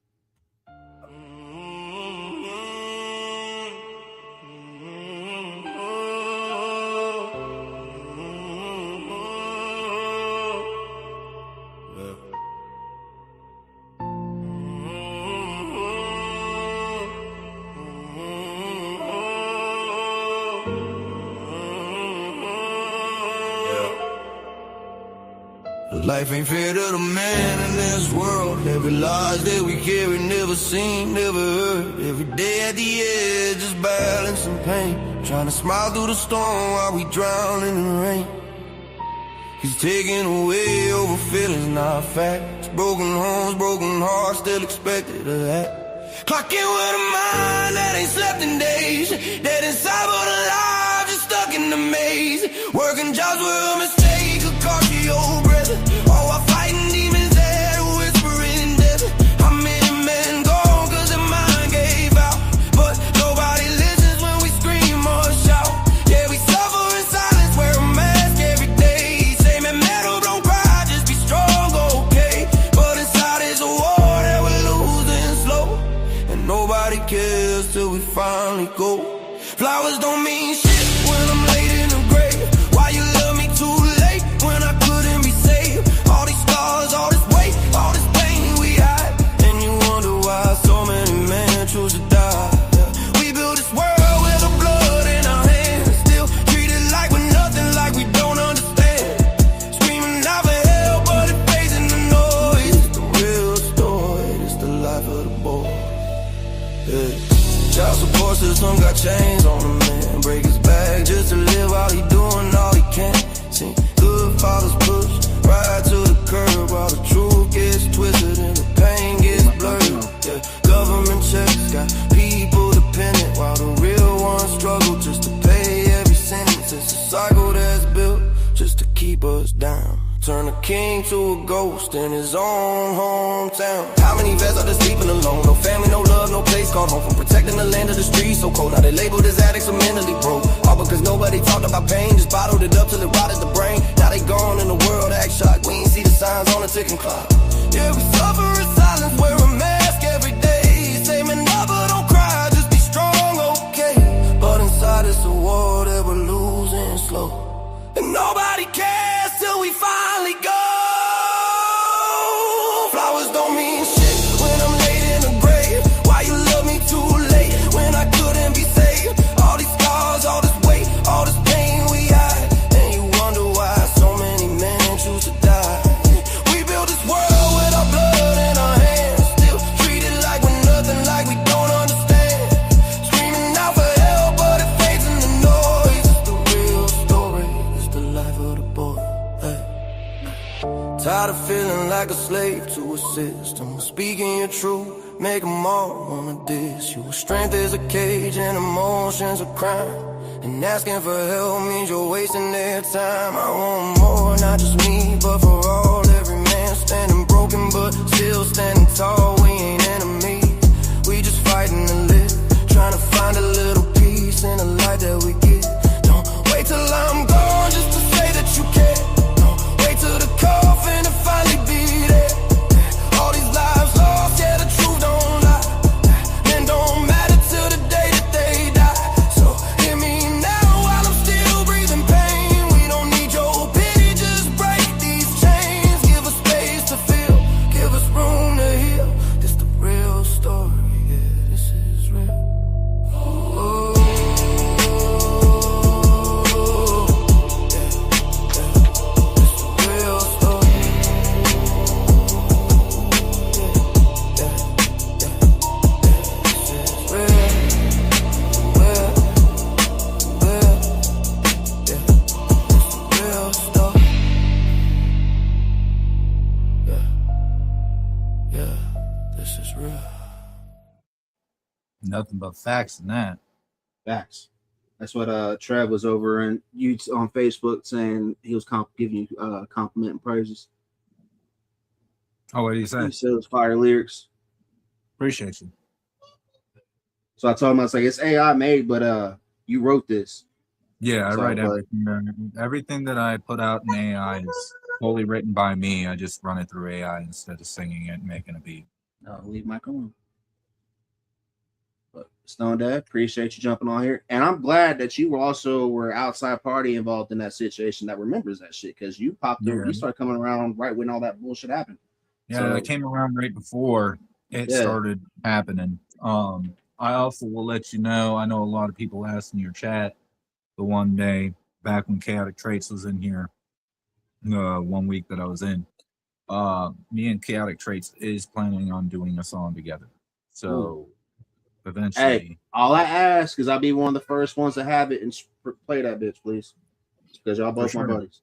Life ain't fair to the man in this world. Every loss that we carry, never seen, never heard. Every day at the edge, just balancing pain. Trying to smile through the storm while we drown in the rain. He's taking away over feelings, not facts. Broken homes, broken hearts, still expected of that. Clocking with a mind that ain't slept in days. Dead inside but alive, just stuck in the maze. Working jobs were a mistake, could cost you your breath. All while fighting demons that whisper in death. How many men gone cause their mind gave out? But nobody listens when we scream or shout. Yeah, we suffer in silence, wear a mask every day. Say man, metal, don't cry, just be strong, okay? But inside is a war that we're losing slow, and nobody cares till we finally go. Flowers don't mean shit when I'm laid in the grave. Why you love me too late when I couldn't be saved? All these scars, all this weight, all this pain we hide, and you wonder why so many men choose to die. We built this world with the blood in our hands, still treated like we're nothing, like we don't understand. Screaming out for help, but it fades in the noise. It's the real story, it's the life of the boy. Yeah. Child support system got chains on him, man. Break his back just to live while he doing all he can. See, good fathers push right to the curb while the truth gets twisted and the pain gets blurred. Yeah, government checks got people dependent while the real ones struggle just to pay every sentence. It's a cycle that's built just to keep us down. Turn a king to a ghost in his own hometown. How many vets are there sleeping alone? No family, no love, no place called home. From protecting the land of the streets so cold. Now they labeled as addicts or mentally broke. All because nobody talked about pain. Just bottled it up till it rotted the brain. Now they gone in the world, act shocked. We ain't see the signs on the ticking clock. Yeah, we suffer in silence, wear a mask every day. Say man, never don't cry, just be strong, okay? But inside it's a war that we're losing slow, and nobody cares till we finally go. Flowers don't mean shit when I'm laid in the grave. Why you love me too late when I couldn't be saved? All these scars, all this weight, all this pain we hide, and you wonder why so many men choose to die. We built this world with our blood in our hands, still treated like we're nothing, like we don't understand. Screaming out for help, but it fades in the noise. It's the real story, it's the life of the boy. Hey. Tired of feeling like a slave to a system. Speaking your truth, make them all wanna diss you. Strength is a cage and emotions a crime, and asking for help means you're wasting their time. I want more, not just me, but for all. Every man standing broken, but still standing tall. We ain't enemies, we just fighting to live, trying to find a little peace in the light that we get. Don't wait till I'm gone just to say that you care. Don't wait till the coffin to finally be there. All these lives lost, yeah, the truth don't lie. Men don't matter till the day that they die. So hear me now while I'm still breathing pain. We don't need your pity, just break these chains. Give us space to feel, give us room to heal. This the real story, yeah, this is real. Oh. Nothing but facts in that. Facts. That's what Trev was over and you on Facebook saying he was giving you compliment and praises. Oh, what did you say? He said it was fire lyrics. Appreciate you. So I told him, I was like, it's AI made, but you wrote this. Yeah, I So, write but- everything. Everything that I put out in AI is fully written by me. I just run it through AI instead of singing it and making a beat. No, leave my on. But Stone Dad, appreciate you jumping on here. And I'm glad that you were outside party involved in that situation that remembers that shit, because you popped up, you started coming around right when all that bullshit happened. Yeah, So- I came around right before it started happening. I also will let you know, I know a lot of people asked in your chat the one day back when Chaotic Traits was in here, 1 week that I was in. Me and Chaotic Traits is planning on doing a song together. So eventually. Hey, all I ask is I'll be one of the first ones to have it and play that bitch, please. Because y'all both my buddies.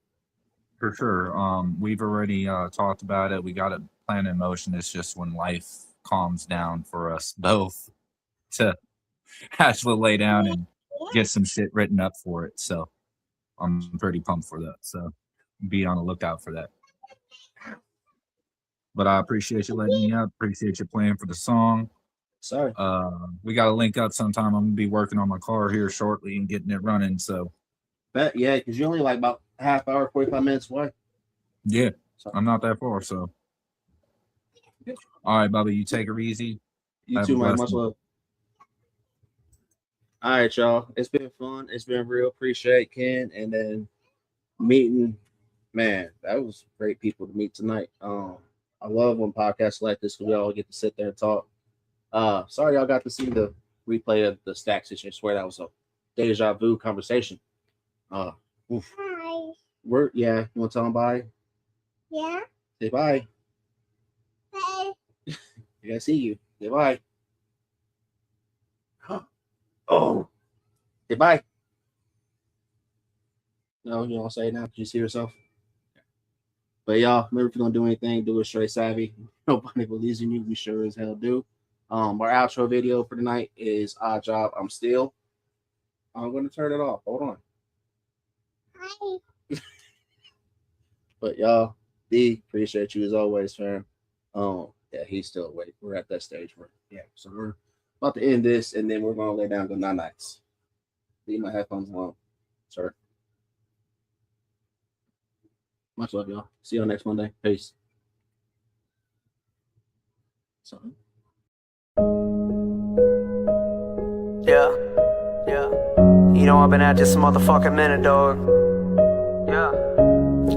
For sure. We've already talked about it. We got a plan in motion. It's just when life calms down for us both to actually lay down and get some shit written up for it. So I'm pretty pumped for that. So be on the lookout for that. But I appreciate you letting me up. Appreciate you playing for the song. Sorry. We got to link up sometime. I'm going to be working on my car here shortly and getting it running. So, yeah, because you're only like about half hour, 45 minutes away. Yeah, I'm not that far. So, all right, Bubba, you take her easy. You too, man. Much love. All right, y'all. It's been fun. It's been real. Appreciate Ken. And then meeting, man, that was great people to meet tonight. I love when podcasts like this because we all get to sit there and talk. Sorry y'all got to see the replay of the stack situation. I swear that was a deja vu conversation. Oof. Hi. You want to tell them bye? Yeah. Say bye. Bye. I gotta see you. Say bye. Oh. Say bye. No, you don't say it now because you see yourself. But y'all, remember, if you're gonna do anything, do it straight savvy. Nobody believes in you. We sure as hell do. Our outro video for tonight is Odd Job. I'm gonna turn it off. Hold on. Hi. But y'all, D, appreciate you as always, fam. Yeah, he's still awake. We're at that stage where, so we're about to end this, and then we're gonna lay down and go night-nights. Leave my headphones alone, sir. Much love, y'all. See y'all next Monday. Peace. Something. Yeah. You know I've been at this motherfucking minute, dog. Yeah.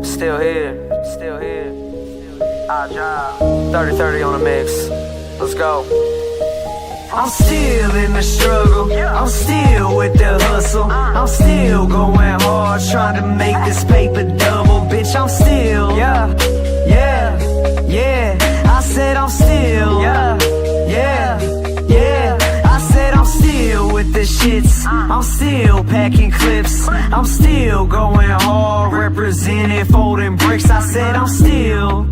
Still here. Odd job. 30-30 on the mix. Let's go. I'm still in the struggle. I'm still with the hustle. I'm still going hard, trying to make this paper double. Bitch, I'm still. Yeah. I said I'm still. Yeah. I said I'm still with the shits. I'm still packing clips. I'm still going hard, representing folding bricks. I said I'm still.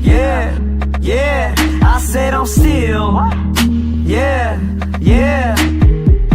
Yeah. I said I'm still. Yeah.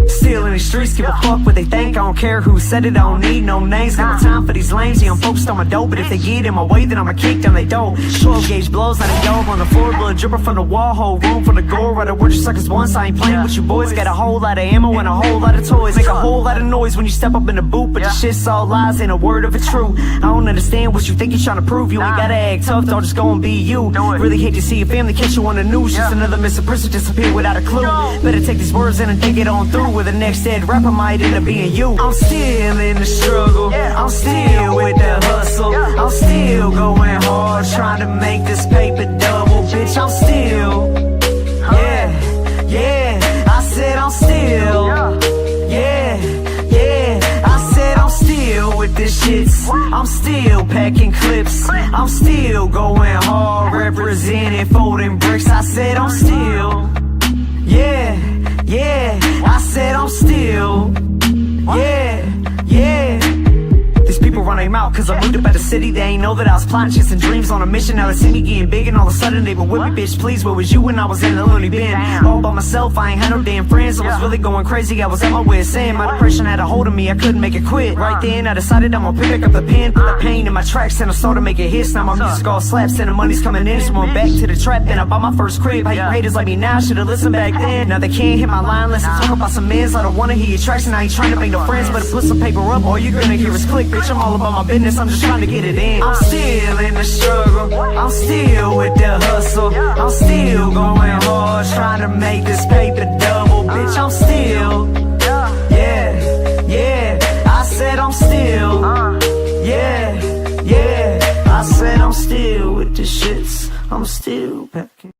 Still in the streets, give a fuck what they think. I don't care who said it, I don't need no names. Got no time for these lames, yeah, I'm focused on my dough. But if they get in my way, then I'ma kick down they door. 12 gauge blows on the dope on the floor, blood dripping from the wall, whole room for the gore. Right, word you suckers once, I ain't playing with you boys. Got a whole lot of ammo and a whole lot of toys. Make a whole lot of noise when you step up in the booth, but the shit's all lies, ain't a word of it true. I don't understand what you think you're trying to prove. You ain't gotta act tough, don't just go and be you. Really hate to see your family catch you on the news. Just another missing person disappear without a clue. Better take these words in and think it on through, with the next dead rapper might end up being you. I'm still in the struggle. I'm still with the hustle. I'm still going hard, trying to make this paper double. Bitch, I'm still. Yeah. I said I'm still. Yeah. I said I'm still with the shits. I'm still packing clips. I'm still going hard, representing folding bricks. I said I'm still. Yeah. I said I'm still. Yeah. These people run their mouth cause I moved up out the city. They ain't know that I was plotting chasing dreams on a mission. Now they see me getting big and all of a sudden they been with me. Bitch, please, where was you when I was in the loony bin? All by myself, I ain't had no damn friends. I was really going crazy, I was at my wit's end. My depression had a hold of me, I couldn't make it quit. Right then, I decided I'm gonna pick up the pen, put the pain in my tracks, and I started making hits. Now my music all slaps and the money's coming in. So I'm back to the trap and I bought my first crib. How you haters like me now, should've listened back then. Now they can't hit my line unless I talk about some mans. I don't wanna hear your tracks and I ain't trying to make no friends. But put some paper up, all you're gonna hear is click. Bitch, I'm all about my business, I'm just trying to get it in. I'm still in the struggle. I'm still with the hustle. I'm still going hard, trying to make this paper double. Bitch, I'm still. Yeah. I said I'm still. Yeah. I said I'm still with the shits. I'm still packing.